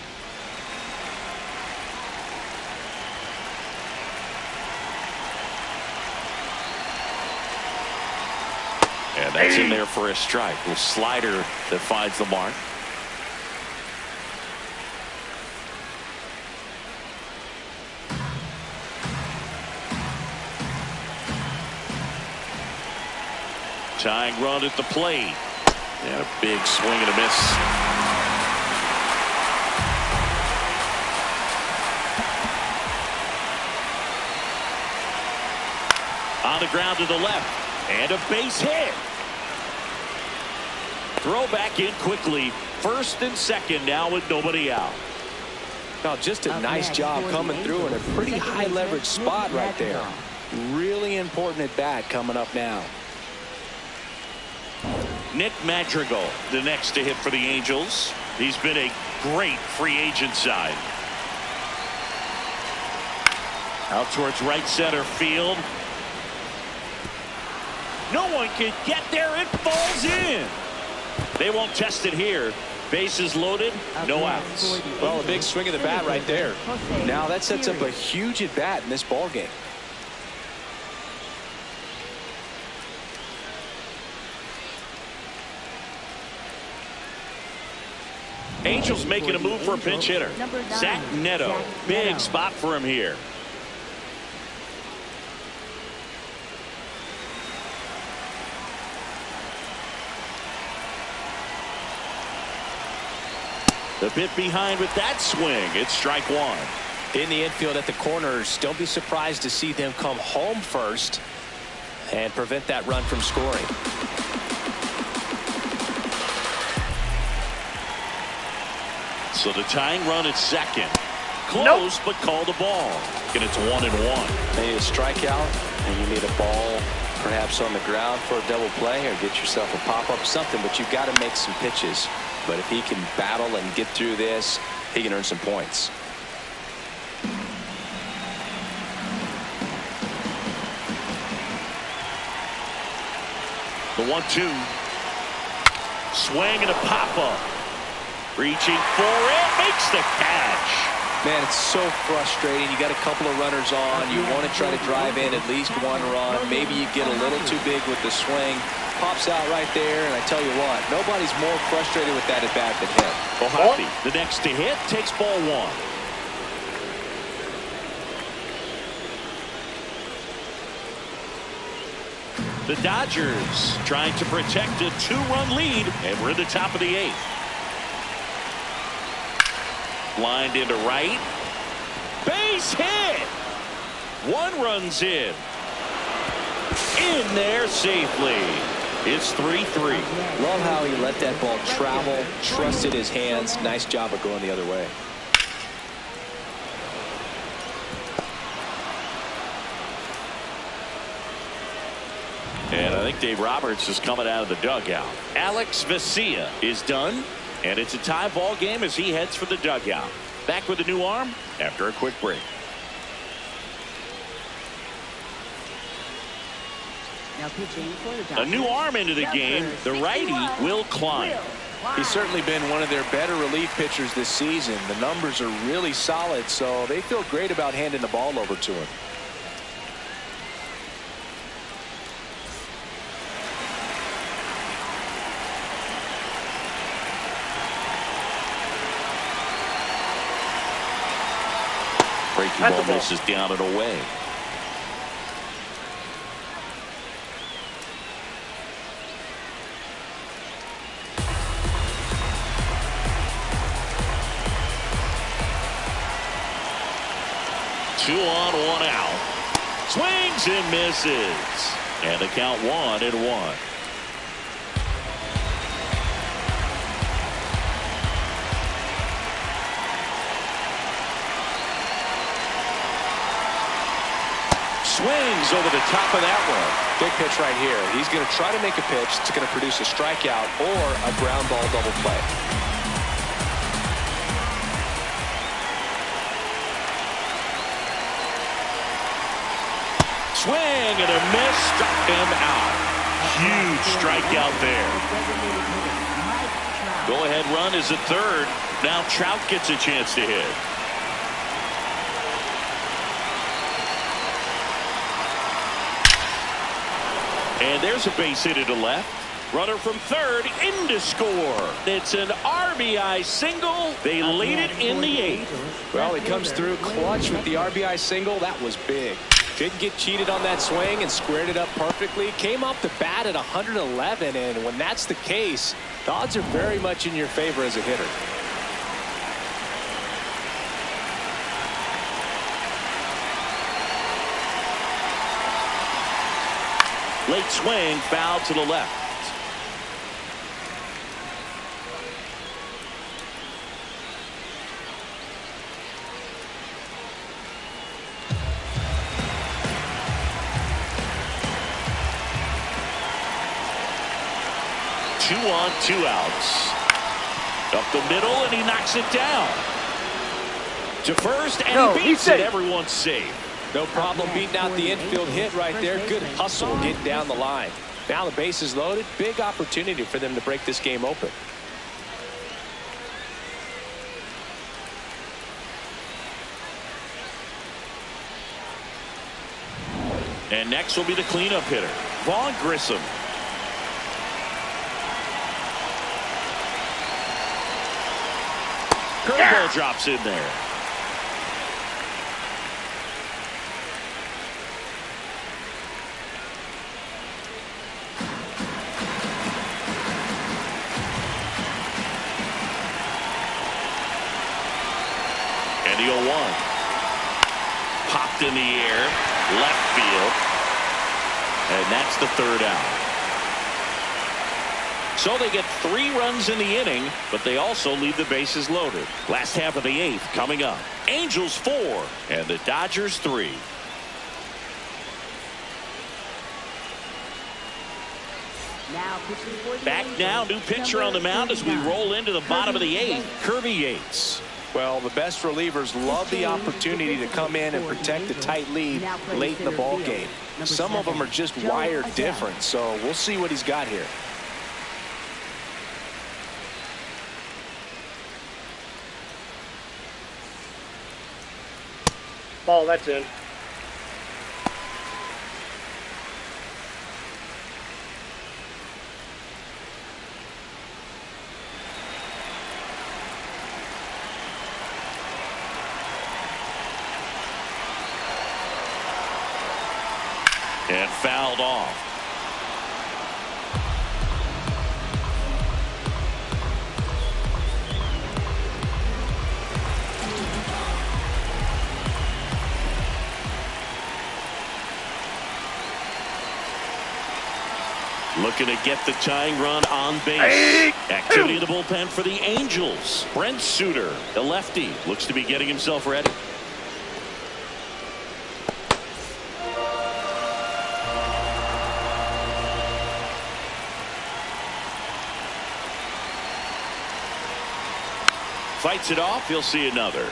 And that's in there for a strike. A slider that finds the mark. Tying run at the plate. And a big swing and a miss. On the ground to the left. And a base hit. Throw back in quickly. 1st and 2nd now with nobody out. Now just a nice job coming through in a pretty high leverage spot right there. Really important at bat coming up now. Nick Madrigal, the next to hit for the Angels. He's been a great free agent side. Out towards right center field. No one can get there. It falls in. They won't test it here. Bases loaded, no outs. Well, a big swing of the bat right there. Now that sets up a huge at bat in this ball game. Angels making a move for a pinch hitter. Zach Neto. Big spot for him here. The bit behind with that swing. It's strike one. In the infield at the corners, don't be surprised to see them come home first and prevent that run from scoring. So the tying run at second. Close, but called a ball. And it's 1-1. You need a strikeout, and you need a ball perhaps on the ground for a double play, or get yourself a pop-up, something, but you've got to make some pitches. But if he can battle and get through this, he can earn some points. The 1-2. Swing and a pop-up. Reaching for it. Makes the catch. Man, it's so frustrating. You got a couple of runners on. You want to try to drive in at least one run. Maybe you get a little too big with the swing. Pops out right there, and I tell you what, nobody's more frustrated with that at bat than him. Ohtani, the next to hit, takes ball one. The Dodgers trying to protect a 2-run lead, and we're in the top of the 8th. Lined into right. Base hit. 1 run's in. In there safely. It's 3-3. Love how he let that ball travel, trusted his hands. Nice job of going the other way. And I think Dave Roberts is coming out of the dugout. Alex Vesia is done, and it's a tie ball game as he heads for the dugout. Back with a new arm after a quick break. Now pitching for the Dodgers. A new arm into the game. The righty, Will Klein. He's certainly been one of their better relief pitchers this season. The numbers are really solid, so they feel great about handing the ball over to him. Breaking ball misses down and away. Two on, 1 out. Swings and misses. And the count 1-1. Swings over the top of that one. Big pitch right here. He's going to try to make a pitch that's going to produce a strikeout or a ground ball double play. Swing and a miss, struck him out. Huge strikeout there. Go-ahead run is at third. Now Trout gets a chance to hit. And there's a base hit to left. Runner from third in to score. It's an RBI single. They lead it in the 8th. Well, he comes through clutch with the RBI single. That was big. Didn't get cheated on that swing and squared it up perfectly. Came off the bat at 111, and when that's the case, the odds are very much in your favor as a hitter. Late swing, foul to the left. Two on, 2 outs. Up the middle, and he knocks it down. To first, and he beats it. Everyone's safe. No problem beating out the infield hit right there. Good hustle getting down the line. Now the base is loaded. Big opportunity for them to break this game open. And next will be the cleanup hitter, Vaughn Grissom. ball drops in there. And the 0-1. Popped in the air, left field. And that's the third out. So they get 3 runs in the inning, but they also leave the bases loaded. Last half of the 8th coming up. Angels 4 and the Dodgers 3. Back now, new pitcher on the mound as we roll into the bottom of the 8th. Kirby Yates. Well, the best relievers love the opportunity to come in and protect a tight lead late in the ball game. Some of them are just wired different, so we'll see what he's got here. Ball, that's in. And fouled off. Looking to get the tying run on base. Activity in the bullpen for the Angels. Brent Suter, the lefty, looks to be getting himself ready. Fights it off. He'll see another.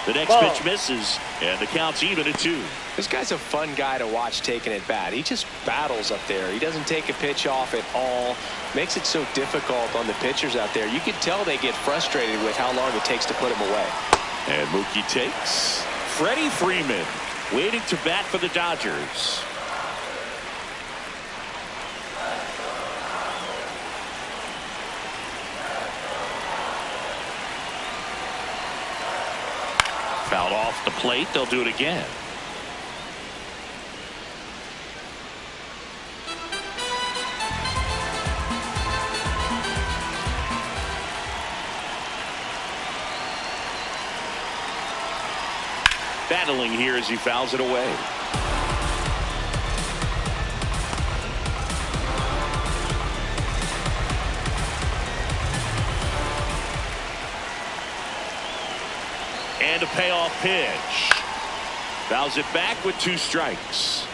The next pitch misses, and the count's even at 2. This guy's a fun guy to watch taking at bat. He just battles up there. He doesn't take a pitch off at all. Makes it so difficult on the pitchers out there. You can tell they get frustrated with how long it takes to put him away. And Mookie takes. Freddie Freeman waiting to bat for the Dodgers. Fouled off the plate. They'll do it again. Battling here as he fouls it away. And a payoff pitch. Fouls it back with 2 strikes.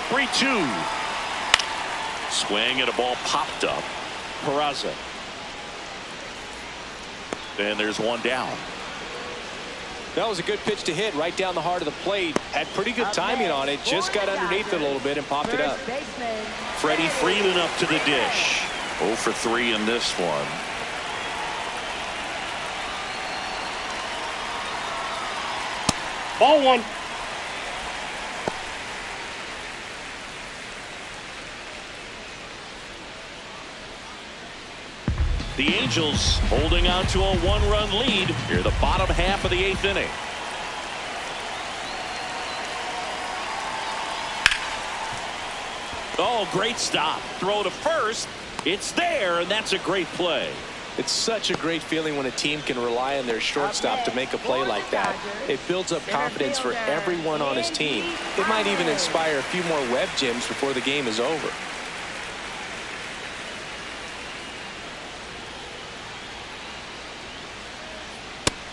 Three-two. Swing and a ball popped up. Peraza. And there's one down. That was a good pitch to hit right down the heart of the plate. Had pretty good timing on it. Just got underneath it a little bit and popped it up. Freddie Freeman up to the dish. 0 for 3 in this one. Ball 1. The Angels holding on to a 1-run lead here the bottom half of the 8th inning. Oh, great stop. Throw to first. It's there, and that's a great play. It's such a great feeling when a team can rely on their shortstop to make a play like that. It builds up confidence for everyone on his team. It might even inspire a few more web gems before the game is over.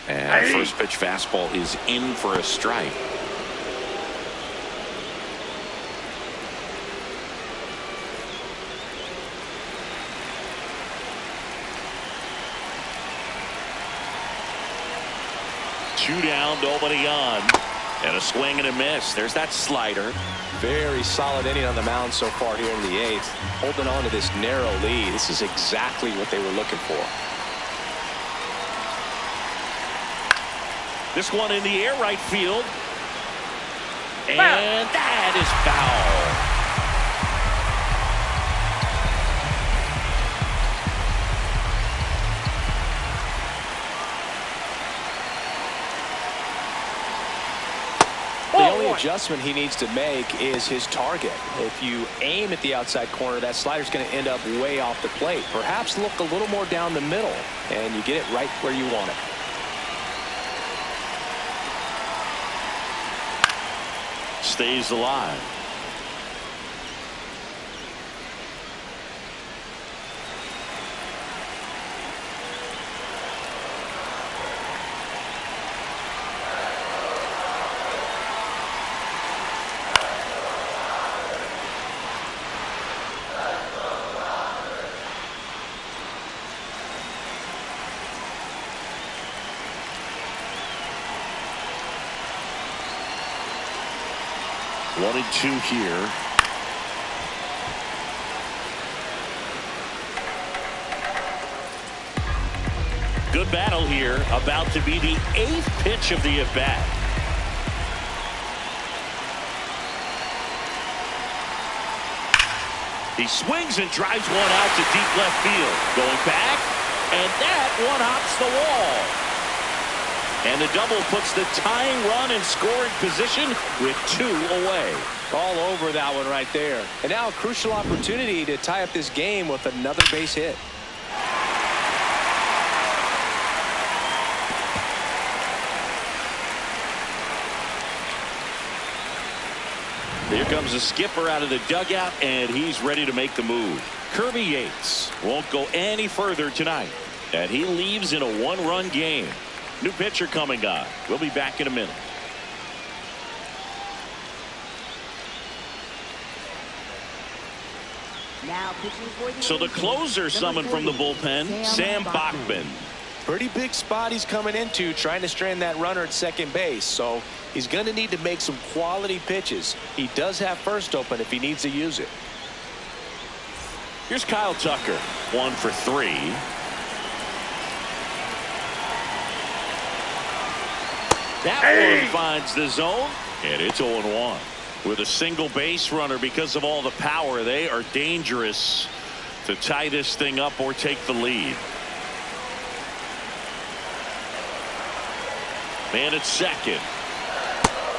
And first pitch fastball is in for a strike. Two down, nobody on. And a swing and a miss. There's that slider. Very solid inning on the mound so far here in the 8th. Holding on to this narrow lead. This is exactly what they were looking for. This one in the air, right field. And that is foul. The only adjustment he needs to make is his target. If you aim at the outside corner, that slider's going to end up way off the plate. Perhaps look a little more down the middle, and you get it right where you want it. Stays alive. One and two here. Good battle here. About to be the 8th pitch of the at-bat. He swings and drives one out to deep left field. Going back, and that one hops the wall. And the double puts the tying run in scoring position with 2 away. All over that one right there. And now a crucial opportunity to tie up this game with another base hit. Here comes the skipper out of the dugout, and he's ready to make the move. Kirby Yates won't go any further tonight, and he leaves in a 1-run game. New pitcher coming on. We'll be back in a minute. Now pitching for the So the Angels, closer summoned from the 40, bullpen, Sam Bachman. Pretty big spot he's coming into, trying to strand that runner at second base. So he's going to need to make some quality pitches. He does have first open if he needs to use it. Here's Kyle Tucker, 1 for 3. That one finds the zone, and it's 0-1. With a single base runner, because of all the power, they are dangerous to tie this thing up or take the lead. Man at second.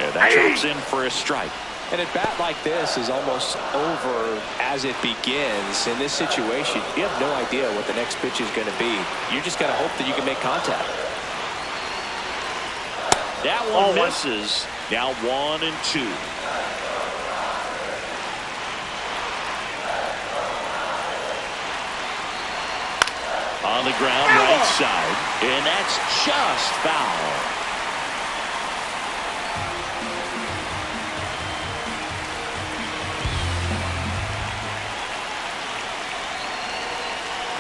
And that drops in for a strike. And a bat like this is almost over as it begins. In this situation, you have no idea what the next pitch is going to be. You just got to hope that you can make contact. That one misses. Now 1 and 2. On the ground, right side, and that's just foul.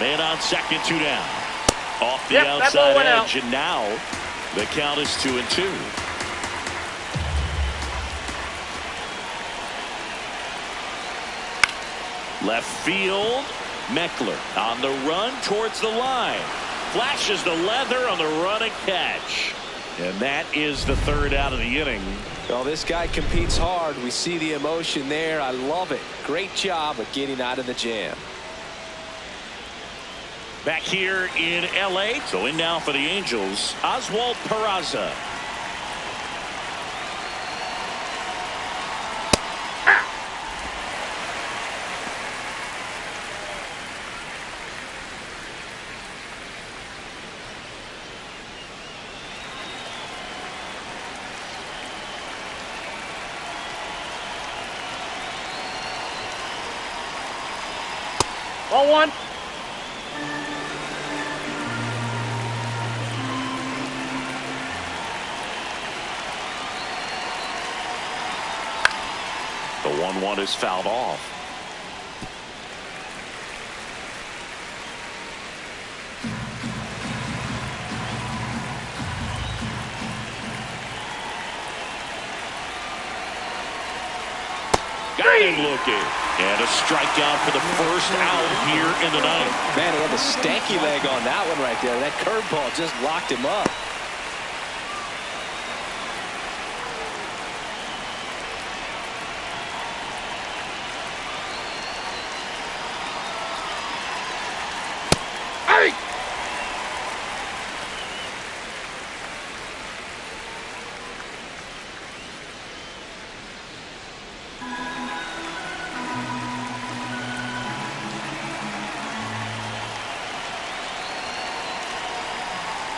Man on second, 2 down. Off the outside edge, and now the count is 2-2. Left field, Meckler on the run towards the line. Flashes the leather on the run and catch. And that is the 3rd out of the inning. Well, this guy competes hard. We see the emotion there. I love it. Great job of getting out of the jam. Back here in L.A. So in now for the Angels, Oswald Peraza. Ball 1. The 1-1 is fouled off. batting looking. And a strikeout for the first out here in the ninth. Man, he had the stanky leg on that one right there. That curveball just locked him up.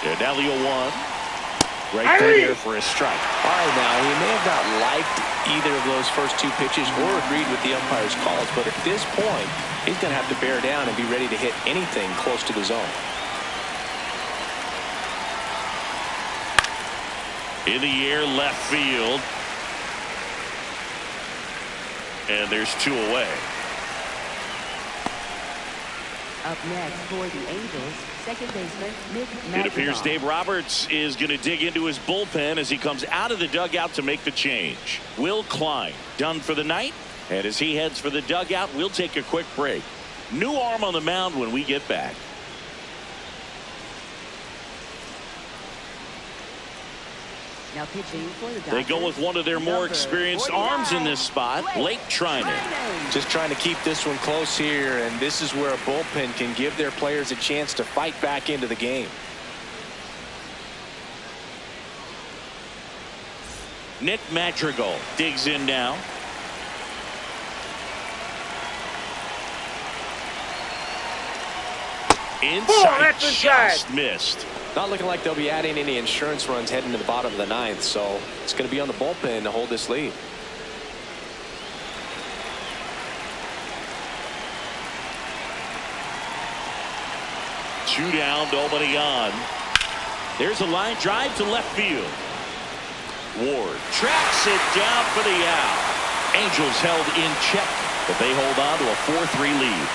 And now the 0-1. Right there for a strike. All right, now, he may have not liked either of those first two pitches or agreed with the umpire's calls, but at this point, he's going to have to bear down and be ready to hit anything close to the zone. In the air, left field. And there's 2 away. Up next for the Angels, second baseman Nick Madrigal. It appears Dave Roberts is going to dig into his bullpen as he comes out of the dugout to make the change. Will Klein done for the night, and as he heads for the dugout, we'll take a quick break. New arm on the mound when we get back. Now pitching for the Dodgers. They go with one of their more experienced arms in this spot, Blake Trinan. Just trying to keep this one close here, and this is where a bullpen can give their players a chance to fight back into the game. Nick Madrigal digs in now. Inside, just missed. Not looking like they'll be adding any insurance runs heading to the bottom of the ninth, so it's going to be on the bullpen to hold this lead. Two down, nobody on. There's a line drive to left field. Ward tracks it down for the out. Angels held in check, but they hold on to a 4-3 lead.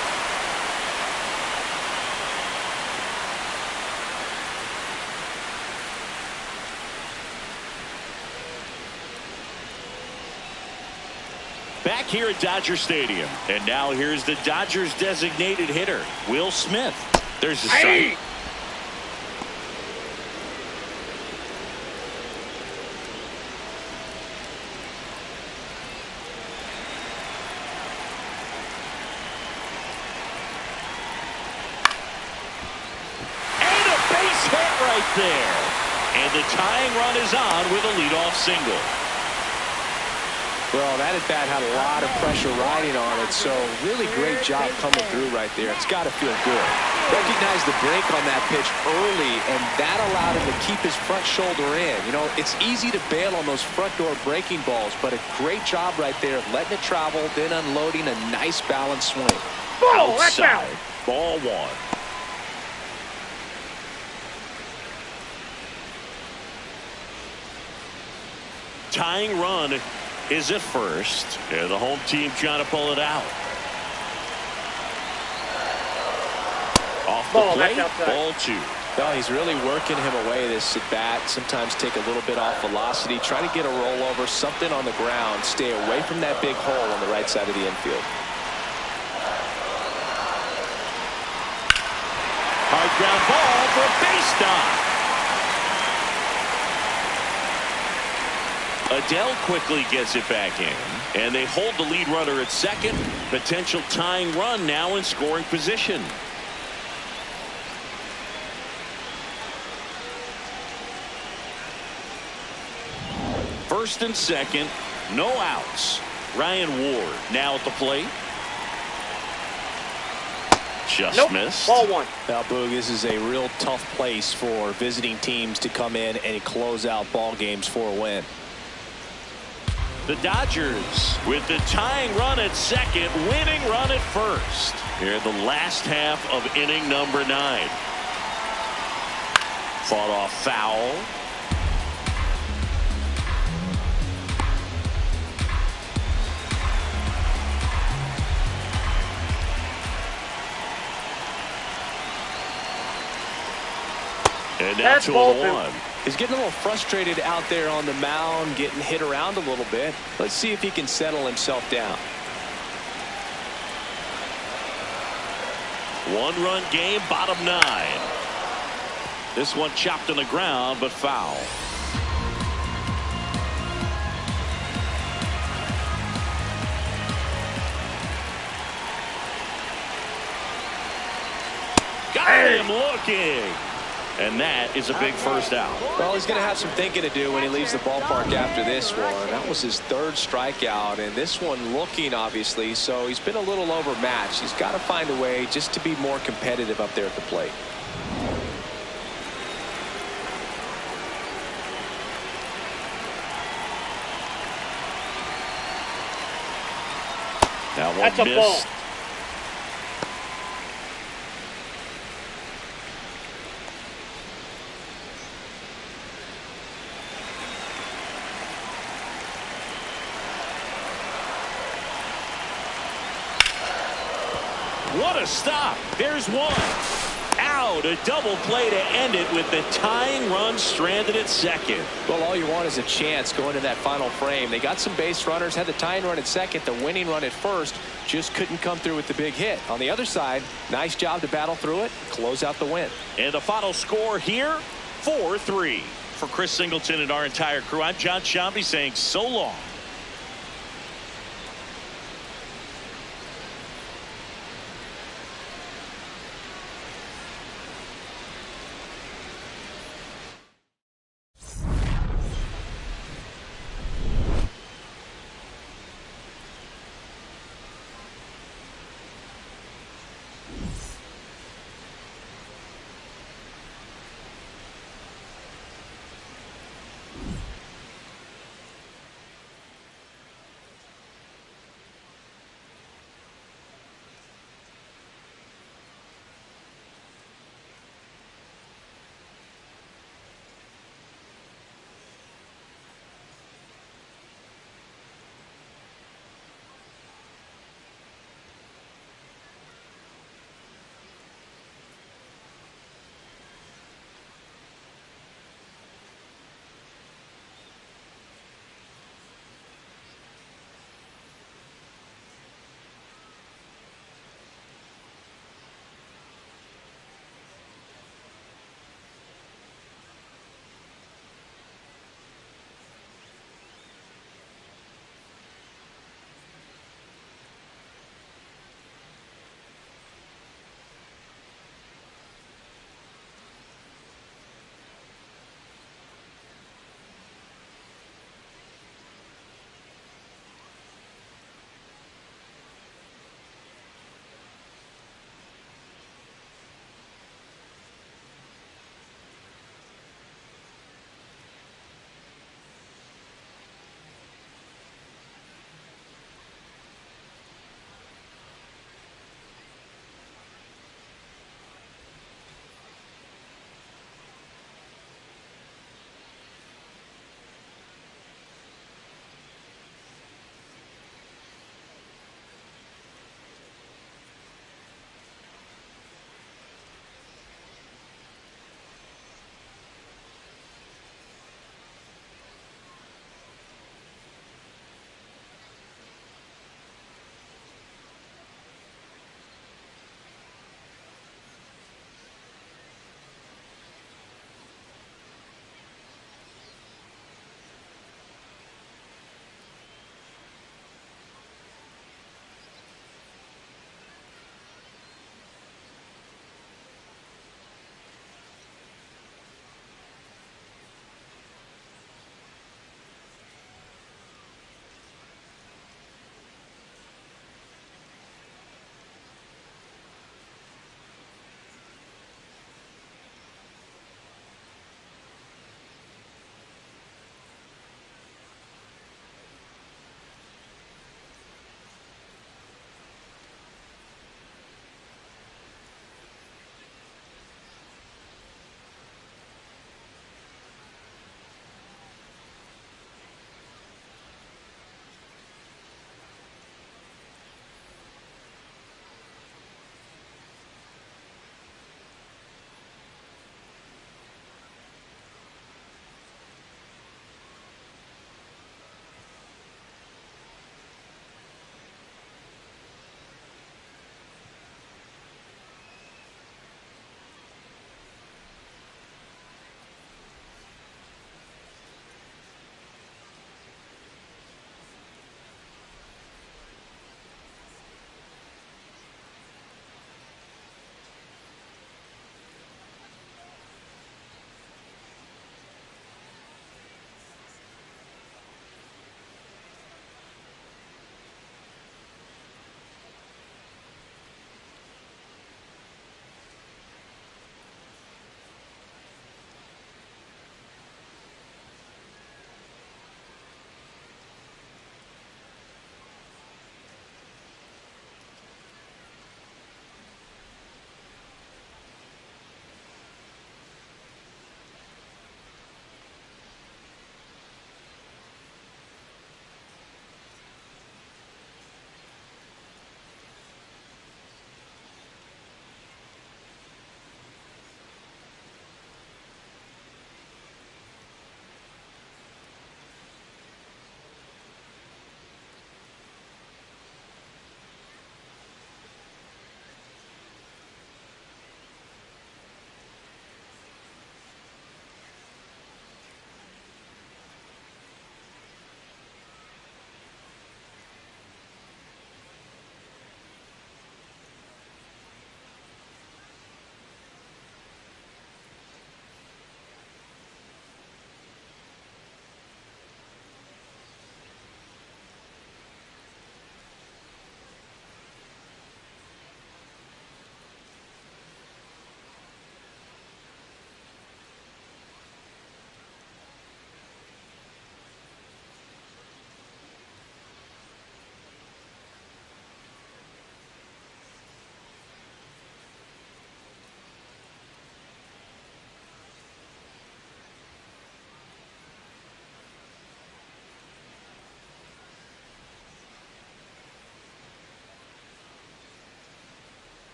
Back here at Dodger Stadium. And now here's the Dodgers designated hitter, Will Smith. There's the strike. And a base hit right there. And the tying run is on with a leadoff single. Well, that at bat had a lot of pressure riding on it, so really great job coming through right there. It's got to feel good. Recognized the break on that pitch early, and that allowed him to keep his front shoulder in. You know, it's easy to bail on those front door breaking balls, but a great job right there of letting it travel, then unloading a nice balanced swing. Outside, ball 1. Tying run is at first. And the home team trying to pull it out. Off the plate, ball 2. Well, he's really working him away this at bat. Sometimes take a little bit off velocity, try to get a rollover, something on the ground, stay away from that big hole on the right side of the infield. Hard ground ball for a base knock. Adele quickly gets it back in, and they hold the lead runner at second. Potential tying run now in scoring position. First and second, no outs. Ryan Ward now at the plate. Just missed. Ball 1. Now, Boog, this is a real tough place for visiting teams to come in and close out ball games for a win. The Dodgers with the tying run at second, winning run at first. Here in the last half of inning number 9. Fought off foul. And now 2-1. He's getting a little frustrated out there on the mound, getting hit around a little bit. Let's see if he can settle himself down. One-run game, bottom 9. This one chopped on the ground, but foul. Got him looking. And that is a big first out. Well, he's going to have some thinking to do when he leaves the ballpark after this one. That was his 3rd strikeout, and this one looking, obviously, so he's been a little overmatched. He's got to find a way just to be more competitive up there at the plate. That one That's a ball. missed. What a stop. There's one. Out. A double play to end it with the tying run stranded at second. Well, all you want is a chance going to that final frame. They got some base runners, had the tying run at second, the winning run at first, just couldn't come through with the big hit. On the other side, nice job to battle through it, close out the win. And the final score here, 4-3. For Chris Singleton and our entire crew, I'm John Shambi saying so long.